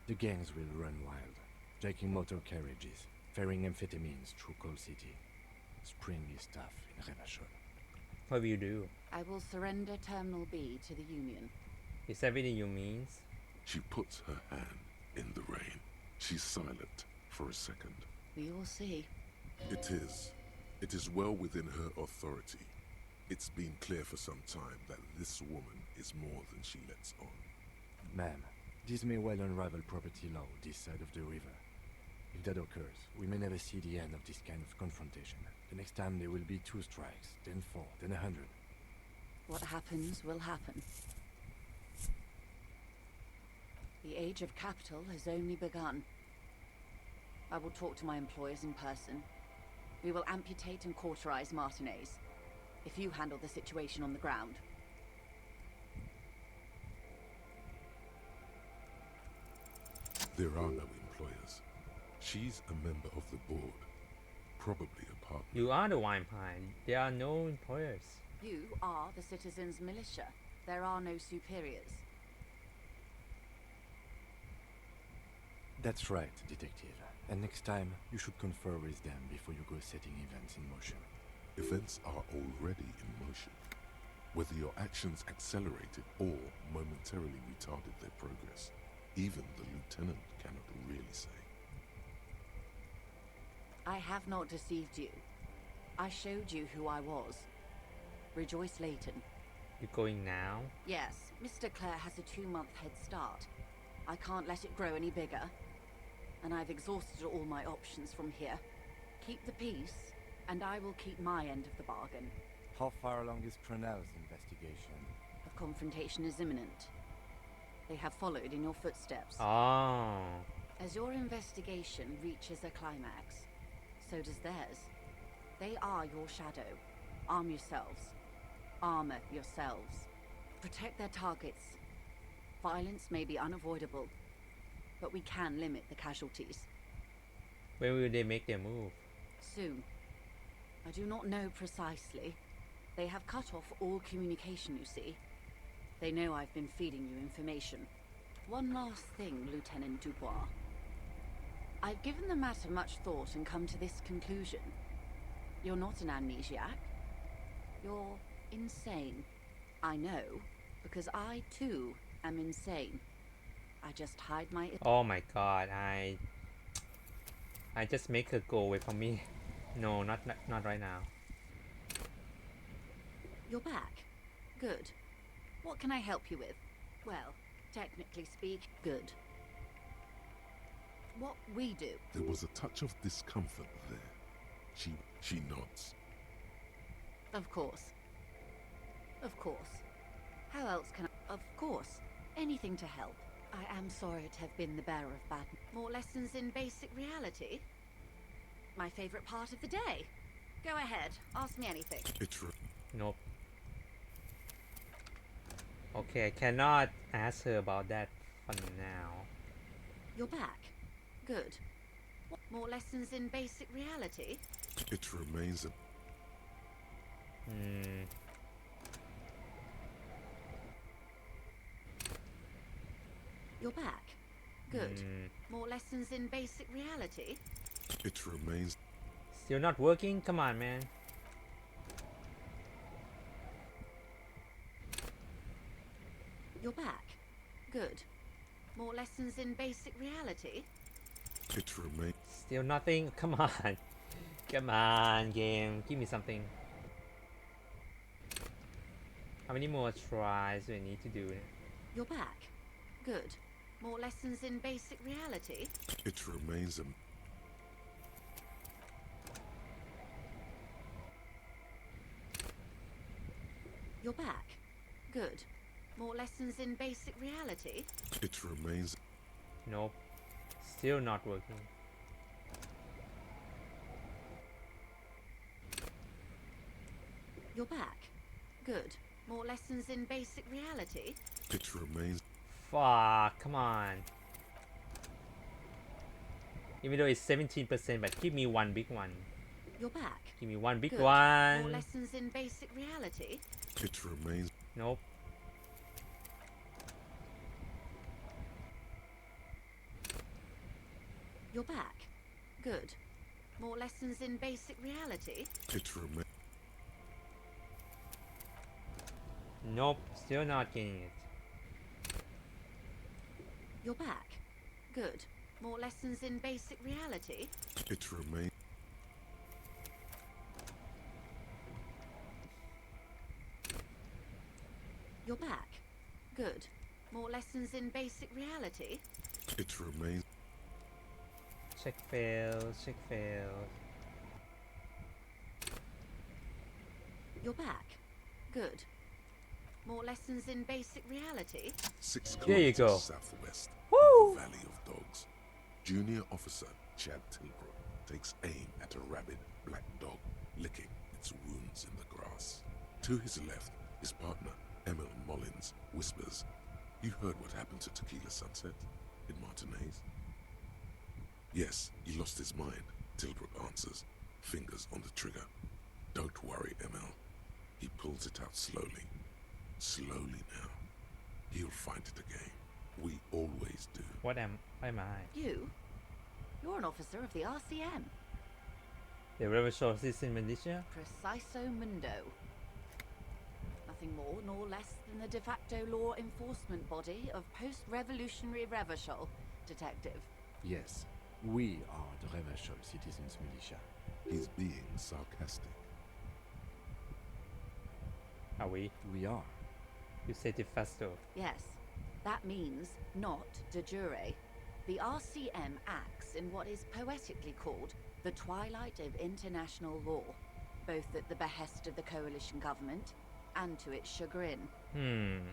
I: The gangs will run wild, taking motor carriages, ferrying amphetamines through Coal City. Spring is tough in Revachol.
A: What will you do?
N: I will surrender Terminal B to the Union.
A: Is everything you means?
B: She puts her hand in the rain. She's silent for a second.
N: We will see.
B: It is well within her authority. It's been clear for some time that this woman is more than she lets on.
I: Ma'am, this may well unravel property law this side of the river. If that occurs, we may never see the end of this kind of confrontation. The next time there will be 2 strikes, then 4, then 100.
N: What happens will happen. The age of capital has only begun. I will talk to my employers in person. We will amputate and cauterize Martinez. If you handle the situation on the ground.
B: There are no employers. She's a member of the board. Probably a partner.
A: You are the wine pine. There are no employers.
N: You are the citizens' militia. There are no superiors.
I: That's right, detective. And next time, you should confer with them before you go setting events in motion.
B: Events are already in motion. Whether your actions accelerated or momentarily retarded their progress, even the lieutenant cannot really say.
N: I have not deceived you. I showed you who I was. Rejoice Layton.
A: You're going now?
N: Yes, Mr. Clare has a 2-month head start. I can't let it grow any bigger. And I've exhausted all my options from here. Keep the peace, and I will keep my end of the bargain.
I: How far along is Cronell's investigation?
N: A confrontation is imminent. They have followed in your footsteps.
A: Oh.
N: As your investigation reaches a climax, so does theirs. They are your shadow. Arm yourselves. Armor yourselves. Protect their targets. Violence may be unavoidable, but we can limit the casualties.
A: When will they make their move?
N: Soon. I do not know precisely. They have cut off all communication, you see. They know I've been feeding you information. One last thing, Lieutenant Dubois. I've given the matter much thought and come to this conclusion. You're not an amnesiac. You're insane. I know, because I too am insane. I just hide my...
A: Oh my god, I just make her go away from me. No, not right now.
N: You're back. Good. What can I help you with? Well, technically speak, good. What we do.
B: There was a touch of discomfort there. She nods.
N: Of course. Of course. How else can I... Of course. Anything to help. I am sorry to have been the bearer of bad... More lessons in basic reality? My favorite part of the day. Go ahead. Ask me anything.
A: Nope. Okay, I cannot ask her about that for now.
N: You're back. Good. What? More lessons in basic reality?
B: It remains a...
N: You're back. Good. More lessons in basic reality?
B: It remains...
A: Still not working? Come on, man.
N: You're back. Good. More lessons in basic reality?
B: It remains...
A: Still nothing? Come on. Come on, game. Give me something. How many more tries do I need to do?
N: You're back. Good. More lessons in basic reality?
B: It remains a...
N: You're back. Good. More lessons in basic reality?
B: It remains...
A: Nope. Still not working.
N: You're back. Good. More lessons in basic reality?
B: It remains...
A: Fuck, come on. Even though it's 17%, but give me one big one.
N: You're back.
A: Give me one big
N: Good.
A: one.
N: More lessons in basic reality?
B: It remains...
A: Nope.
N: You're back. Good. More lessons in basic reality?
B: It remains...
A: Nope, still not getting it.
N: You're back. Good. More lessons in basic reality?
B: It remains...
N: You're back. Good. More lessons in basic reality?
B: It remains...
A: Check failed, check failed.
N: You're back. Good. More lessons in basic reality?
B: 6
A: There you
B: kilometers
A: go.
B: southwest
A: Woo!
B: of the Valley of Dogs. Junior Officer Chad Tilbrook takes aim at a rabid black dog licking its wounds in the grass. To his left, his partner, Emil Mullins, whispers, "You heard what happened to Tequila Sunset in Martinez?" "Yes, he lost his mind," Tilbrook answers, fingers on the trigger. "Don't worry, Emil." He pulls it out slowly. Slowly now. He'll find it again. We always do.
A: What am I?
N: You? You're an officer of the RCM.
A: The Revolution in Militia?
N: Preciso Mundo. Nothing more nor less than the de facto law enforcement body of post-revolutionary Revachol, Detective.
I: Yes, we are the Revachol Citizens Militia.
B: He's being sarcastic.
A: Are we?
I: We are.
A: You said it faster.
N: Yes, that means not de jure. The RCM acts in what is poetically called the twilight of international law, both at the behest of the coalition government and to its chagrin.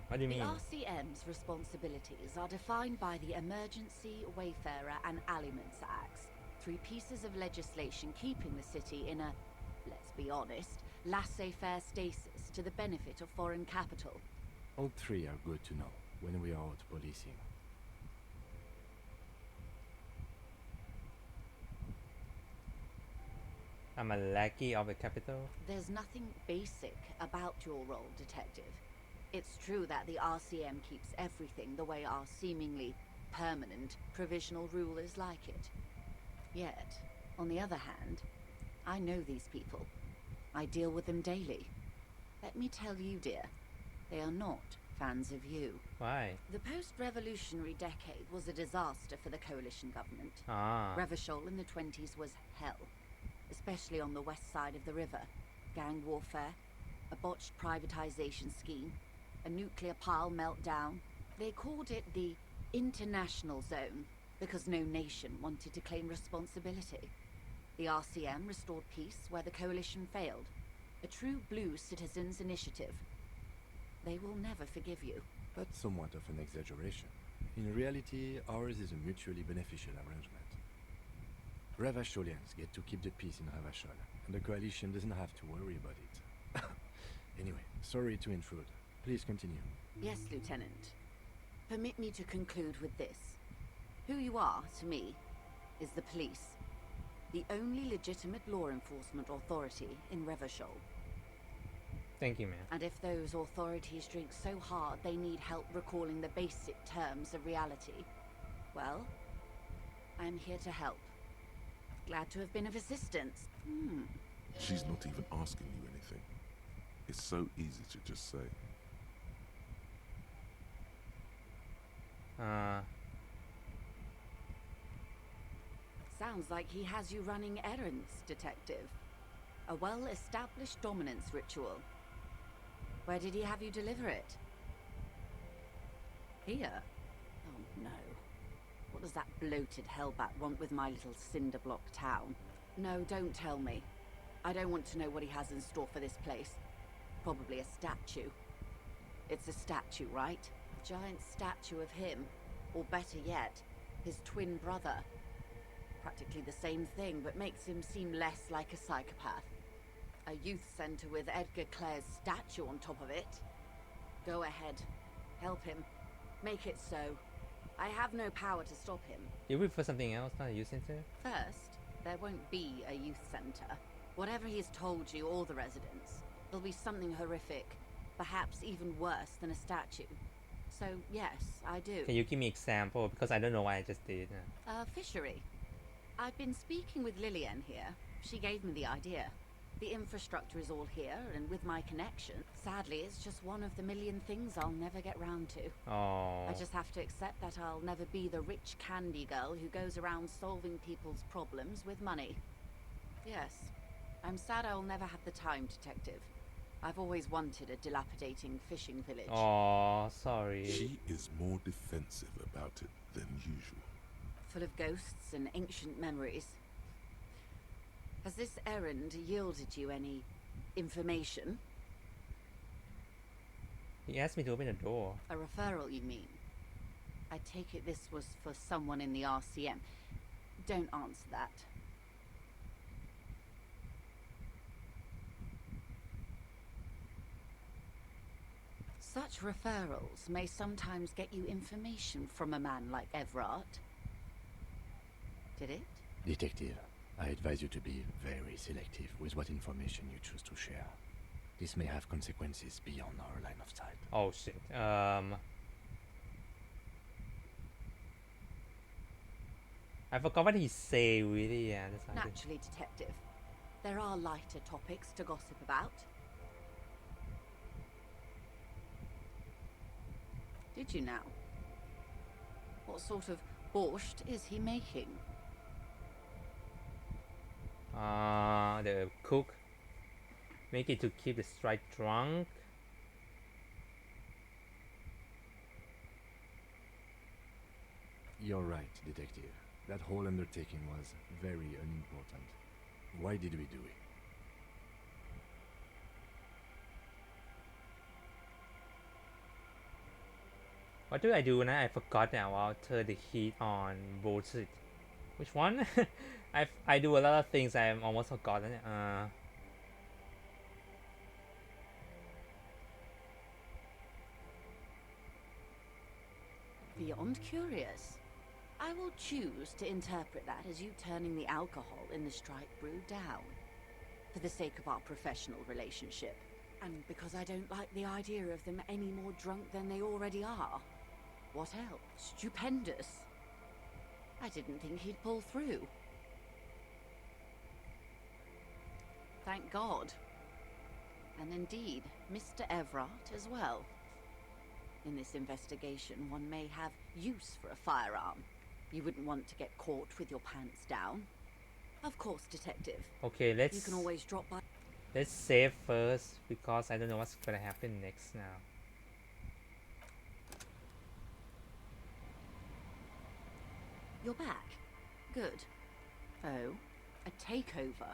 A: What do you
N: The
A: mean?
N: RCM's responsibilities are defined by the Emergency, Wayfarer and Aliments Acts, 3 pieces of legislation keeping the city in a, let's be honest, laissez-faire stasis to the benefit of foreign capital.
I: All 3 are good to know when we are out policing.
A: I'm a lackey of the capital.
N: There's nothing basic about your role, Detective. It's true that the RCM keeps everything the way our seemingly permanent provisional rulers like it. Yet, on the other hand, I know these people. I deal with them daily. Let me tell you, dear, they are not fans of you.
A: Why?
N: The post-revolutionary decade was a disaster for the coalition government. Revachol in the 20s was hell, especially on the west side of the river. Gang warfare, a botched privatization scheme, a nuclear pile meltdown. They called it the International Zone because no nation wanted to claim responsibility. The RCM restored peace where the coalition failed. A true blue citizens' initiative. They will never forgive you.
I: That's somewhat of an exaggeration. In reality, ours is a mutually beneficial arrangement. Revacholians get to keep the peace in Revachol, and the coalition doesn't have to worry about it. Anyway, sorry to intrude. Please continue.
N: Yes, Lieutenant. Permit me to conclude with this. Who you are, to me, is the police. The only legitimate law enforcement authority in Revachol.
A: Thank you, man.
N: And if those authorities drink so hard they need help recalling the basic terms of reality, well, I'm here to help. Glad to have been of assistance.
B: She's not even asking you anything. It's so easy to just say.
N: Sounds like he has you running errands, Detective. A well-established dominance ritual. Where did he have you deliver it? Here? Oh no. What does that bloated hellbat want with my little cinder block town? No, don't tell me. I don't want to know what he has in store for this place. Probably a statue. It's a statue, right? A giant statue of him. Or better yet, his twin brother. Practically the same thing, but makes him seem less like a psychopath. A youth center with Edgar Clare's statue on top of it. Go ahead. Help him. Make it so. I have no power to stop him.
A: You prefer something else, not a youth center?
N: First, there won't be a youth center. Whatever he's told you or the residents, there'll be something horrific, perhaps even worse than a statue. So, yes, I do.
A: Can you give me example? Because I don't know why I just did.
N: Fishery. I've been speaking with Lillian here. She gave me the idea. The infrastructure is all here, and with my connection, sadly, it's just one of the million things I'll never get round to.
A: Oh.
N: I just have to accept that I'll never be the rich candy girl who goes around solving people's problems with money. Yes, I'm sad I'll never have the time, Detective. I've always wanted a dilapidating fishing village.
A: Oh, sorry.
B: She is more defensive about it than usual.
N: Full of ghosts and ancient memories. Has this errand yielded you any information?
A: He asked me to open the door.
N: A referral, you mean? I take it this was for someone in the RCM. Don't answer that. Such referrals may sometimes get you information from a man like Everard. Did it?
I: Detective, I advise you to be very selective with what information you choose to share. This may have consequences beyond our line of sight.
A: Oh shit. I forgot what he say really. Yeah, that's not
N: Naturally, Detective. There are lighter topics to gossip about. Did you now? What sort of borscht is he making?
A: The cook make it to keep the strike drunk.
I: You're right, Detective. That whole undertaking was very unimportant. Why did we do it?
A: What do I do now? I forgot now. I'll turn the heat on. Bullshit. Which one? I do a lot of things I'm almost forgotten.
N: Beyond curious. I will choose to interpret that as you turning the alcohol in the strike brew down. For the sake of our professional relationship. And because I don't like the idea of them any more drunk than they already are. What else? Stupendous. I didn't think he'd pull through. Thank God. And indeed, Mr. Everard as well. In this investigation, one may have use for a firearm. You wouldn't want to get caught with your pants down. Of course, Detective.
A: Okay,
N: You can always drop by.
A: let's save first because I don't know what's gonna happen next now.
N: You're back. Good. Oh, a takeover.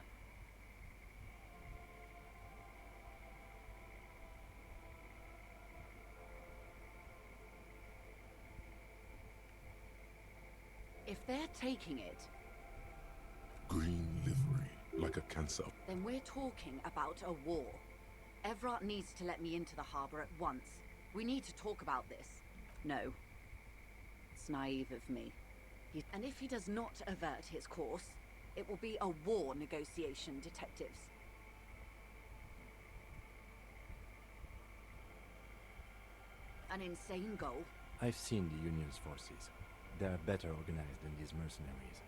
N: If they're taking it,
B: Green livery, like a cancer.
N: then we're talking about a war. Everard needs to let me into the harbour at once. We need to talk about this. No. It's naive of me. And if he does not avert his course, it will be a war negotiation, detectives. An insane goal.
I: I've seen the Union's forces. They are better organized than these mercenaries.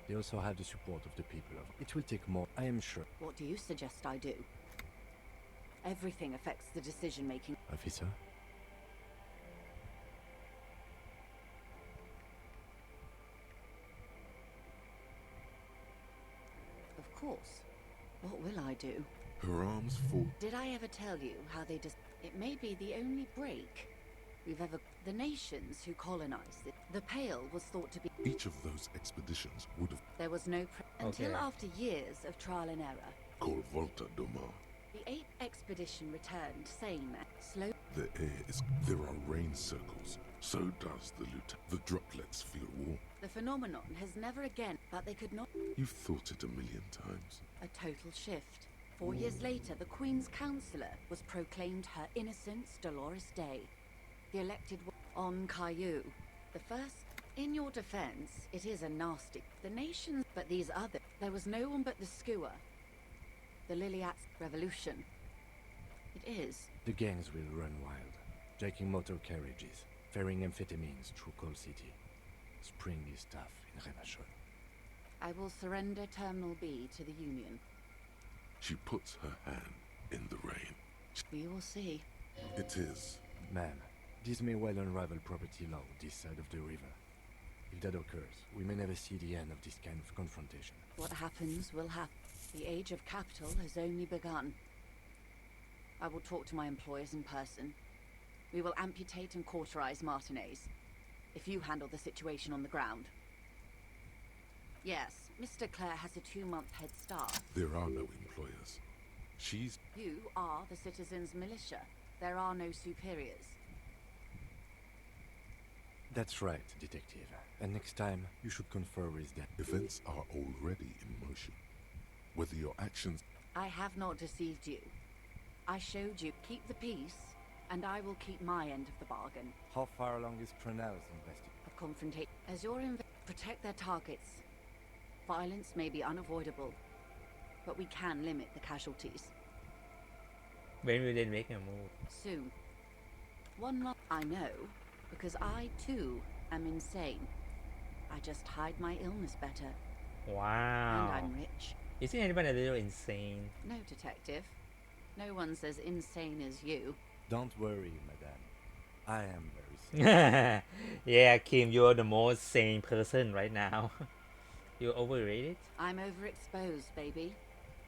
I: They also have the support of the people of... It will take more, I am sure.
N: What do you suggest I do? Everything affects the decision-making.
I: Officer?
N: Of course. What will I do?
B: Her arms fall.
N: Did I ever tell you how they just... It may be the only break we've ever... The nations who colonized it. The Pale was thought to be...
B: Each of those expeditions would have
N: There was no... Until
A: Okay.
N: after years of trial and error.
B: called Volta Doma.
N: The 8th expedition returned sane, slow...
B: The air is... There are rain circles. So does the The droplets feel warm.
N: The phenomenon has never again... But they could not...
B: You've thought it a million times.
N: A total shift. 4 years later, the Queen's Counsellor was proclaimed her Innocence Dolores Day. The elected on Caillou. The first... In your defense, it is a nasty... The nation... But these other... There was no one but the Skua. The Liliat's revolution. It is.
I: The gangs will run wild, jacking motor carriages, ferrying amphetamines through Coal City. Spring is tough in Revachol.
N: I will surrender Terminal B to the Union.
B: She puts her hand in the rain.
N: We will see.
B: It is.
I: Ma'am, this may well unravel property law this side of the river. If that occurs, we may never see the end of this kind of confrontation.
N: What happens will happen. The age of capital has only begun. I will talk to my employers in person. We will amputate and cauterize Martinez. If you handle the situation on the ground. Yes, Mr. Clare has a 2-month head start.
B: There are no employers. She's...
N: You are the citizens' militia. There are no superiors.
I: That's right, Detective. And next time, you should confer with them.
B: Events are already in motion. Whether your actions...
N: I have not deceived you. I showed you keep the peace, and I will keep my end of the bargain.
I: How far along is Prunell's investigation?
N: A confrontation. As your protect their targets. Violence may be unavoidable, but we can limit the casualties.
A: When will they make a move?
N: Soon. One last... I know, because I too am insane. I just hide my illness better.
A: Wow.
N: And I'm rich.
A: Isn't anyone a little insane?
N: No, Detective. No one's as insane as you.
I: Don't worry, madame. I am very sane.
A: Yeah, Kim, you're the most sane person right now. You're overrated?
N: I'm overexposed, baby.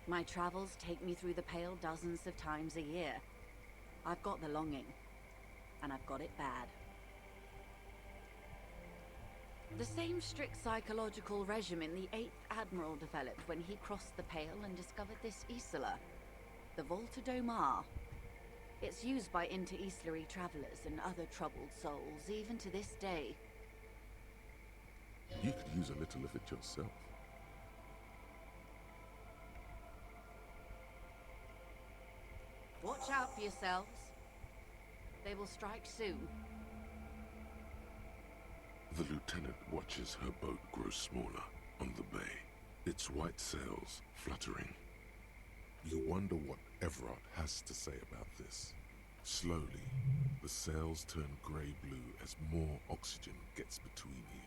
N: My travels take me through the Pale dozens of times a year. I've got the longing. And I've got it bad. The same strict psychological regimen the 8th Admiral developed when he crossed the Pale and discovered this Isola, the Volta Domar. It's used by inter-Easterly travelers and other troubled souls, even to this day.
B: You could use a little of it yourself.
N: Watch out for yourselves. They will strike soon.
B: The lieutenant watches her boat grow smaller on the bay, its white sails fluttering. You wonder what Everard has to say about this. Slowly, the sails turn grey-blue as more oxygen gets between you.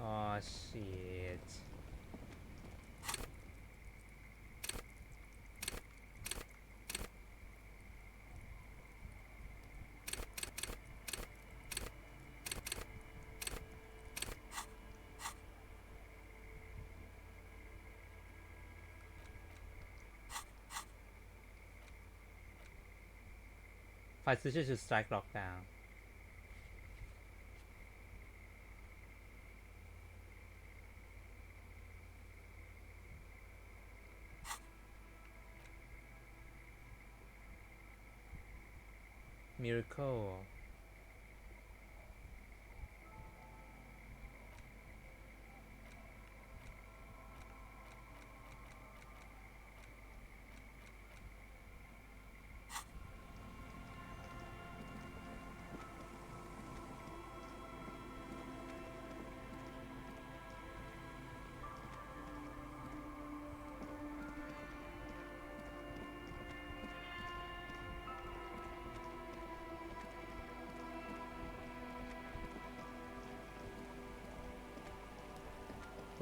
A: Oh shit. 5 switches to strike lockdown. Miracle.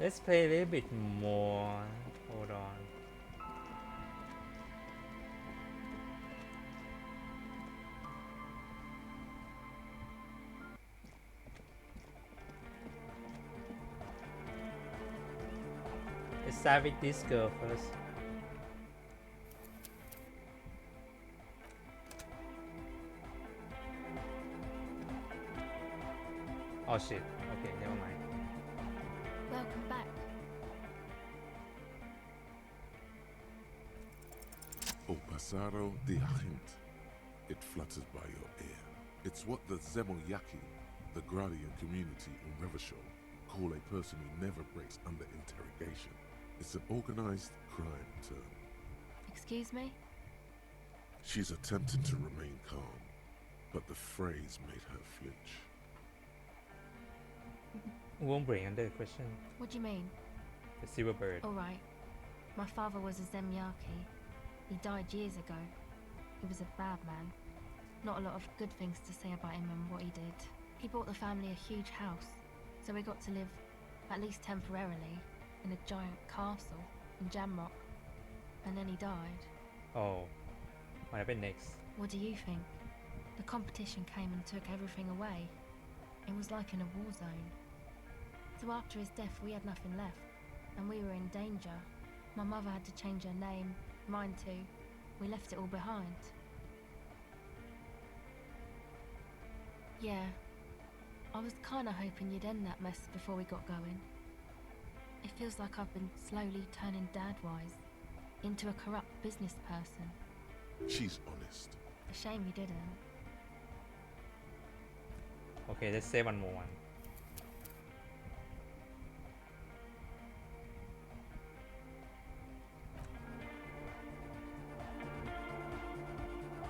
A: Let's play a little bit more. Hold on. Let's start with this girl first. Oh shit. Okay, never mind.
J: Welcome back.
B: O pasado de agente. It flutters by your ear. It's what the Zemoyaki, the Gradian community in Revachol, call a person who never breaks under interrogation. It's an organized crime term.
J: Excuse me?
B: She's attempting to remain calm, but the phrase made her flinch.
A: Won't bring under the question.
J: What do you mean?
A: The silver bird.
J: All right. My father was a Zemyaki. He died years ago. He was a bad man. Not a lot of good things to say about him and what he did. He bought the family a huge house, so we got to live, at least temporarily, in a giant castle in Jamrock. And then he died.
A: Oh. What happened next?
J: What do you think? The competition came and took everything away. It was like in a war zone. So after his death, we had nothing left, and we were in danger. My mother had to change her name, mine too. We left it all behind. Yeah, I was kinda hoping you'd end that mess before we got going. It feels like I've been slowly turning dad-wise into a corrupt business person.
B: She's honest.
J: A shame you didn't.
A: Okay, let's say one more one.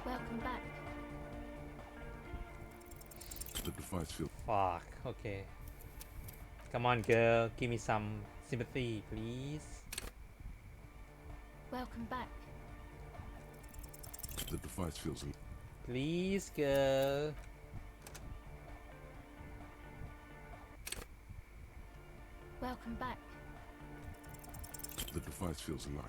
J: Welcome back.
B: The device feels.
A: Fuck. Okay. Come on, girl. Give me some sympathy, please.
J: Welcome back.
B: The device feels.
A: Please, girl.
J: Welcome back.
B: The device feels light.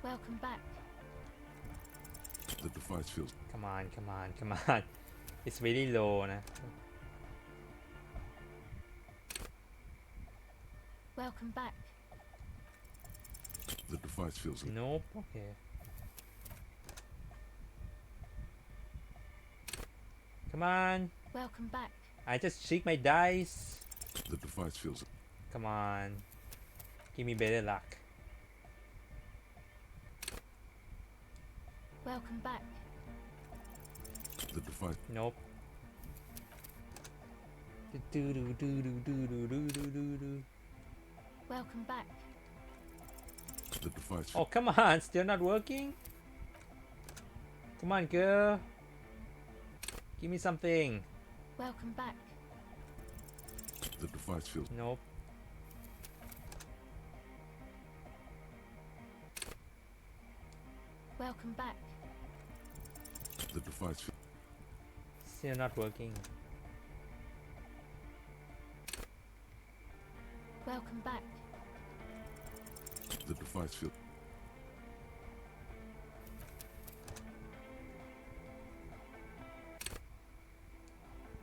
J: Welcome back.
B: The device feels.
A: Come on, come on, come on. It's really low, nah.
J: Welcome back.
B: The device feels.
A: Nope. Okay. Come on.
J: Welcome back.
A: I just shake my dice.
B: The device feels.
A: Come on. Give me better luck.
J: Welcome back.
B: The device.
A: Nope. Do do do do do do do do do do.
J: Welcome back.
B: The device.
A: Oh, come on. Still not working? Come on, girl. Give me something.
J: Welcome back.
B: The device feels.
A: Nope.
J: Welcome back.
B: The device feels.
A: Still not working.
J: Welcome back.
B: The device feels.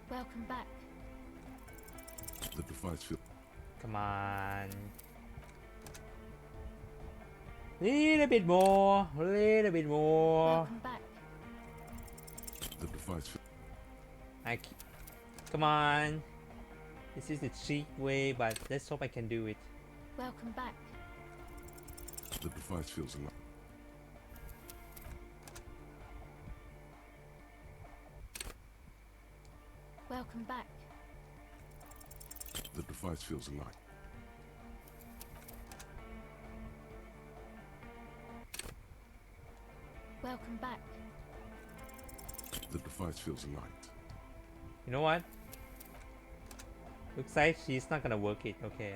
J: Welcome back.
B: The device feels.
A: Come on. Little bit more. Little bit more.
J: Welcome back.
B: The device.
A: Come on. This is the cheap way, but let's hope I can do it.
J: Welcome back.
B: The device feels alive.
J: Welcome back.
B: The device feels alive.
J: Welcome back.
B: The device feels light.
A: You know what? Looks like she's not gonna work it. Okay.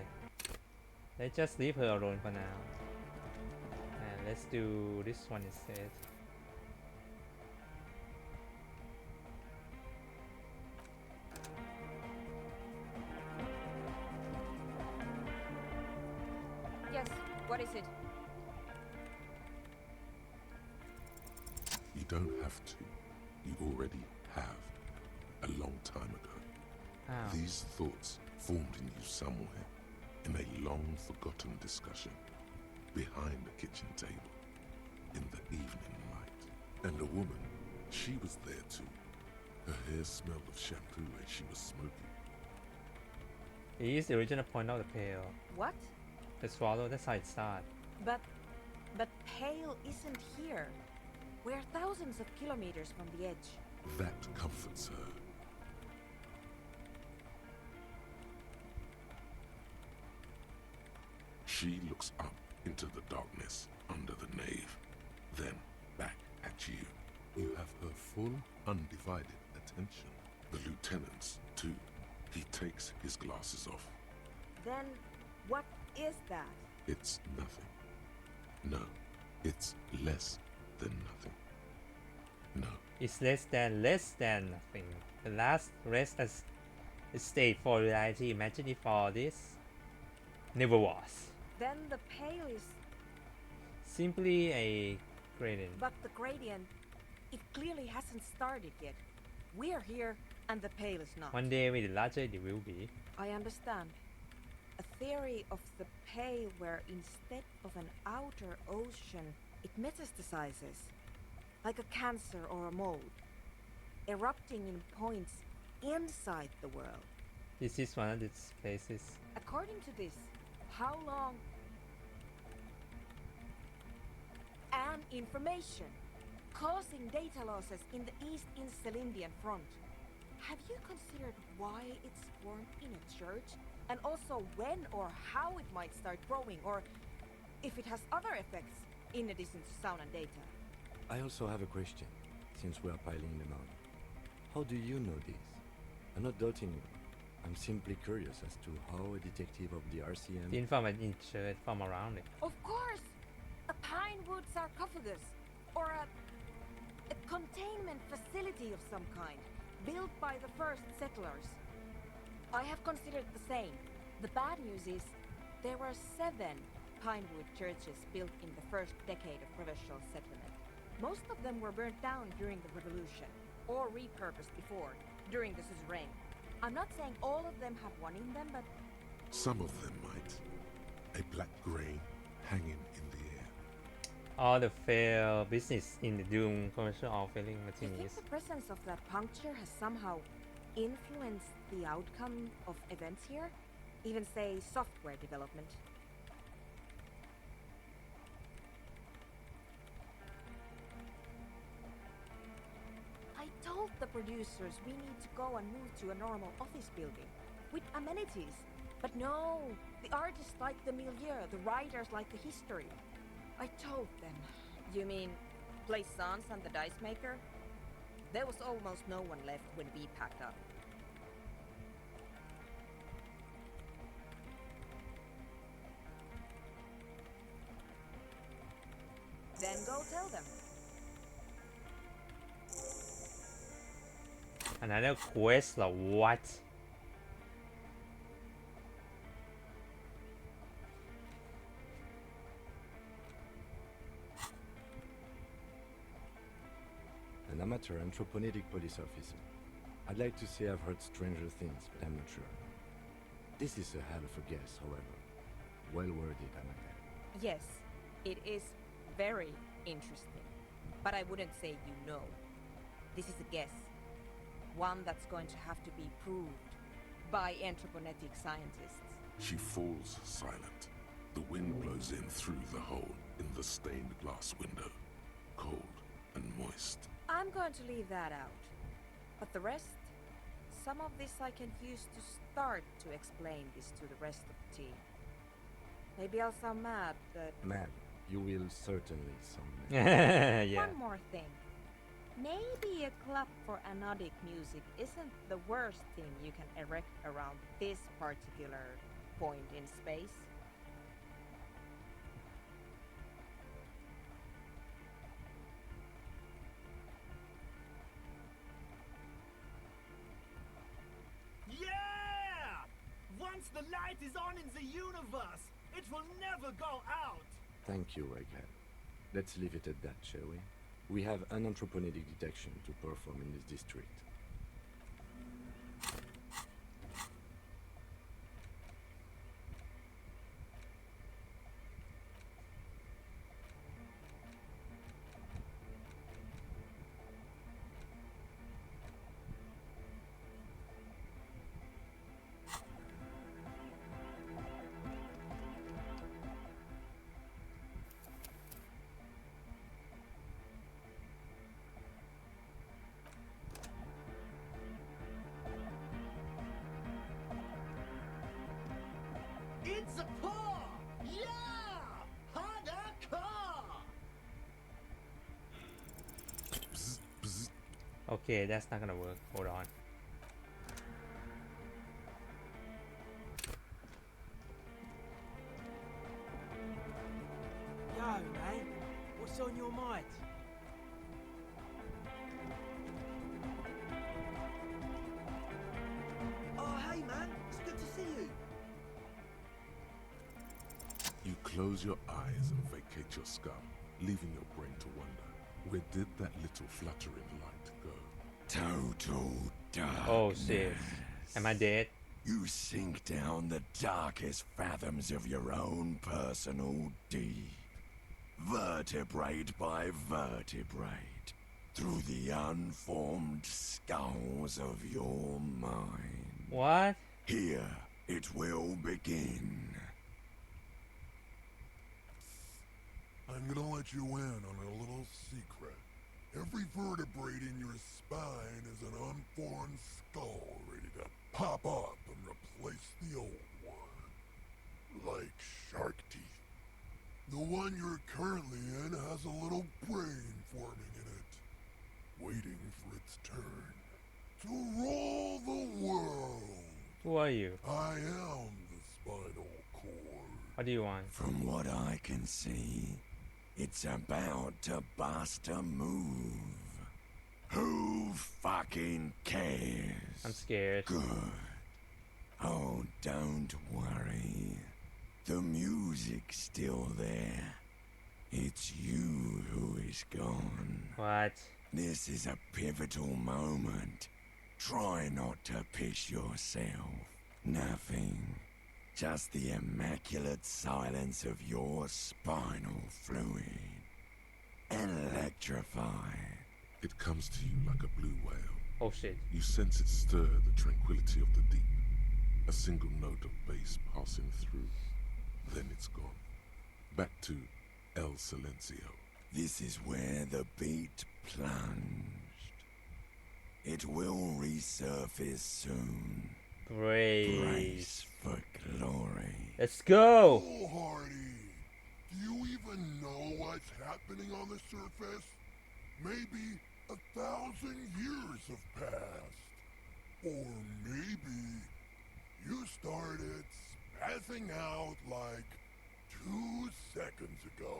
A: Let's just leave her alone for now. And let's do this one instead.
T: Yes, what is it?
B: You don't have to. You already have. A long time ago.
A: How?
B: These thoughts formed in you somewhere, in a long-forgotten discussion, behind the kitchen table, in the evening light. And a woman, she was there too. Her hair smelled of shampoo as she was smoking.
A: It is the original point of the pale.
T: What?
A: The swallow, that's how it starts.
T: But Pale isn't here. We're thousands of kilometers from the edge.
B: That comforts her. She looks up into the darkness under the nave, then back at you. You have her full, undivided attention. The lieutenant's, too. He takes his glasses off.
T: Then, what is that?
B: It's nothing. No, it's less than nothing. No.
A: It's less than nothing. The last rest as a state for reality. Imagine if all this never was.
T: Then the Pale is...
A: Simply a gradient.
T: But the gradient, it clearly hasn't started yet. We're here, and the Pale is not.
A: One day, with the larger it will be.
T: I understand. A theory of the Pale where instead of an outer ocean, it metastasizes. Like a cancer or a mold. Erupting in points inside the world.
A: This is one of its places.
T: According to this, how long... And information. Causing data losses in the East Insulindian front. Have you considered why it's formed in a church? And also when or how it might start growing, or if it has other effects in addition to sound and data?
I: I also have a question, since we are piling them on. How do you know this? I'm not doubting you. I'm simply curious as to how a detective of the RCM...
A: Seen from an insert from around it.
T: Of course! A pine wood sarcophagus, or a containment facility of some kind, built by the first settlers. I have considered the same. The bad news is, there were 7 pinewood churches built in the first decade of provincial settlement. Most of them were burnt down during the revolution, or repurposed before, during the suzerain. I'm not saying all of them have one in them, but...
B: Some of them might. A black grain hanging in the air.
A: All the failed business in the Doom commercial all failing
T: Do you think
A: materials.
T: the presence of that puncture has somehow influenced the outcome of events here? Even, say, software development? I told the producers we need to go and move to a normal office building with amenities. But no, the artists like the milieu, the writers like the history. I told them. You mean Plaisance and the dice maker? There was almost no one left when we packed up. Then go tell them.
A: Another quest, like what?
I: An amateur anthropomedic police officer. I'd like to say I've heard stranger things, but I'm not sure. This is a hell of a guess, however. Well worded, I might add.
T: Yes, It is very interesting, but I wouldn't say you know. This is a guess. One that's going to have to be proved by anthroponetic scientists.
B: She falls silent. The wind blows in through the hole in the stained glass window, cold and moist.
T: I'm going to leave that out. But the rest, some of this I can use to start to explain this to the rest of the team. Maybe I'll sound mad, but...
I: Mad. You will certainly sound mad.
A: Yeah.
T: One more thing. Maybe a club for anodic music isn't the worst thing you can erect around this particular point in space.
O: Yeah! Once the light is on in the universe, it will never go out!
I: Thank you, Egghead. Let's leave it at that, shall we? We have an anthroponetic detection to perform in this district.
O: It's a paw! Yeah! Hardcore!
A: Okay, that's not gonna work. Hold on.
S: Yo, man, what's on your mind? Oh, hey, man, it's good to see you.
B: You close your eyes and vacate your skull, leaving your brain to wonder, where did that little fluttering light go?
U: Total darkness.
A: Oh shit. Am I dead?
U: You sink down the darkest fathoms of your own personal deep, vertebrate by vertebrate, through the unformed skulls of your mind.
A: What?
U: Here it will begin.
B: I'm gonna let you in on a little secret. Every vertebrae in your spine is an unformed skull ready to pop up and replace the old one. Like shark teeth. The one you're currently in has a little brain forming in it, waiting for its turn to rule the world.
A: Who are you?
B: I am the spinal cord.
A: What do you want?
U: From what I can see, it's about to bust a move. Who fucking cares?
A: I'm scared.
U: Good. Oh, don't worry. The music's still there. It's you who is gone.
A: What?
U: This is a pivotal moment. Try not to piss yourself. Nothing. Just the immaculate silence of your spinal fluid. Electrified.
B: It comes to you like a blue whale.
A: Oh shit.
B: You sense it stir the tranquility of the deep. A single note of bass passing through. Then it's gone. Back to El Silencio.
U: This is where the beat plunged. It will resurface soon. Brace for glory.
A: Let's go!
B: Oh, Hardy! Do you even know what's happening on the surface? Maybe 1,000 years have passed. Or maybe you started spazzing out like 2 seconds ago.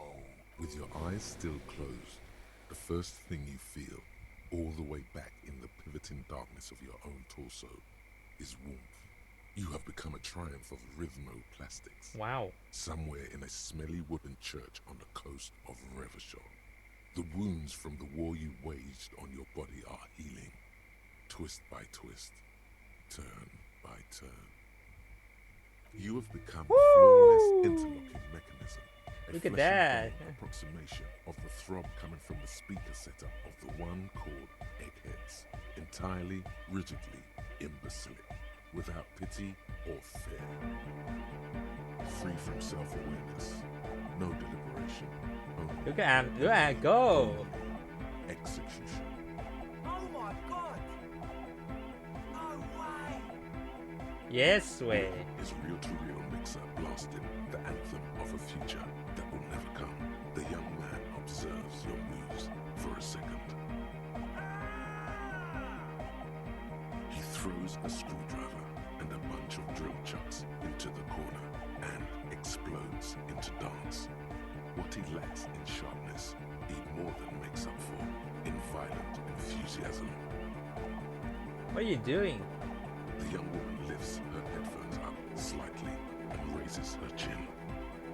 B: With your eyes still closed, the first thing you feel, all the way back in the pivoting darkness of your own torso, is warmth. You have become a triumph of rhythmoplastics.
A: Wow.
B: Somewhere in a smelly wooden church on the coast of Revachol. The wounds from the war you waged on your body are healing. Twist by twist. Turn by turn. You have become a flawless interlocking mechanism.
A: Look at
B: flesh and
A: that.
B: bone approximation of the throb coming from the speaker setup of the one called Eggheads. Entirely, rigidly, imbecilic, without pity or fear. Free from self-awareness, no deliberation. Only
A: Look at him. Look at him go.
B: execution.
S: Oh my god! No way!
A: Yes way.
B: His reel-to-reel mixer blasting the anthem of a future that will never come. The young man observes your moves for a second. He throws a screwdriver and a bunch of drill chucks into the corner and explodes into dance. What he lacks in sharpness, he more than makes up for in violent enthusiasm.
A: What are you doing?
B: The young woman lifts her headphones up slightly and raises her chin,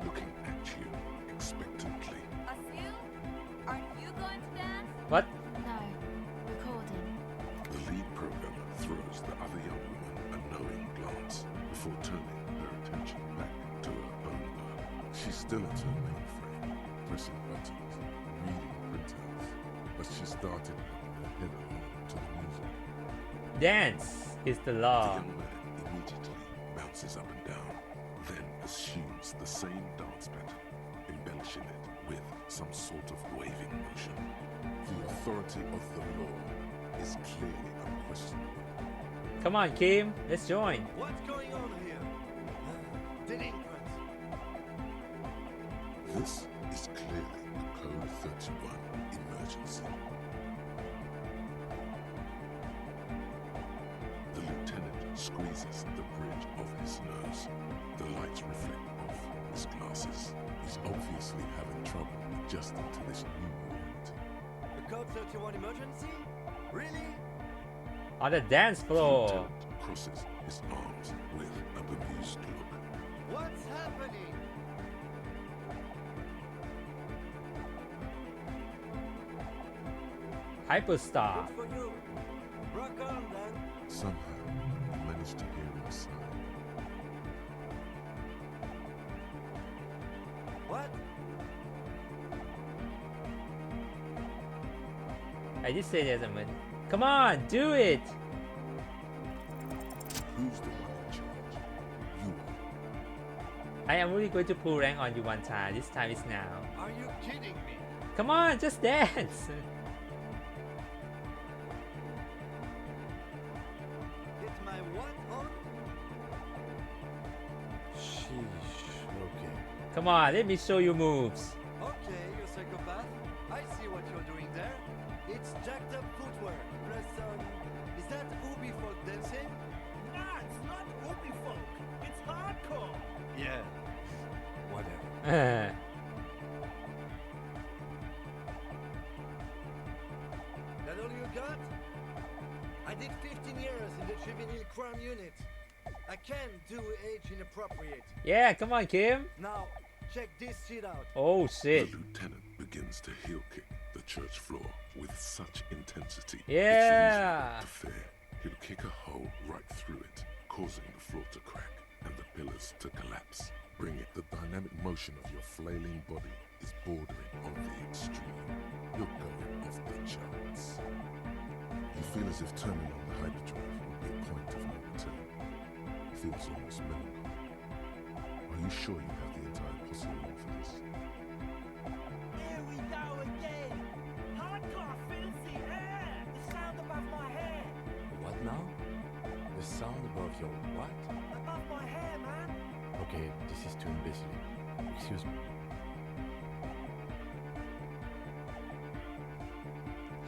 B: looking at you expectantly.
T: Asil, aren't you going to dance?
A: What?
J: No. Recording.
B: The lead programmer throws the other young woman a knowing glance before turning her attention back to her own work. She's still at her mainframe, pressing buttons, reading printouts, but she started putting her head along to the music.
A: Dance is the
B: The
A: law.
B: young man immediately bounces up and down, then assumes the same dance pattern, embellishing it with some sort of waving motion. The authority of the law is clearly unquestionable.
A: Come on, Kim. Let's join.
S: What's going on here? Delinquents.
B: This is clearly a Code 31 emergency. The lieutenant squeezes the bridge of his nose. The lights reflect off his glasses. He's obviously having trouble adjusting to this new world.
S: The Code 31 emergency? Really?
A: On the dance
B: The
A: floor.
B: lieutenant crosses his arms with a bemused look.
S: What's happening?
A: Hyperstar.
S: Good for you. Rock on then.
B: Somehow, he managed to hear him sigh.
S: What?
A: I just said gentlemen. Come on, do it.
B: Who's the one in charge? You are.
A: I am really going to pull rank on you one time. This time is now.
S: Are you kidding me?
A: Come on, just dance.
S: Get my what on?
I: Sheesh, okay.
A: Come on, let me show you moves.
S: Okay, you psychopath. I see what you're doing there. It's jacked up footwork. Plus, is that Ubi folk dancing? Nah, it's not Ubi folk. It's hardcore.
I: Yeah. Whatever.
S: That all you got? I did 15 years in the juvenile crime unit. I can't do age inappropriate.
A: Yeah, come on, Kim.
S: Now, check this shit out.
A: Oh shit.
B: The lieutenant begins to heel kick the church floor with such intensity.
A: Yeah.
B: It's reasonable to fear he'll kick a hole right through it, causing the floor to crack and the pillars to collapse. Bring it. The dynamic motion of your flailing body is bordering on the extreme. You're going off the charts. You feel as if turning on the hyperdrive will be a point of no return. Feels almost melancholy. Are you sure you have the entire posse along for this?
S: Here we go again. Hardcore filthy air. The sound above my head.
I: What now? The sound above your what?
S: Above my hair, man.
I: Okay, this is too imbecile. Excuse me.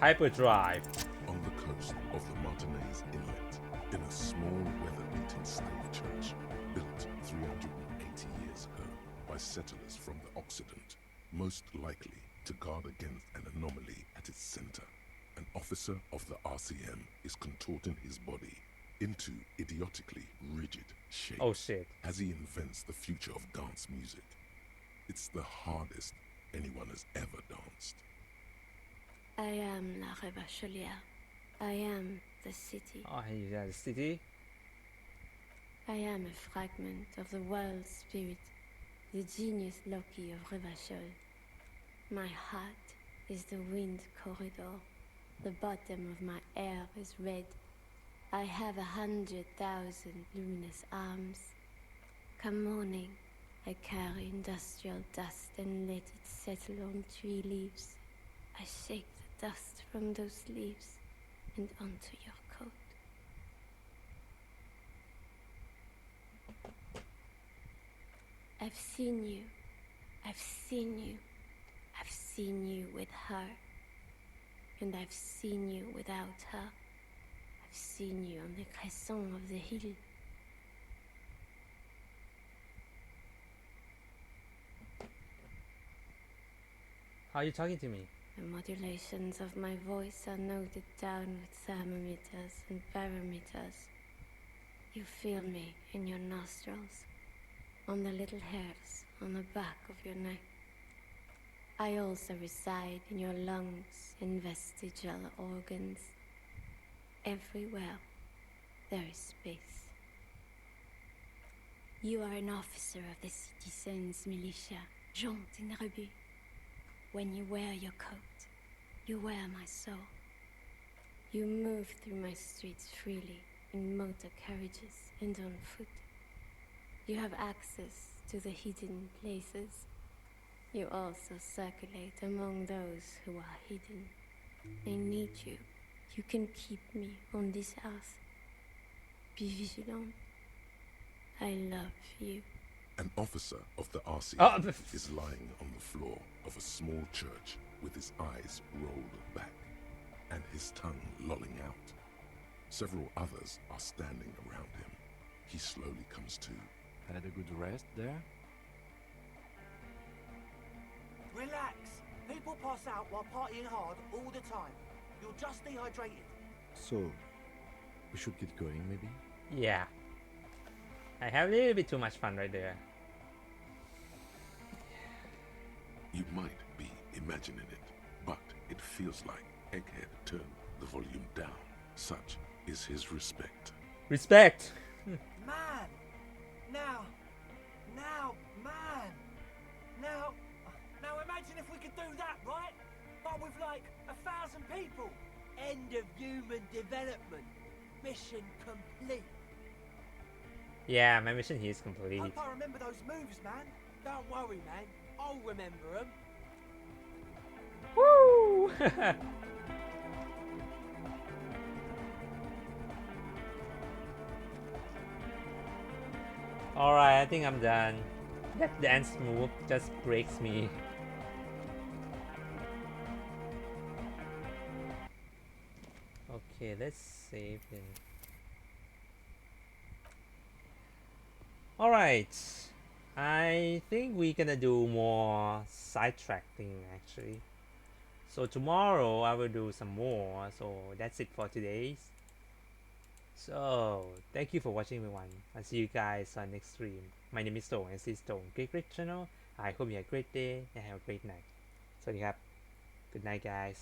A: Hyperdrive.
B: On the coast of the Martinez Inlet, in a small weather-beaten slave church built 380 years ago by settlers from the Occident, most likely to guard against an anomaly at its center, an officer of the RCM is contorting his body into idiotically rigid shape
A: Oh shit.
B: as he invents the future of dance music. It's the hardest anyone has ever danced.
C: I am La Rebachelière. I am the city.
A: Oh, he's at the city.
C: I am a fragment of the world's spirit. the genius Loki of Revachol. My heart is the wind corridor. The bottom of my air is red. I have 100,000 luminous arms. Come morning, I carry industrial dust and let it settle on tree leaves. I shake the dust from those leaves and onto your coat. I've seen you. I've seen you. I've seen you with her. And I've seen you without her. I've seen you on the crescent of the hill.
A: How are you talking to me?
C: The modulations of my voice are noted down with thermometers and barometers. You feel me in your nostrils, on the little hairs on the back of your neck. I also reside in your lungs and vestigial organs. Everywhere there is space. You are an officer of the citizens' militia, Jante and Rebut. When you wear your coat, you wear my soul. You move through my streets freely, in motor carriages and on foot. You have access to the hidden places. You also circulate among those who are hidden. I need you. You can keep me on this earth. Be vigilant. I love you.
B: An officer of the RCA
A: Oh.
B: is lying on the floor of a small church with his eyes rolled back and his tongue lolling out. Several others are standing around him. He slowly comes to.
I: Had a good rest there?
O: Relax. People pass out while partying hard all the time. You're just dehydrated.
I: So, we should get going maybe?
A: Yeah. I have a little bit too much fun right there.
B: You might be imagining it, but it feels like Egghead turned the volume down. Such is his respect.
A: Respect!
O: Man! Now, man! Now imagine if we could do that, right? But with like 1,000 people. End of human development. Mission complete.
A: Yeah, my mission here is complete.
O: Hope I remember those moves, man. Don't worry, man. I'll remember them.
A: Woo! Alright, I think I'm done. That dance move just breaks me. Okay, let's save him. Alright, I think we're gonna do more sidetrack thing actually. So tomorrow I will do some more, so that's it for today. So, thank you for watching everyone. I'll see you guys on next stream. My name is Stone and this is Stone Great Channel. I hope you have a great day and have a great night. สวัสดีครับ Good night guys.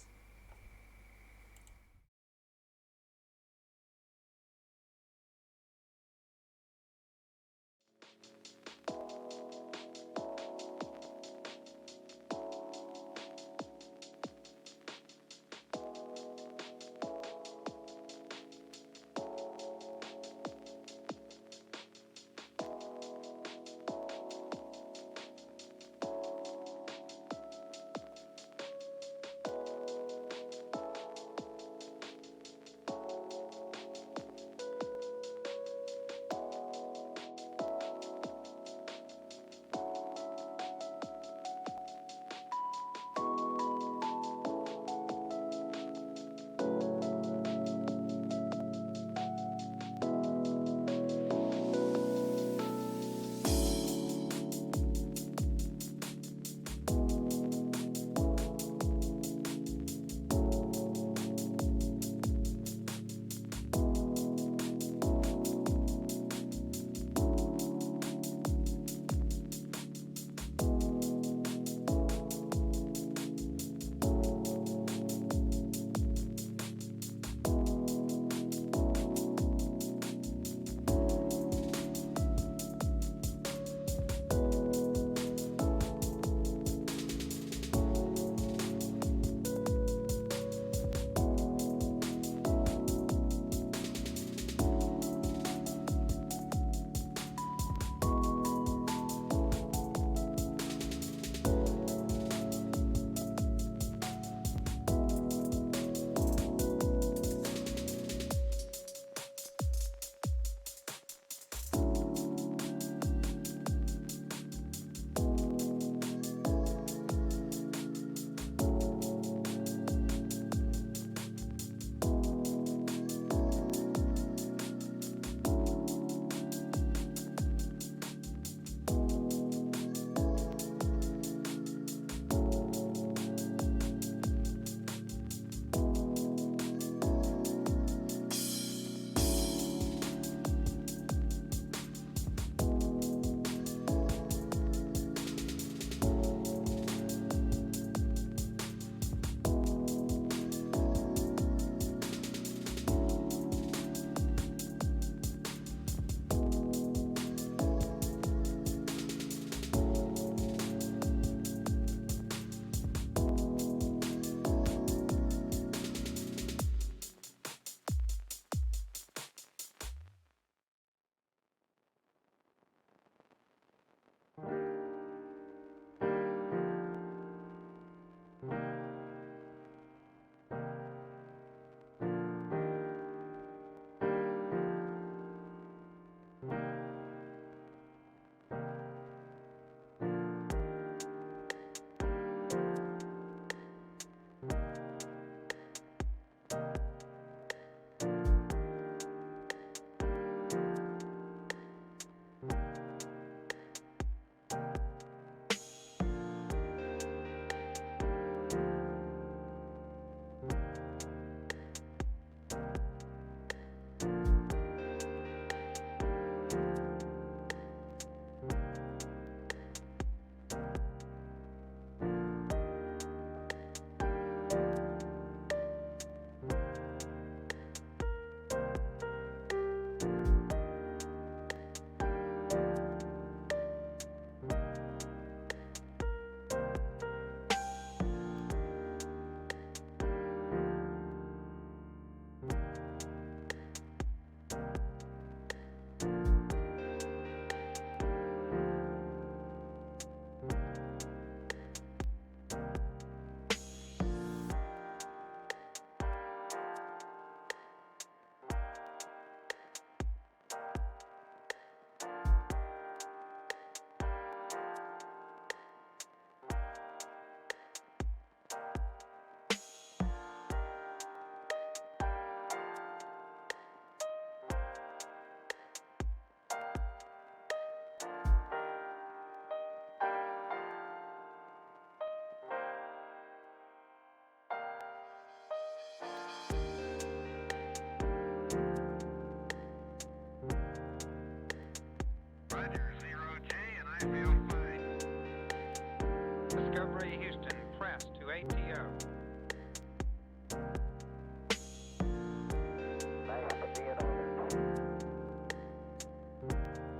D: Discovery Houston, press to ATO.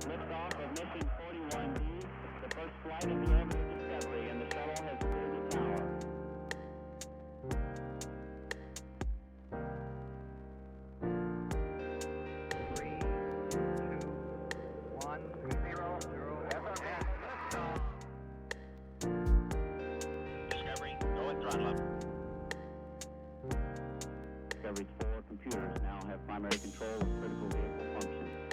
V: Liftoff of mission 41D, the first flight of the Ever Discovery, and the shuttle has cleared the tower. Discovery, go and throttle up. Discovery's 4 computers now have primary control of critical vehicle functions.